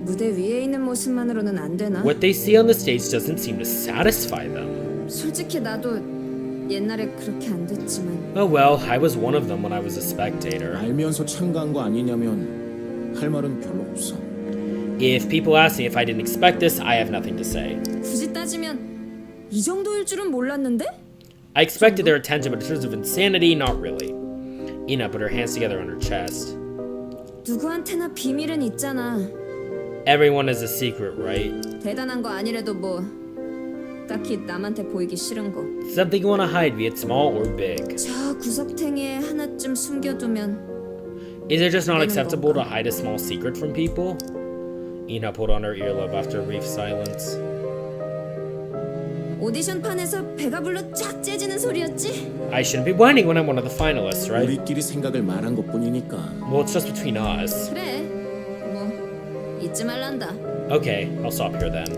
무대 위에 있는 모습만으로는 안 되나? What they see on the stage doesn't seem to satisfy them. 솔직히 나도 옛날에 그렇게 안 됐지만 Oh well, I was one of them when I was a spectator. 알면서 참가한 거 아니냐면 할 말은 별로 없어. If people ask me if I didn't expect this, I have nothing to say. 굳이 따지면 이 정도일 줄은 몰랐는데? I expected their attention, but in terms of insanity, not really. Ina put her hands together on her chest. 누구한테나 비밀은 있잖아. Everyone has a secret, right? 대단한 거 아니래도 뭐 딱히 남한테 보이기 싫은 거. Something you want to hide, be it small or big. 저 구석탱이에 하나쯤 숨겨두면 Is it just not acceptable to hide a small secret from people? Ina pulled on her earlobe after a brief silence. 오디션판에서 배가 불러 쫙 째지는 소리였지? I shouldn't be whining when I'm one of the finalists, right? 우리끼리 생각을 말한 것뿐이니까. Well, it's just between us. 그래. 뭐 잊지 말란다. Okay, I'll stop here then.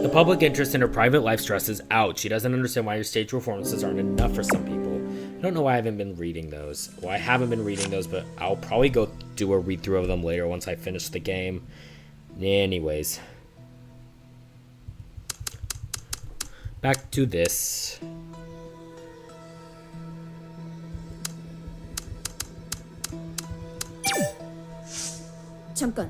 The public interest in her private life stresses out. She doesn't understand why her stage performances aren't enough for some people. I don't know why I haven't been reading those. Well, I haven't been reading those, but I'll probably go do a read-through of them later once I finish the game. Anyways. Back to this. 잠깐.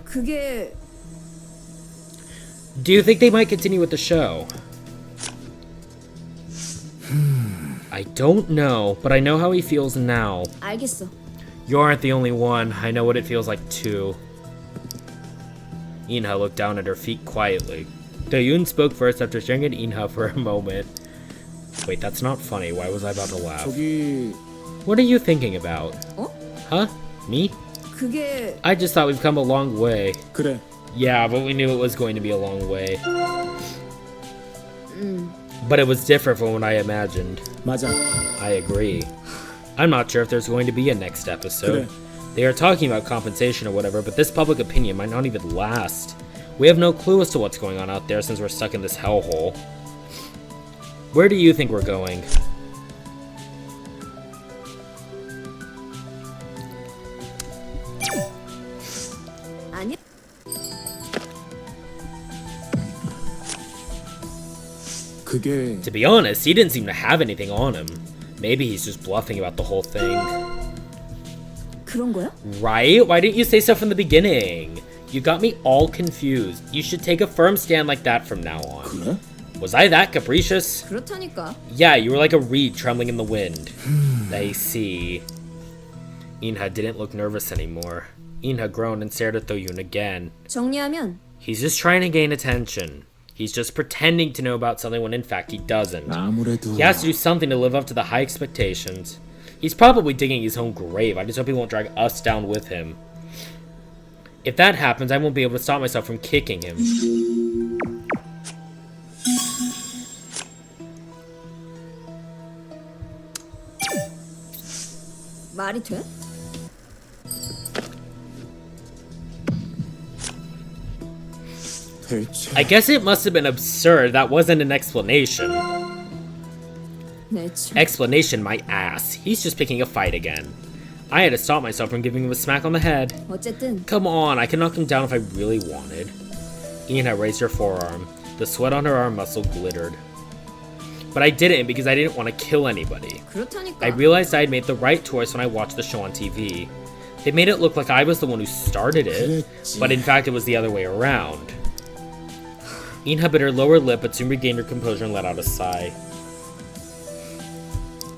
그게 Do you think they might continue with the show? I don't know, but I know how he feels now. 알겠어. You aren't the only one. I know what it feels like too. Inha looked down at her feet quietly. Doyoon spoke first after staring at Inha for a moment. Wait, that's not funny. Why was I about to laugh? 저기 What are you thinking about? 어? Huh? Me? 그게 I just thought we've come a long way. 그래. Yeah, but we knew it was going to be a long way. But it was different from what I imagined. 맞아. I agree. I'm not sure if there's going to be a next episode. 그래. They are talking about compensation or whatever, but this public opinion might not even last. We have no clue as to what's going on out there since we're stuck in this hellhole. Where do you think we're going? 아니, 그게 To be honest, he didn't seem to have anything on him. Maybe he's just bluffing about the whole thing. 그런 거야? Right? Why didn't you say so from the beginning? You got me all confused. You should take a firm stand like that from now on. 그래? Was I that capricious? 그렇다니까. Yeah, you were like a reed trembling in the wind. I see. Inha didn't look nervous anymore. Inha groaned and stared at Do-yoon again. 정리하면 He's just trying to gain attention. He's just pretending to know about something when in fact he doesn't. 아무래도 He has to do something to live up to the high expectations. He's probably digging his own grave. I just hope he won't drag us down with him. If that happens, I won't be able to stop myself from kicking him. 말이 돼? 대체 I guess it must have been absurd. That wasn't an explanation. 네, 참. Explanation my ass. He's just picking a fight again. I had to stop myself from giving him a smack on the head. 어쨌든 Come on, I can knock him down if I really wanted. Ina raised her forearm. The sweat on her arm muscle glittered. But I didn't because I didn't want to kill anybody. 그렇다니까. I realized I had made the right choice when I watched the show on TV. They made it look like I was the one who started it, but in fact it was the other way around. Inha bit her lower lip but soon regained her composure and let out a sigh.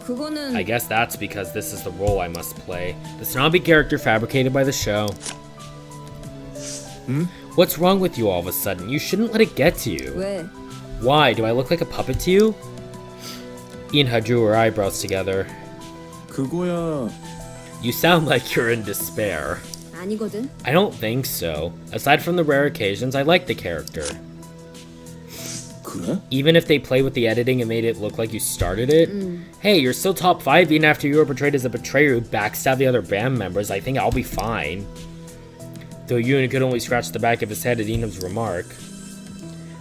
그거는 I guess that's because this is the role I must play. The snobby character fabricated by the show. What's wrong with you all of a sudden? You shouldn't let it get to you. 왜? Why? Do I look like a puppet to you? Inha drew her eyebrows together. 그거야 You sound like you're in despair. 아니거든. I don't think so. Aside from the rare occasions, I like the character. 그래? Even if they play with the editing and made it look like you started it. Hey, you're still top 5 even after you were portrayed as a betrayer who backstabbed the other band members. I think I'll be fine. Though Yoon could only scratch the back of his head at Inam's remark.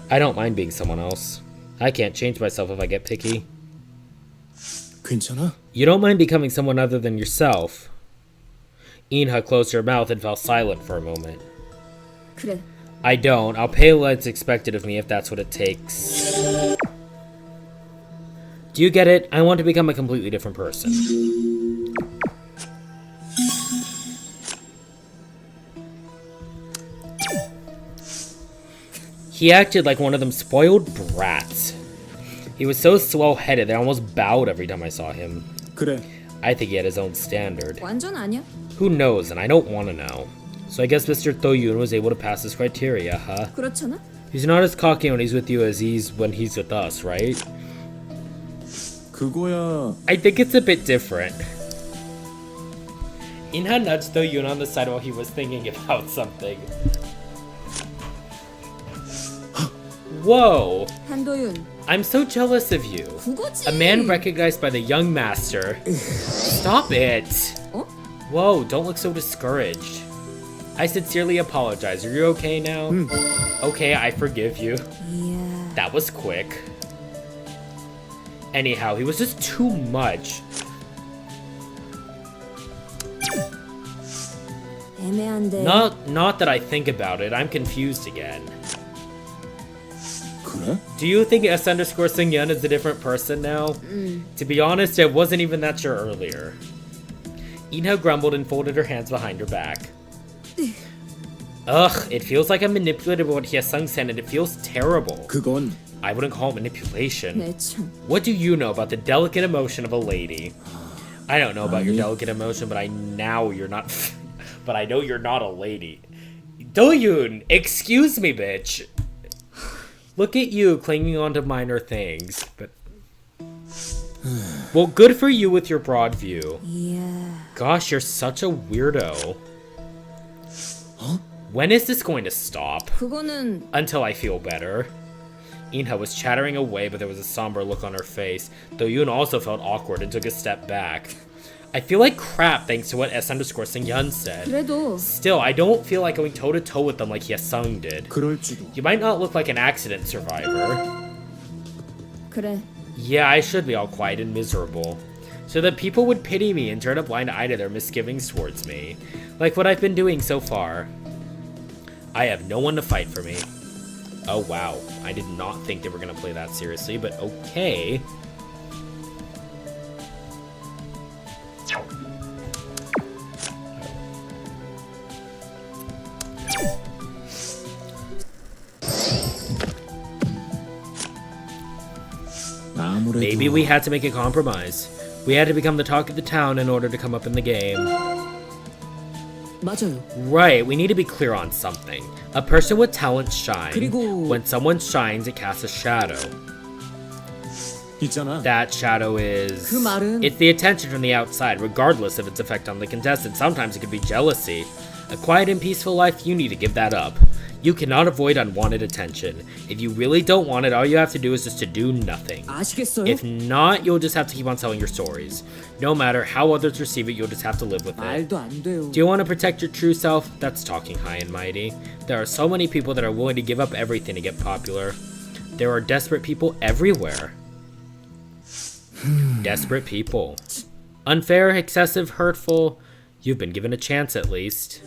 I don't mind being someone else. I can't change myself if I get picky. 괜찮아? You don't mind becoming someone other than yourself. Inha closed her mouth and fell silent for a moment. 그래. I don't. I'll pay what's expected of me if that's what it takes. Do you get it? I want to become a completely different person. He acted like one of them spoiled brats. He was so swell-headed that I almost bowed every time I saw him. 그래 I think he had his own standard. 완전 아니야. Who knows, and I don't want to know. So I guess Mr. Do-yoon was able to pass this criteria, huh? 그렇잖아. He's not as cocky when he's with you as he's when he's with us, right? 그거야 I think it's a bit different. Inha nudged Do-yoon on the side while he was thinking about something. Whoa! 한도윤. I'm so jealous of you. 그거지. A man recognized by the young master. Stop it! 어? Whoa, don't look so discouraged. I sincerely apologize. Are you okay now? Okay, I forgive you. 이야. That was quick. Anyhow, he was just too much. 애매한데. Not that I think about it. I'm confused again. 그래? Do you think S_Seungyeon is a different person now? To be honest, I wasn't even that sure earlier. Inha grumbled and folded her hands behind her back. Ugh, it feels like I'm manipulated by what Hyesung said and it feels terrible. 그건 I wouldn't call it manipulation. 네, 참. What do you know about the delicate emotion of a lady? I don't know about your delicate emotion, but I know you're not but I know you're not a lady. Do-yoon, excuse me, bitch. Look at you clinging on to minor things, but well, good for you with your broad view. 이야. Gosh, you're such a weirdo. When is this going to stop? 그거는 Until I feel better. Inha was chattering away, but there was a somber look on her face. Do-yoon also felt awkward and took a step back. I feel like crap thanks to what S_Seungyun said. 그래도 Still, I don't feel like going toe-to-toe with them like Hyesung did. 그럴지도. You might not look like an accident survivor. 그래. Yeah, I should be all quiet and miserable. So that people would pity me and turn a blind eye to their misgivings towards me. Like what I've been doing so far. I have no one to fight for me. Oh wow, I did not think they were gonna play that seriously, but okay. 아무래도 Maybe we had to make a compromise. We had to become the talk of the town in order to come up in the game. 맞아요. Right, we need to be clear on something. A person with talent shines. 그리고- When someone shines, it casts a shadow. 있잖아. That shadow is... 그 말은- It's the attention from the outside, regardless of its effect on the contestant. Sometimes it could be jealousy. A quiet and peaceful life, you need to give that up. You cannot avoid unwanted attention. If you really don't want it, all you have to do is just to do nothing. 아시겠어요? If not, you'll just have to keep on telling your stories. No matter how others receive it, you'll just have to live with it. 말도 안 돼요. Do you want to protect your true self? That's talking high and mighty. There are so many people that are willing to give up everything to get popular. There are desperate people everywhere. Desperate people. Unfair, excessive, hurtful. You've been given a chance at least.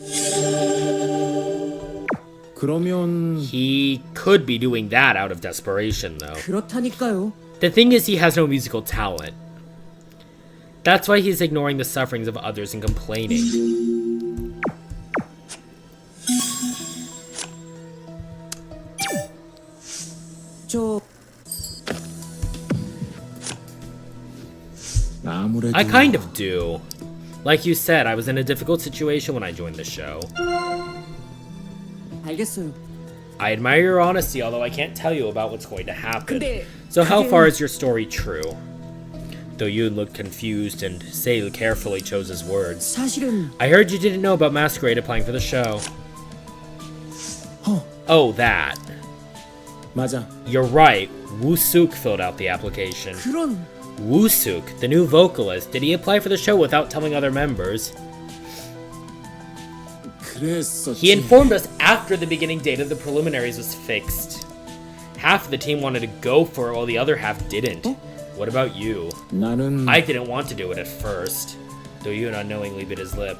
그러면 He could be doing that out of desperation, though. 그렇다니까요. The thing is, he has no musical talent. That's why he's ignoring the sufferings of others and complaining. 저 아무래도 I kind of do. Like you said, I was in a difficult situation when I joined the show. 알겠어요. I admire your honesty, although I can't tell you about what's going to happen. 근데 So how 그게- far is your story true? Though Yoon looked confused and Sale carefully chose his words. 사실은 I heard you didn't know about Masquerade applying for the show. Oh, that. 맞아. You're right. Woo-suk filled out the application. 그런 Woo-suk, the new vocalist, did he apply for the show without telling other members? 그랬었지. He informed us after the beginning date of the preliminaries was fixed. Half of the team wanted to go for it while the other half didn't. What about you? 나는 I didn't want to do it at first, though Yoon unknowingly bit his lip.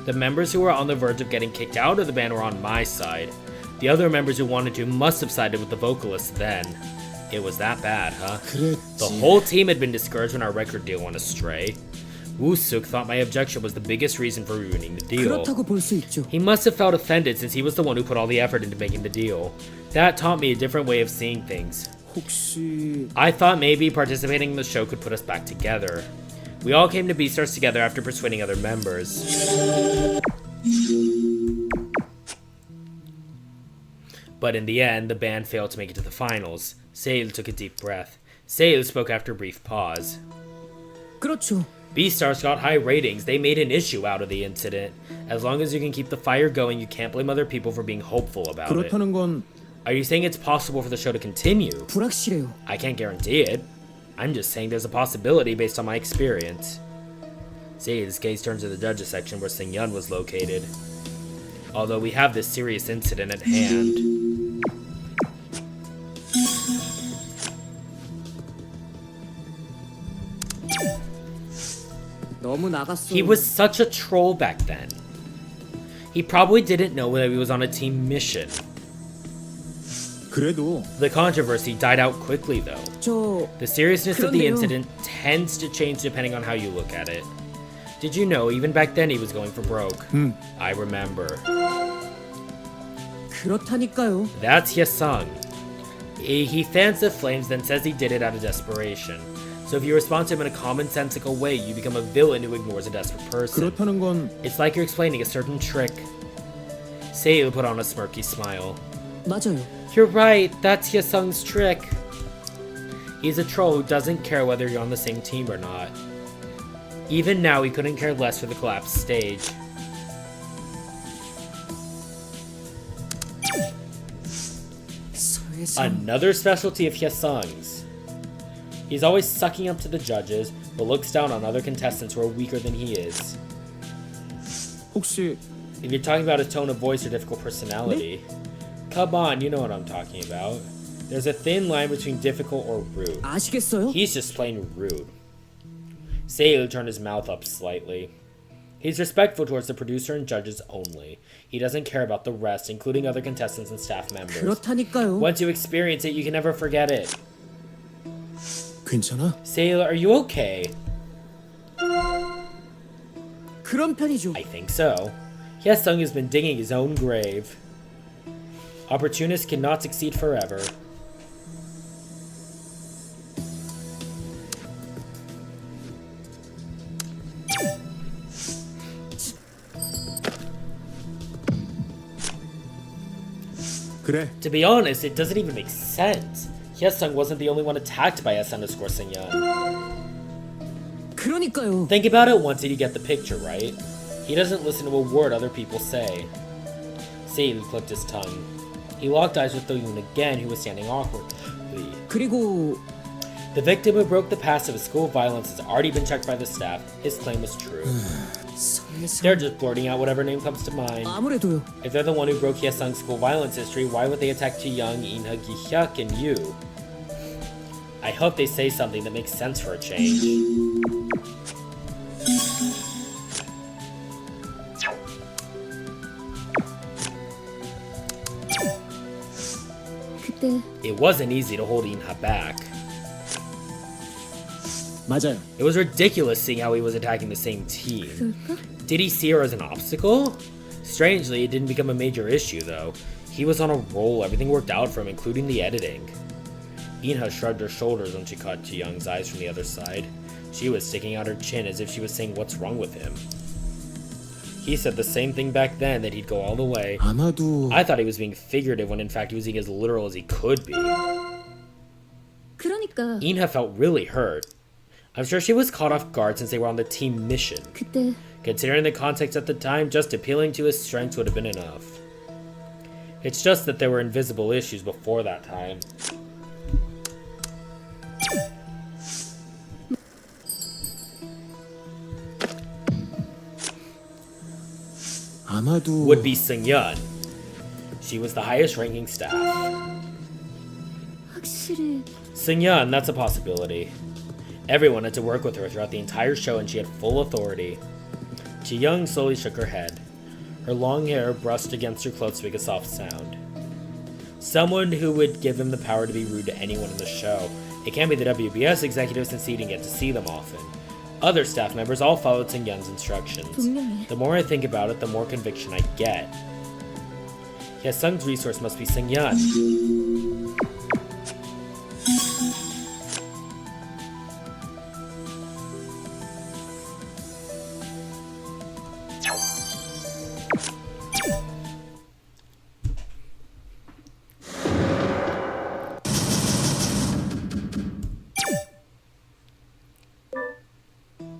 The members who were on the verge of getting kicked out of the band were on my side. The other members who wanted to must have sided with the vocalist then. It was that bad, huh? 그랬지. The whole team had been discouraged when our record deal went astray. Woo-suk thought my objection was the biggest reason for ruining the deal. 그렇다고 볼 수 있죠. He must have felt offended since he was the one who put all the effort into making the deal. That taught me a different way of seeing things. 혹시 I thought maybe participating in the show could put us back together. We all came to Beastars together after persuading other members. But in the end, the band failed to make it to the finals. Sale took a deep breath. Sale spoke after a brief pause. 그렇죠. Beastars got high ratings. They made an issue out of the incident. As long as you can keep the fire going, you can't blame other people for being hopeful about it. 그렇다는 건 Are you saying it's possible for the show to continue? 불확실해요. I can't guarantee it. I'm just saying there's a possibility based on my experience. Sale's gaze turns to the judges section where Seung-yeon was located. Although we have this serious incident at hand. 너무 나갔어. He was such a troll back then. He probably didn't know that he was on a team mission. 그래도 The controversy died out quickly though. 저 The seriousness of the 그런데요. incident tends to change depending on how you look at it. Did you know even back then he was going for broke? I remember. 그렇다니까요. That's Hyesung. He fans the flames then says he did it out of desperation. So if you respond to him in a commonsensical way, you become a villain who ignores a desperate person. 그렇다는 건 It's like you're explaining a certain trick. Seiyu put on a smirky smile. 맞아요. You're right, that's Hyesung's trick. He's a troll who doesn't care whether you're on the same team or not. Even now, he couldn't care less for the collapsed stage. 서해성 Another specialty of Hyesung's. He's always sucking up to the judges, but looks down on other contestants who are weaker than he is. 혹시 If you're talking about his tone of voice or difficult personality, come on, you know what I'm talking about. There's a thin line between difficult or rude. 아시겠어요? He's just plain rude. Seiyu turned his mouth up slightly. He's respectful towards the producer and judges only. He doesn't care about the rest, including other contestants and staff members. 그렇다니까요. Once you experience it, you can never forget it. 괜찮아? Seiyu, are you okay? 그런 편이죠. I think so. Hyesung has been digging his own grave. Opportunists cannot succeed forever. 그래. To be honest, it doesn't even make sense. Hyesung wasn't the only one attacked by S_Seungyeon. 그러니까요. Think about it once and you get the picture, right? He doesn't listen to a word other people say. Seiyu clicked his tongue. He locked eyes with Do-yoon again, who was standing awkwardly. 그리고 The victim who broke the past of his school violence has already been checked by the staff. His claim was true. They're just blurting out whatever name comes to mind. 아무래도요. If they're the one who broke Hyesung's school violence history, why would they attack Ji-young, In-ha, Gi-hyuk, and you? I hope they say something that makes sense for a change. 그때 It wasn't easy to hold In-ha back. 맞아요. It was ridiculous seeing how he was attacking the same team. Did he see her as an obstacle? Strangely, it didn't become a major issue though. He was on a roll, everything worked out for him, including the editing. In-ha shrugged her shoulders when she caught Ji-young's eyes from the other side. She was sticking out her chin as if she was saying what's wrong with him. He said the same thing back then, that he'd go all the way. 아마도 I thought he was being figurative when in fact he was being as literal as he could be. 그러니까 In-ha felt really hurt. I'm sure she was caught off guard since they were on the team mission. 그때 Considering the context at the time, just appealing to his strengths would have been enough. It's just that there were invisible issues before that time. 아마도 Would be Seungyeon. She was the highest ranking staff. 확실히 Seungyeon, that's a possibility. Everyone had to work with her throughout the entire show and she had full authority. Ji-young slowly shook her head. Her long hair brushed against her clothes to make a soft sound. Someone who would give him the power to be rude to anyone in the show. It can't be the WBS executives since he didn't get to see them often. Other staff members all followed Seungyeon's instructions. 분명히 The more I think about it, the more conviction I get. Hyesung's resource must be Seungyeon.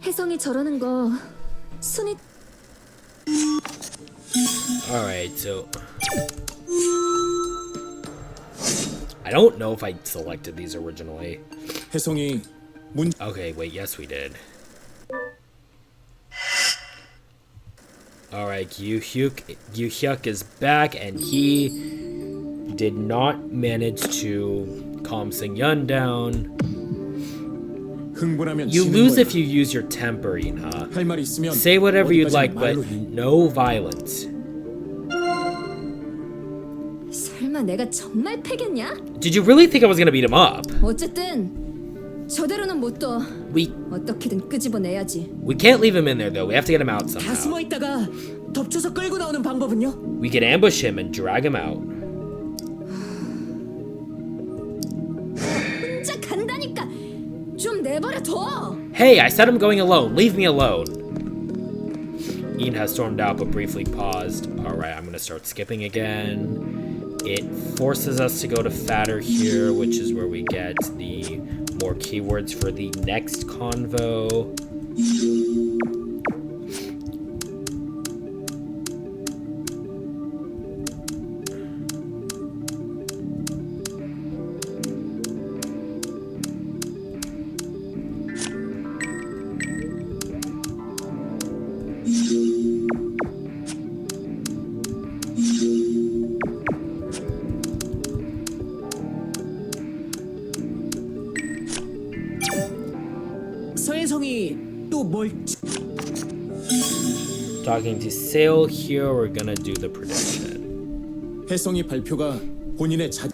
혜성이 저러는 거 순이 Alright, so... I don't know if I selected these originally. 혜성이 문 Okay, wait, yes we did. Alright, Gi-hyuk is back, and he did not manage to calm Seungyeon down. 흥분하면 You 지는 lose 거야. if you use your temper, In-ha. 할 말 있으면 Say whatever you'd 어디까지나 like, but 말로 해. no violence. 설마 내가 정말 패겠냐? Did you really think I was gonna beat him up? 어쨌든 저대로는 못 둬. We 어떻게든 끄집어내야지. can't leave him in there though. We have to get him out 다 somehow. 숨어 있다가 덮쳐서 끌고 나오는 방법은요? We can ambush him and drag him out. 혼자 간다니까. 좀 내버려 둬. Hey, I said I'm going alone. Leave me alone. In-ha stormed out but briefly paused. Alright, I'm gonna start skipping again. It forces us to go to Fatter here, which is where we get the more keywords for the next convo. 뭘 Talking to Sale here, we're gonna do the prediction. 혜성이 발표가 본인의 자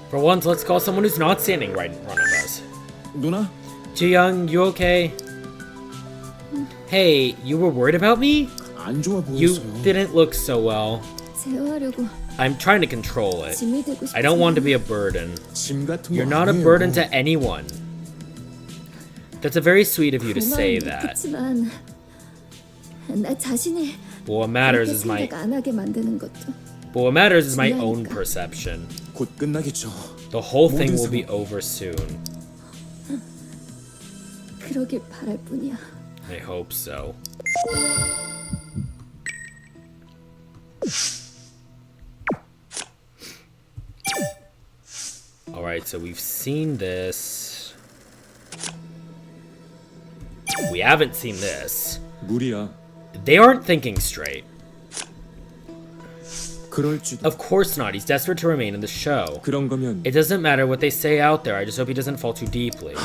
For once, let's call someone who's not standing right in front of us. 누나? Ji-young, you okay? Hey, you were worried about me? 안 좋아 You 보였어요. didn't look so well. 제어하려고 I'm trying to control it. 짐이 되고 싶지 I don't want to 않아. be a burden. 짐 같은 거 You're not a 아니에요. burden to anyone. That's a very sweet of you to 그 say 마음은 that. 그렇지만 나 자신이 But what matters 그렇게 is my 생각 안 하게 만드는 것도 but what matters is my own 중요하니까. perception. 곧 끝나겠죠. The whole thing 모든 will be 상황. over soon. 그러길 바랄 뿐이야. I hope so. Alright, so we've seen this. We haven't seen this. 무리야. They aren't thinking straight. 그럴지도. Of course not. He's desperate to remain in the show. 그런 거면 It doesn't matter what they say out there. I just hope he doesn't fall too deeply.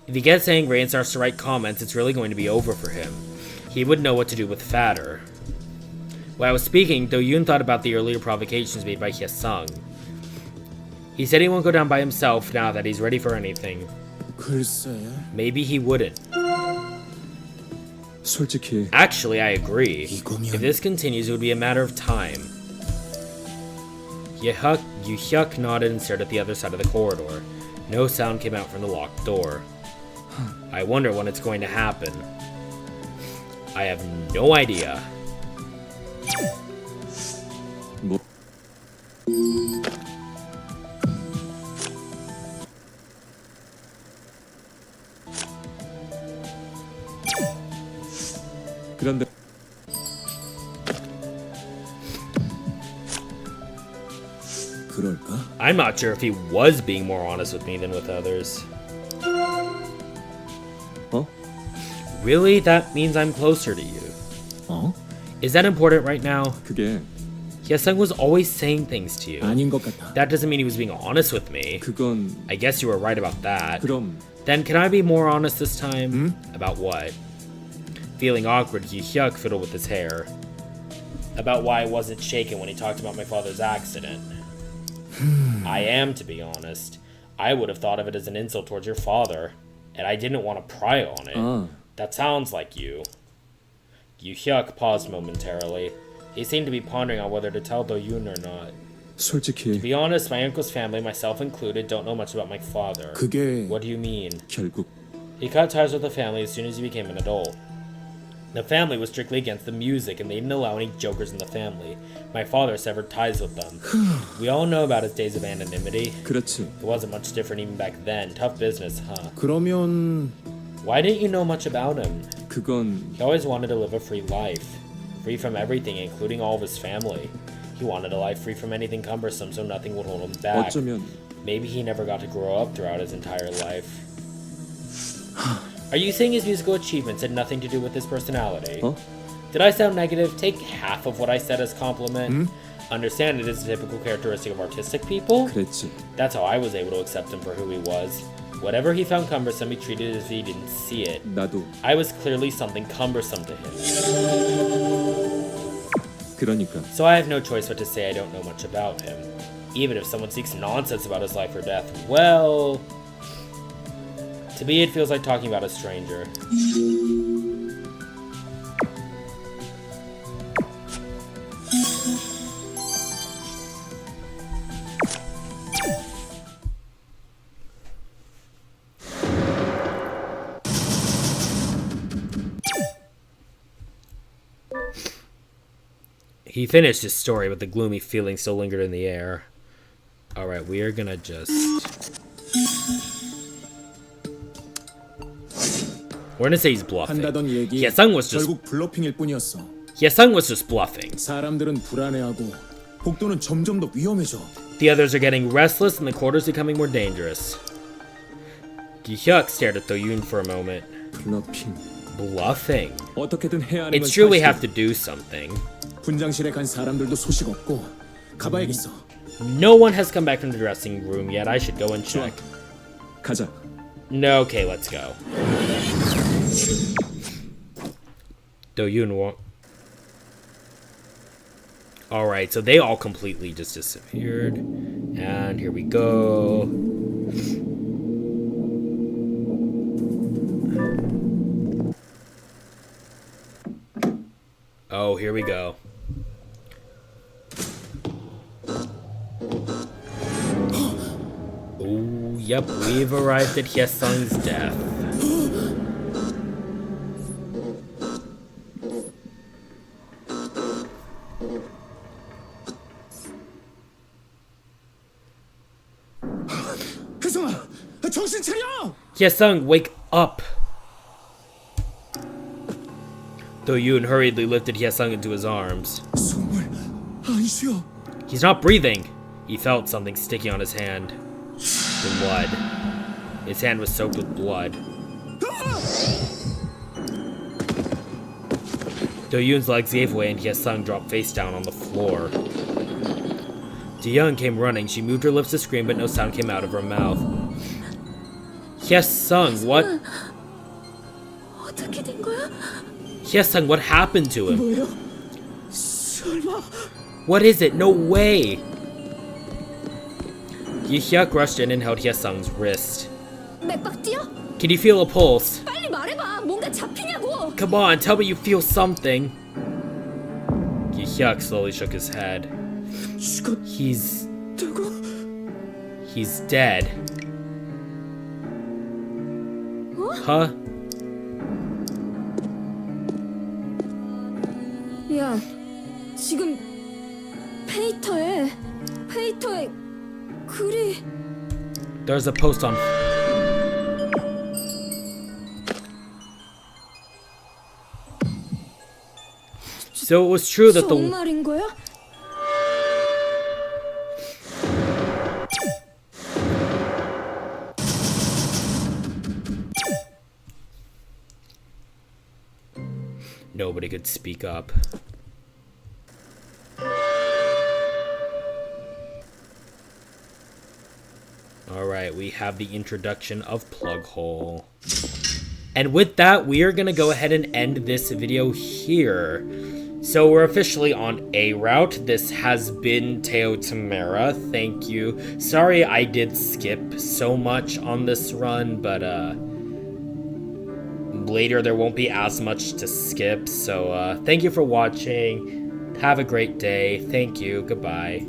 If he gets angry and starts to write comments, it's really going to be over for him. He would know what to do with Fatter. While I was speaking, Do-yoon thought about the earlier provocations made by Hye-sung. He said he won't go down by himself now that he's ready for anything. 글쎄. Maybe he wouldn't. 솔직히 Actually, I agree. 이거면- If this continues, it would be a matter of time. Yu-hyuk nodded and stared at the other side of the corridor. No sound came out from the locked door. I wonder when it's going to happen. I have no idea. 뭐 그런데 그럴까? I'm not sure if he was being more honest with me than with others. 어? Really? That means I'm closer to you. 어? Is that important right now? 그게 Hye-sung was always saying things to you. 아닌 것 같아. That doesn't mean he was being honest with me. 그건 I guess you were right about that. 그럼 Then can I be more honest this time? About what? Feeling awkward, Yu-hyuk fiddled with his hair. About why I wasn't shaken when he talked about my father's accident. I am, to be honest. I would have thought of it as an insult towards your father, and I didn't want to pry on it. 아 That sounds like you. Yu-hyuk paused momentarily. He seemed to be pondering on whether to tell Do-yoon or not. To 솔직히 be honest, my uncle's family, myself included, don't know much about my father. 그게 What do you mean? 결국 He cut ties with the family as soon as he became an adult. The family was strictly against the music and they didn't allow any jokers in the family. My father severed ties with them. We all know about his days of anonymity. 그렇지. It wasn't much different even back then. Tough business, huh? 그러면 Why didn't you know much about him? 그건 He always wanted to live a free life. Free from everything, including all of his family. He wanted a life free from anything cumbersome so nothing would hold him back. 어쩌면 Maybe he never got to grow up throughout his entire life. Are you saying his musical achievements had nothing to do with his personality? 어? Did I sound negative? Take half of what I said as compliment. Understand it is a typical characteristic of artistic people? 그랬지. That's how I was able to accept him for who he was. Whatever he found cumbersome, he treated as if he didn't see it. 나도 I was clearly something cumbersome to him. 그러니까 So I have no choice but to say I don't know much about him. Even if someone speaks nonsense about his life or death, well... To me, it feels like talking about a stranger. He finished his story, but the gloomy feeling still lingered in the air. Alright, we are gonna just... We're gonna say he's bluffing. 한다던 얘기 Hyesung was just 결국 블러핑일 뿐이었어. Hyesung was just bluffing. 사람들은 불안해하고 복도는 점점 더 위험해져. The others are getting restless and the quarters becoming more dangerous. Gi-hyuk stared at Do-yoon for a moment. 블러핑. Bluffing. 어떻게든 해야 하는 건 It's true we 사실이야. have to do something. 분장실에 간 사람들도 소식 없고 가봐야겠어. No one has come back from the dressing room yet. I should go and check. 가자. No, okay, let's go. Do-yoon won't. Alright, so they all completely just disappeared. And here we go. Oh, here we go. Oh, yep, we've arrived at Hyesung's death. 혜성아, 정신 차려! Hyesung, wake up! Do-yoon hurriedly lifted Hyesung into his arms. 숨을 안 쉬어. He's not breathing. He felt something sticky on his hand. Blood. His hand was soaked with blood. Do-yoon's legs gave way and Hyesung dropped face down on the floor. Do-yoon came running. She moved her lips to scream, but no sound came out of her mouth. Hyesung, what? 어떻게 된 거야? Hyesung, what happened to him? 뭐야? 설마? What is it? No way! Gi-hyuk rushed in and held Hyesung's wrist. 맥박 뛰어? Can you feel a pulse? 빨리 말해봐. 뭔가 잡히냐고. Come on, tell me you feel something. Gi-hyuk slowly shook his head. He's dead. Huh? 야, 지금 페이터에 글이 There's a post on. So it was true that the 정말인 거야? nobody could speak up. Alright, we have the introduction of Plughole. And with that, we are going to go ahead and end this video here. So we're officially on A route. This has been Teo Tamara. Thank you. Sorry I did skip so much on this run, but later there won't be as much to skip. So thank you for watching. Have a great day. Thank you. Goodbye.